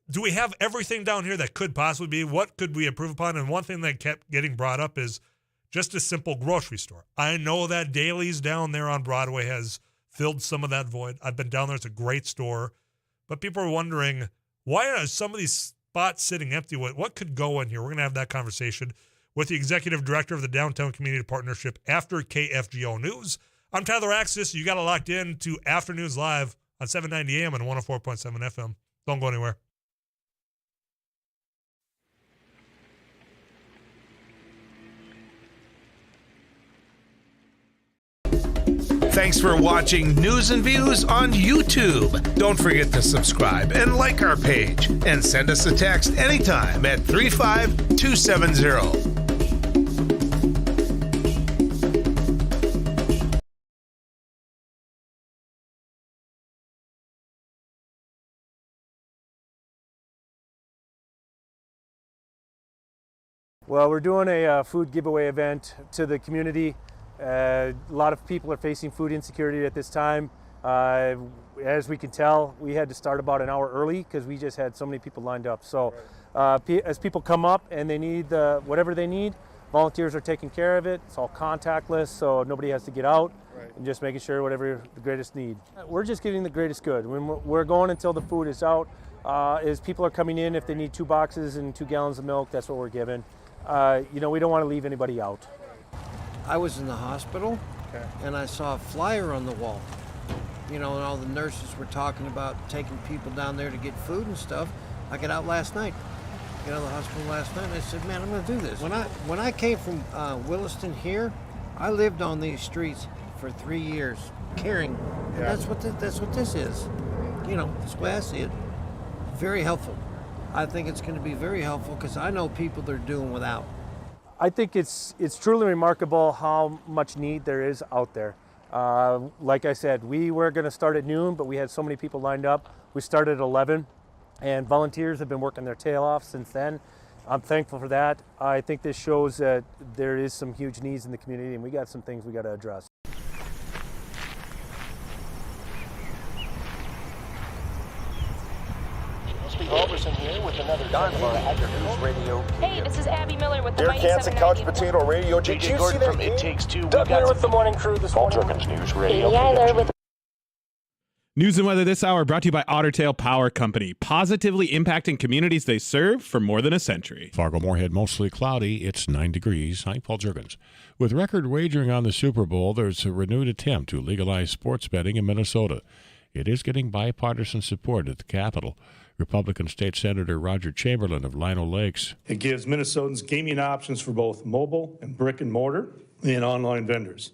do we have everything down here that could possibly be? What could we improve upon? And one thing that kept getting brought up is just a simple grocery store. I know that Daly's down there on Broadway has filled some of that void. I've been down there. It's a great store. But people are wondering, why are some of these spots sitting empty? What could go in here? We're going to have that conversation with the executive director of the Downtown Community Partnership after KFGO News. I'm Tyler Axis. You got it locked in to Afternoons Live on 790 AM and 104.7 FM. Don't go anywhere. Thanks for watching News and Views on YouTube. Don't forget to subscribe and like our page. And send us a text anytime at 35270. Well, we're doing a food giveaway event to the community. A lot of people are facing food insecurity at this time. As we can tell, we had to start about an hour early because we just had so many people lined up. So as people come up and they need whatever they need, volunteers are taking care of it. It's all contactless, so nobody has to get out. And just making sure whatever the greatest need. We're just getting the greatest good. We're going until the food is out. As people are coming in, if they need 2 boxes and 2 gallons of milk, that's what we're giving. We don't want to leave anybody out. I was in the hospital, and I saw a flyer on the wall. And all the nurses were talking about taking people down there to get food and stuff. I got out last night. Got out of the hospital last night, and I said, man, I'm going to do this. When I came from Williston here, I lived on these streets for 3 years, caring. And that's what this is. That's the way I see it. Very helpful. I think it's going to be very helpful because I know people that are doing without. I think it's truly remarkable how much need there is out there. Like I said, we were going to start at noon, but we had so many people lined up. We started at 11, and volunteers have been working their tail off since then. I'm thankful for that. I think this shows that there is some huge needs in the community, and we got some things we got to address. Roberson here with another News Radio. Hey, this is Abby Miller with the Derek Hansen, Couch Potato Radio. Did you see that from It Takes Two? Doug Werner with the morning crew this morning. Paul Juergens News Radio. News and weather this hour brought to you by Otter Tail Power Company, positively impacting communities they serve for more than a century. Fargo-Moorhead, mostly cloudy. It's 9 degrees. I'm Paul Juergens. With record wagering on the Super Bowl, there's a renewed attempt to legalize sports betting in Minnesota. It is getting bipartisan support at the Capitol. Republican State Senator Roger Chamberlain of Lino Lakes. It gives Minnesotans gaming options for both mobile and brick and mortar and online vendors.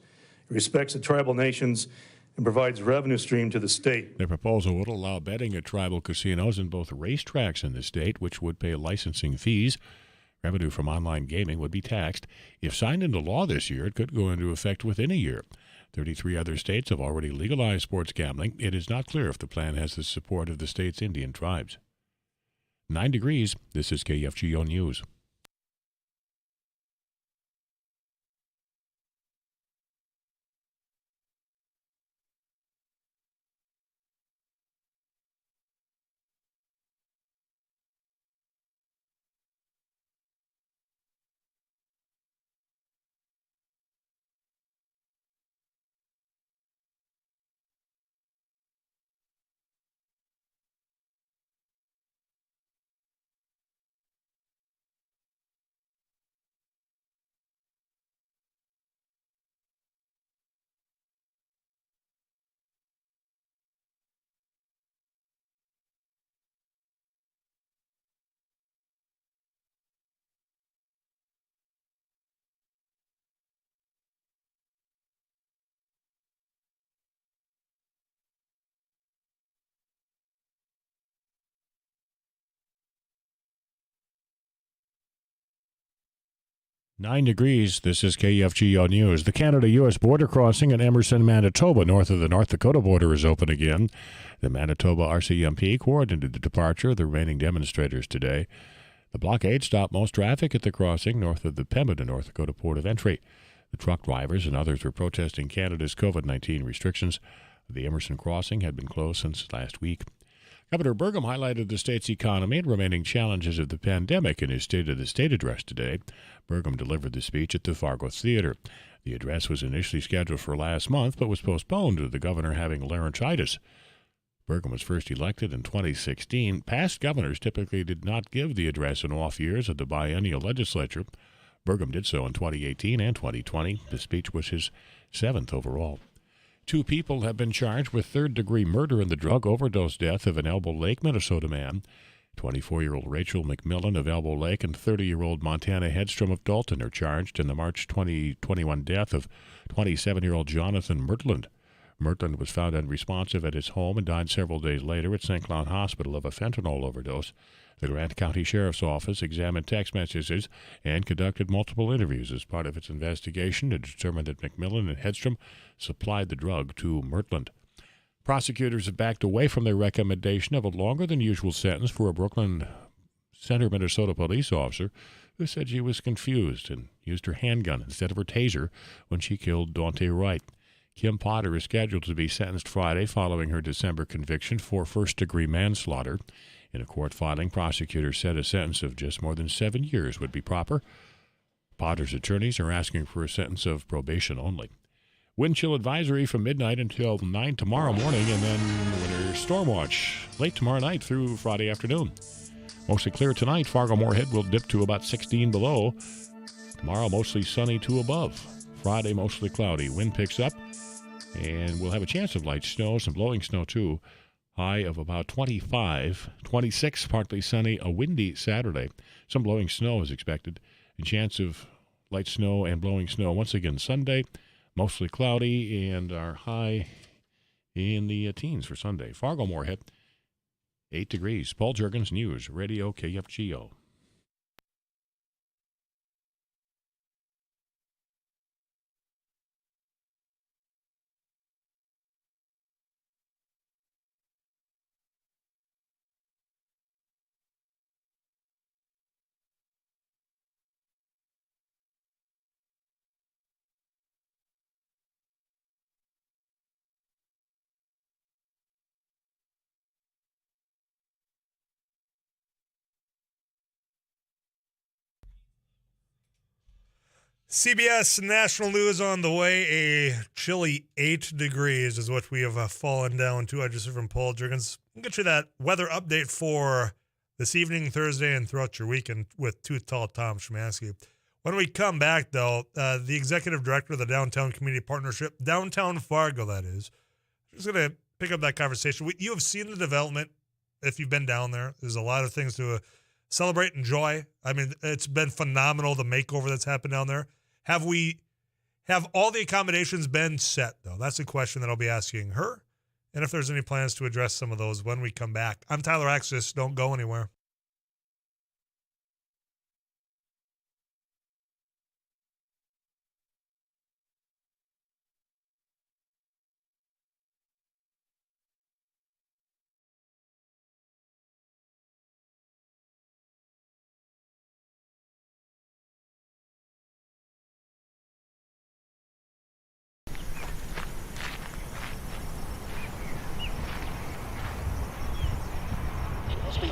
It respects the tribal nations and provides revenue stream to the state. The proposal would allow betting at tribal casinos in both racetracks in the state, which would pay licensing fees. Revenue from online gaming would be taxed. If signed into law this year, it could go into effect within a year. 33 other states have already legalized sports gambling. It is not clear if the plan has the support of the state's Indian tribes. 9 degrees. This is KFGO News. Nine degrees. This is KFGO News. The Canada-U.S. border crossing in Emerson, Manitoba, north of the North Dakota border, is open again. The Manitoba RCMP coordinated the departure of the remaining demonstrators today. The blockade stopped most traffic at the crossing north of the Pembina, North Dakota port of entry. The truck drivers and others were protesting Canada's COVID-19 restrictions. The Emerson crossing had been closed since last week. Governor Burgum highlighted the state's economy and remaining challenges of the pandemic in his State of the State address today. Burgum delivered the speech at the Fargo Theater. The address was initially scheduled for last month, but was postponed due to the governor having laryngitis. Burgum was first elected in 2016. Past governors typically did not give the address in off years of the biennial legislature. Burgum did so in 2018 and 2020. The speech was his 7th overall. 2 people have been charged with third-degree murder in the drug overdose death of an Elbow Lake, Minnesota man. 24-year-old Rachel McMillan of Elbow Lake and 30-year-old Montana Hedstrom of Dalton are charged in the March 2021 death of 27-year-old Jonathan Mertland. Mertland was found unresponsive at his home and died several days later at St. Cloud Hospital of a fentanyl overdose. The Grant County Sheriff's Office examined text messages and conducted multiple interviews as part of its investigation to determine that McMillan and Hedstrom supplied the drug to Mertland. Prosecutors have backed away from their recommendation of a longer-than-usual sentence for a Brooklyn Center, Minnesota police officer who said she was confused and used her handgun instead of her taser when she killed Daunte Wright. Kim Potter is scheduled to be sentenced Friday following her December conviction for first-degree manslaughter. In a court filing, prosecutors said a sentence of just more than 7 years would be proper. Potter's attorneys are asking for a sentence of probation only. Wind chill advisory from midnight until 9 tomorrow morning, and then winter storm watch late tomorrow night through Friday afternoon. Mostly clear tonight. Fargo-Moorhead will dip to about 16 below. Tomorrow, mostly sunny to above. Friday, mostly cloudy. Wind picks up, and we'll have a chance of light snow, some blowing snow too. High of about 25, 26, partly sunny, a windy Saturday. Some blowing snow is expected. A chance of light snow and blowing snow once again Sunday. Mostly cloudy, and our high in the teens for Sunday. Fargo-Moorhead, 8 degrees. Paul Juergens, News Radio KFGO. CBS National News on the way. A chilly 8 degrees is what we have fallen down to. I just heard from Paul Juergens. I'll get you that weather update for this evening, Thursday, and throughout your weekend with Tooth Tall Tom Szymanski. When we come back, though, the executive director of the Downtown Community Partnership, Downtown Fargo, that is, just going to pick up that conversation. You have seen the development if you've been down there. There's a lot of things to celebrate and enjoy. I mean, it's been phenomenal, the makeover that's happened down there. Have we Have all the accommodations been set, though? That's a question that I'll be asking her. And if there's any plans to address some of those when we come back. I'm Tyler Axis. Don't go anywhere.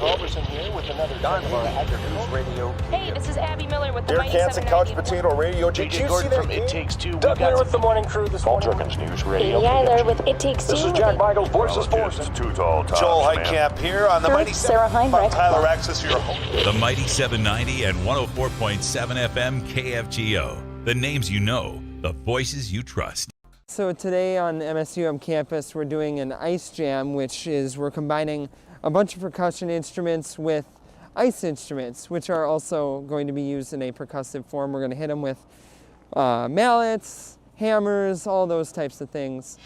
Robertson here with another News Radio. Hey, this is Abby Miller with the Derek Mighty Hansen, Couch 790. Potato Radio. Did you see that? It Takes Two. Doug here with the morning crew this morning. Jerkins News Radio. Katie Eiler with It Takes Two. This is Jack Michaels, Voices Forces. Too tall, Joel Heitkamp here on the Mighty Sarah Heinrich. Tyler Axis, your host. The Mighty 790 and 104.7 FM KFGO. The names you know, the voices you trust. So today on MSUM campus, we're doing an ice jam, which is we're combining a bunch of percussion instruments with ice instruments, which are also going to be used in a percussive form. We're going to hit them with mallets, hammers, all those types of things.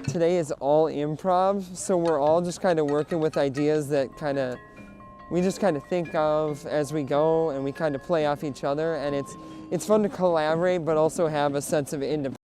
Today is all improv, so we're all just kind of working with ideas that we just kind of think of as we go, and we kind of play off each other, and it's fun to collaborate, but also have a sense of independence.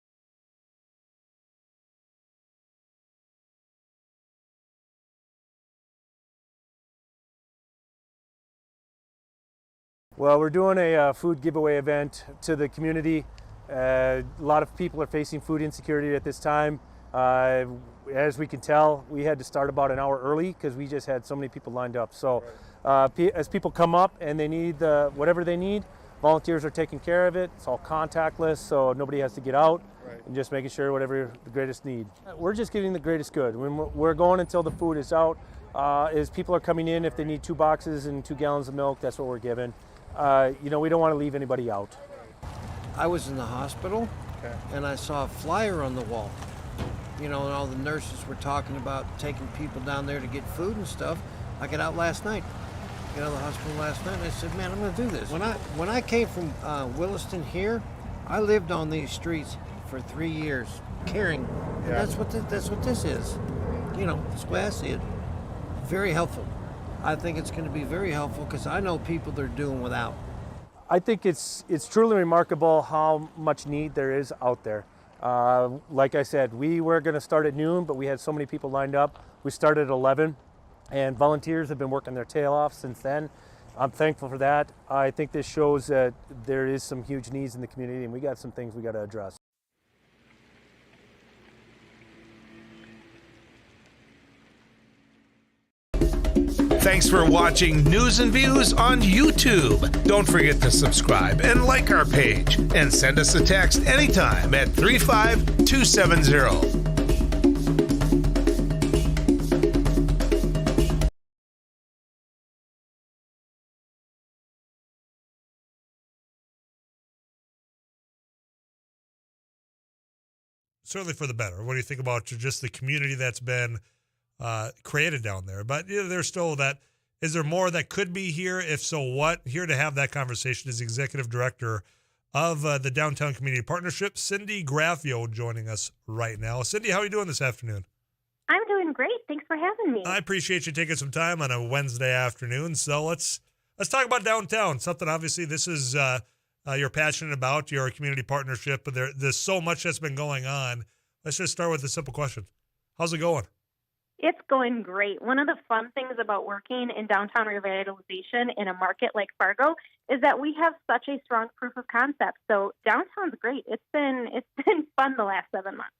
Well, we're doing a food giveaway event to the community. A lot of people are facing food insecurity at this time. As we can tell, we had to start about an hour early because we just had so many people lined up. So as people come up and they need whatever they need, volunteers are taking care of it. It's all contactless, so nobody has to get out, and just making sure whatever the greatest need. We're just giving the greatest good. We're going until the food is out. As people are coming in, if they need 2 boxes and 2 gallons of milk, that's what we're giving. We don't want to leave anybody out. I was in the hospital, and I saw a flyer on the wall. And all the nurses were talking about taking people down there to get food and stuff. I got out last night. Got out of the hospital last night, and I said, man, I'm going to do this. When I came from Williston here, I lived on these streets for 3 years, caring. And that's what this is. That's the way I see it. Very helpful. I think it's going to be very helpful because I know people that are doing without. I think it's truly remarkable how much need there is out there. Like I said, we were going to start at noon, but we had so many people lined up. We started at 11, and volunteers have been working their tail off since then. I'm thankful for that. I think this shows that there is some huge needs in the community, and we got some things we got to address. Thanks for watching News and Views on YouTube. Don't forget to subscribe and like our page, and send us a text anytime at 35270. Certainly for the better. What do you think about just the community that's been created down there? But there's still that. Is there more that could be here? If so, what? Here to have that conversation is Executive Director of the Downtown Community Partnership, Cindy Graffio, joining us right now. Cindy, how are you doing this afternoon? I'm doing great. Thanks for having me. I appreciate you taking some time on a Wednesday afternoon. So let's talk about downtown. Something obviously this is you're passionate about, your community partnership, but there's so much that's been going on. Let's just start with a simple question. How's it going? It's going great. One of the fun things about working in downtown revitalization in a market like Fargo is that we have such a strong proof of concept. So downtown's great. It's been fun the last 7 months.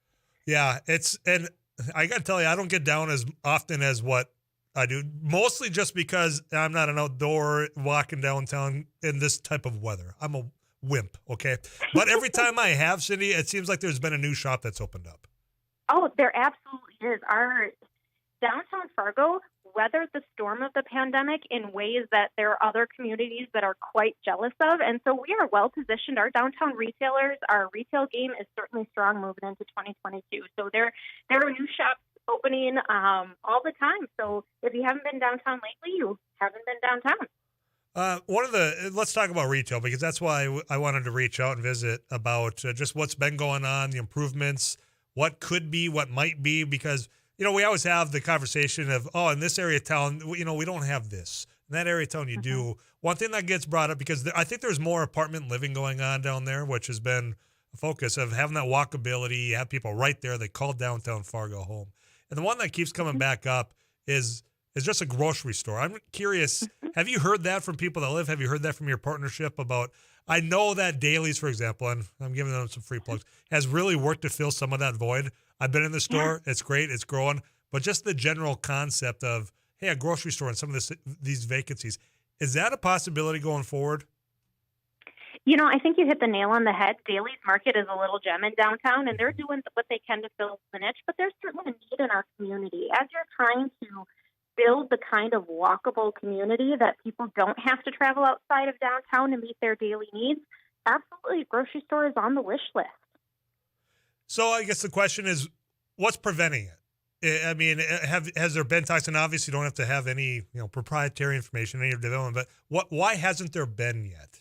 Yeah, and I got to tell you, I don't get down as often as what I do, mostly just because I'm not an outdoor walking downtown in this type of weather. I'm a wimp, okay? But every time I have, Cindy, it seems like there's been a new shop that's opened up. Oh, there absolutely is. Our downtown Fargo weathered the storm of the pandemic in ways that there are other communities that are quite jealous of. And so we are well positioned. Our downtown retailers, our retail game is certainly strong moving into 2022. So there are new shops opening all the time. So if you haven't been downtown lately, you haven't been downtown. Let's talk about retail, because that's why I wanted to reach out and visit about just what's been going on, the improvements, what could be, what might be, because, you know, we always have the conversation of, oh, in this area of town, you know, we don't have this. In that area of town, you do. One thing that gets brought up, because I think there's more apartment living going on down there, which has been a focus of having that walkability. You have people right there. They call downtown Fargo home. And the one that keeps coming back up is just a grocery store. I'm curious, have you heard that from people that live? Have you heard that from your partnership about, I know that Daly's, for example, and I'm giving them some free plugs, has really worked to fill some of that void. I've been in the store. Yeah. It's great. It's growing. But just the general concept of, hey, a grocery store and some of these vacancies, is that a possibility going forward? You know, I think you hit the nail on the head. Daly's Market is a little gem in downtown, and they're doing what they can to fill the niche, but there's certainly a need in our community. As you're trying to build the kind of walkable community that people don't have to travel outside of downtown to meet their daily needs, absolutely, a grocery store is on the wish list. So I guess the question is, what's preventing it? I mean, has there been talks? And obviously, you don't have to have any proprietary information, any development. But why hasn't there been yet?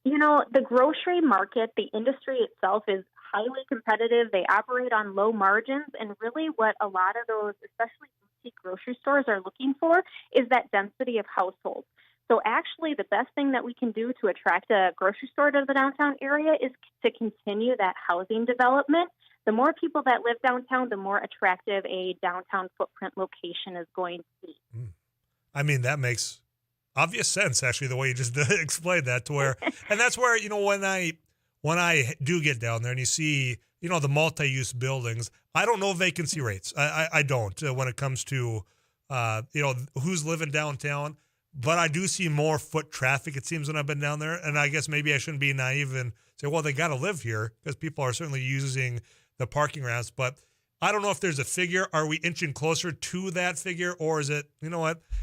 You know, the grocery market, the industry itself is highly competitive. They operate on low margins, and really, what a lot of those, especially boutique grocery stores, are looking for is that density of households. So actually, the best thing that we can do to attract a grocery store to the downtown area is to continue that housing development. The more people that live downtown, the more attractive a downtown footprint location is going to be. I mean, that makes obvious sense, actually, the way you just explained that, to where, and that's where, when I do get down there and you see, the multi-use buildings, I don't know vacancy rates. I don't when it comes to, who's living downtown. But I do see more foot traffic, it seems, when I've been down there. And I guess maybe I shouldn't be naive and say, well, they got to live here, because people are certainly using the parking ramps. But I don't know if there's a figure. Are we inching closer to that figure? Or is it,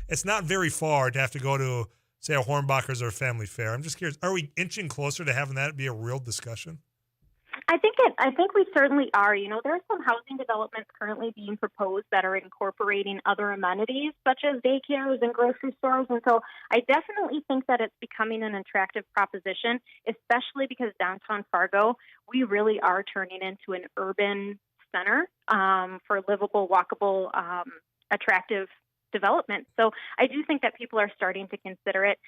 it's not very far to have to go to, say, a Hornbacher's or a family fair. I'm just curious, are we inching closer to having that be a real discussion? I think we certainly are. There are some housing developments currently being proposed that are incorporating other amenities, such as daycares and grocery stores. And so I definitely think that it's becoming an attractive proposition, especially because downtown Fargo, we really are turning into an urban center for livable, walkable, attractive development. So I do think that people are starting to consider it.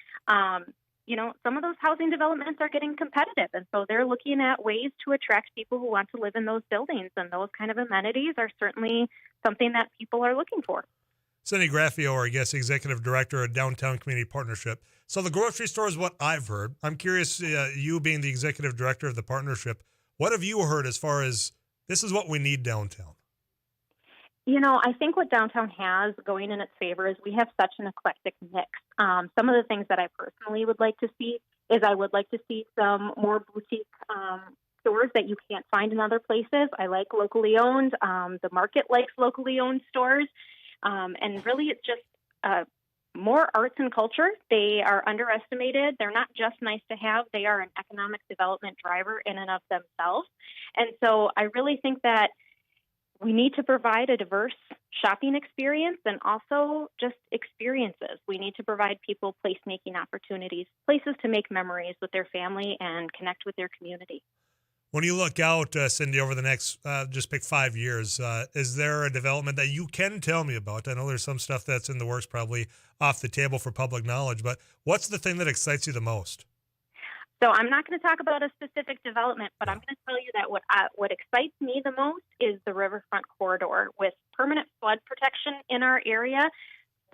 Some of those housing developments are getting competitive, and so they're looking at ways to attract people who want to live in those buildings, and those kind of amenities are certainly something that people are looking for. Cindy Graffio, or I guess Executive Director of Downtown Community Partnership. So the grocery store is what I've heard. I'm curious, you being the Executive Director of the partnership, what have you heard as far as this is what we need downtown? I think what downtown has going in its favor is we have such an eclectic mix. Some of the things that I personally would like to see is I would like to see some more boutique stores that you can't find in other places. I like locally owned. The market likes locally owned stores. And really it's just more arts and culture. They are underestimated. They're not just nice to have. They are an economic development driver in and of themselves. And so I really think that we need to provide a diverse shopping experience and also just experiences. We need to provide people place-making opportunities, places to make memories with their family and connect with their community. When you look out, Cindy, over the next, just pick 5 years, is there a development that you can tell me about? I know there's some stuff that's in the works, probably off the table for public knowledge, but what's the thing that excites you the most? So I'm not going to talk about a specific development, but I'm going to tell you that what excites me the most is the riverfront corridor. With permanent flood protection in our area,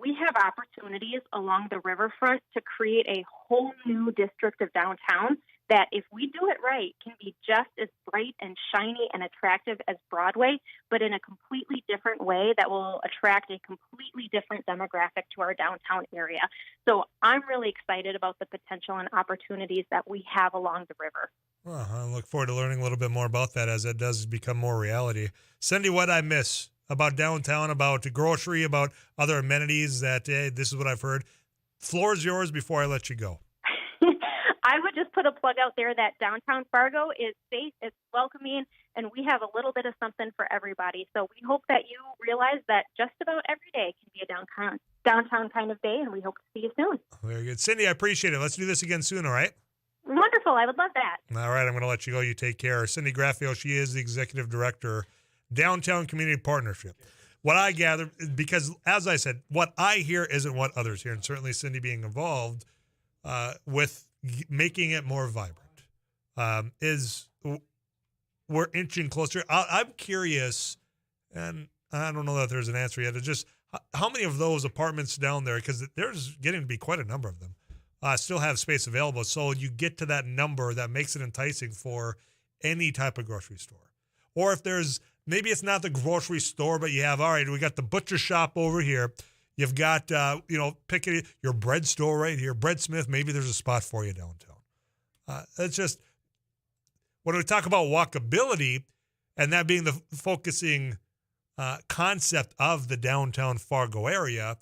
we have opportunities along the riverfront to create a whole new district of downtown that, if we do it right, can be just as bright and shiny and attractive as Broadway, but in a completely different way that will attract a completely different demographic to our downtown area. So I'm really excited about the potential and opportunities that we have along the river. Well, I look forward to learning a little bit more about that as it does become more reality. Cindy, what I miss about downtown, about grocery, about other amenities that, hey, this is what I've heard. Floor is yours before I let you go. I would just put a plug out there that downtown Fargo is safe, it's welcoming, and we have a little bit of something for everybody. So we hope that you realize that just about every day can be a downtown kind of day, and we hope to see you soon. Very good. Cindy, I appreciate it. Let's do this again soon, all right? Wonderful. I would love that. All right, I'm going to let you go. You take care. Cindy Graffio, she is the executive director, Downtown Community Partnership. What I gather, because as I said, what I hear isn't what others hear, and certainly Cindy being involved with making it more vibrant is we're inching closer. I'm curious, and I don't know that there's an answer yet. It's just how many of those apartments down there, because there's getting to be quite a number of them, still have space available. So you get to that number that makes it enticing for any type of grocery store. Or if there's, maybe it's not the grocery store, but you have, all right, we got the butcher shop over here. You've got, pick your bread store right here, Breadsmith. Maybe there's a spot for you downtown. It's just, when we talk about walkability and that being the focusing concept of the downtown Fargo area,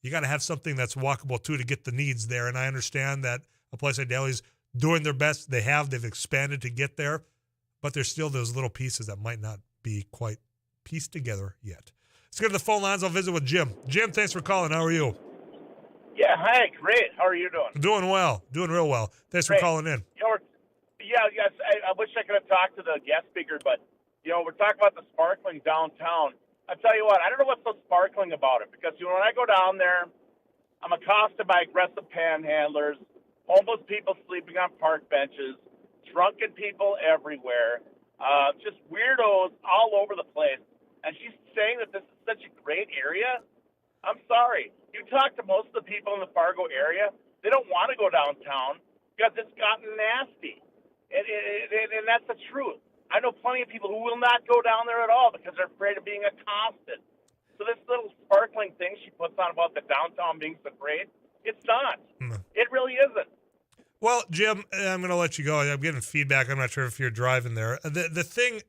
you got to have something that's walkable too to get the needs there. And I understand that a place like Deli's doing their best. They've expanded to get there, but there's still those little pieces that might not be quite pieced together yet. Let's go to the phone lines. I'll visit with Jim. Jim, thanks for calling. How are you? Yeah, hi, great. How are you doing? Doing well. Doing real well. Thanks for calling in. Yes, I wish I could have talked to the guest speaker, but, we're talking about the sparkling downtown. I tell you what, I don't know what's so sparkling about it, because, when I go down there, I'm accosted by aggressive panhandlers, homeless people sleeping on park benches, drunken people everywhere, just weirdos all over the place. And she's saying that this is such a great area. I'm sorry. You talk to most of the people in the Fargo area, they don't want to go downtown because it's gotten nasty. And that's the truth. I know plenty of people who will not go down there at all because they're afraid of being accosted. So this little sparkling thing she puts on about the downtown being so great, it's not. It really isn't. Well, Jim, I'm going to let you go. I'm getting feedback. I'm not sure if you're driving there. The thing,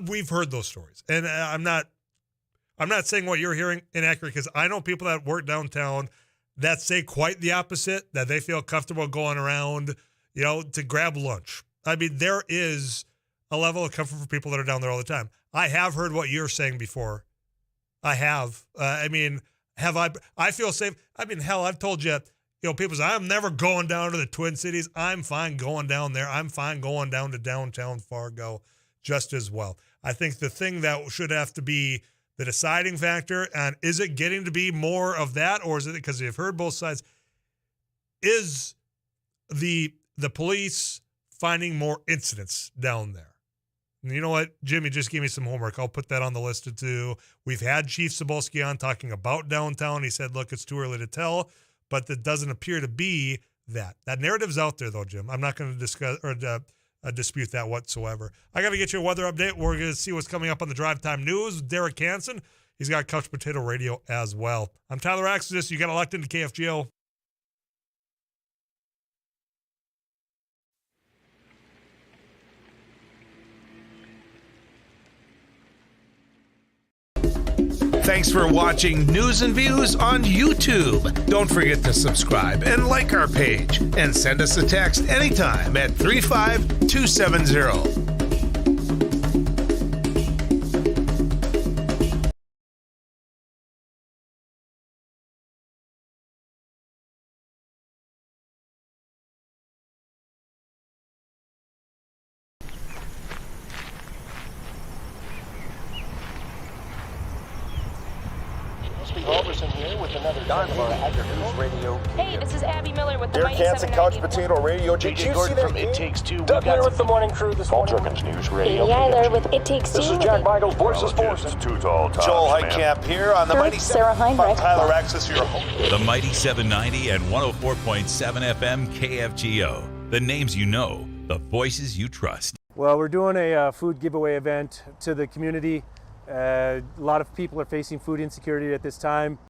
we've heard those stories, and I'm not saying what you're hearing inaccurate, because I know people that work downtown that say quite the opposite, that they feel comfortable going around, to grab lunch. I mean, there is a level of comfort for people that are down there all the time. I have heard what you're saying before. I have. I feel safe. I mean, hell, I've told you, people say, I'm never going down to the Twin Cities. I'm fine going down there. I'm fine going down to downtown Fargo just as well. I think the thing that should have to be the deciding factor, and is it getting to be more of that, or is it, because you've heard both sides, is the police finding more incidents down there? And you know what, Jimmy, just give me some homework. I'll put that on the list of two. We've had Chief Cebulski on talking about downtown. He said, look, it's too early to tell, but that doesn't appear to be that. That narrative's out there, though, Jim. I'm not going to discuss or dispute that whatsoever. I got to get you a weather update. We're going to see what's coming up on the Drive Time News with Derek Hansen. He's got Couch Potato Radio as well. I'm Tyler Axis. You got it locked into KFGO. Thanks for watching News and Views on YouTube. Don't forget to subscribe and like our page, and send us a text anytime at 35270. Here with another News Radio. Hey, this is Abby Miller with the Derek Hansen, Couch Potato Radio. Did you see that? It Takes Two. Doug Werner with the morning crew this morning. Paul Jerkins News Radio. Amy Eiler with It Takes Two. This is Jack Michaels, Voices Forces. Too tall. Joel Heitkamp here on the Mighty Sarah Heinrich. Tyler Axis, your host. The Mighty 790 and 104.7 FM KFGO. The names you know, the voices you trust. Well, we're doing a food giveaway event to the community. A lot of people are facing food insecurity at this time.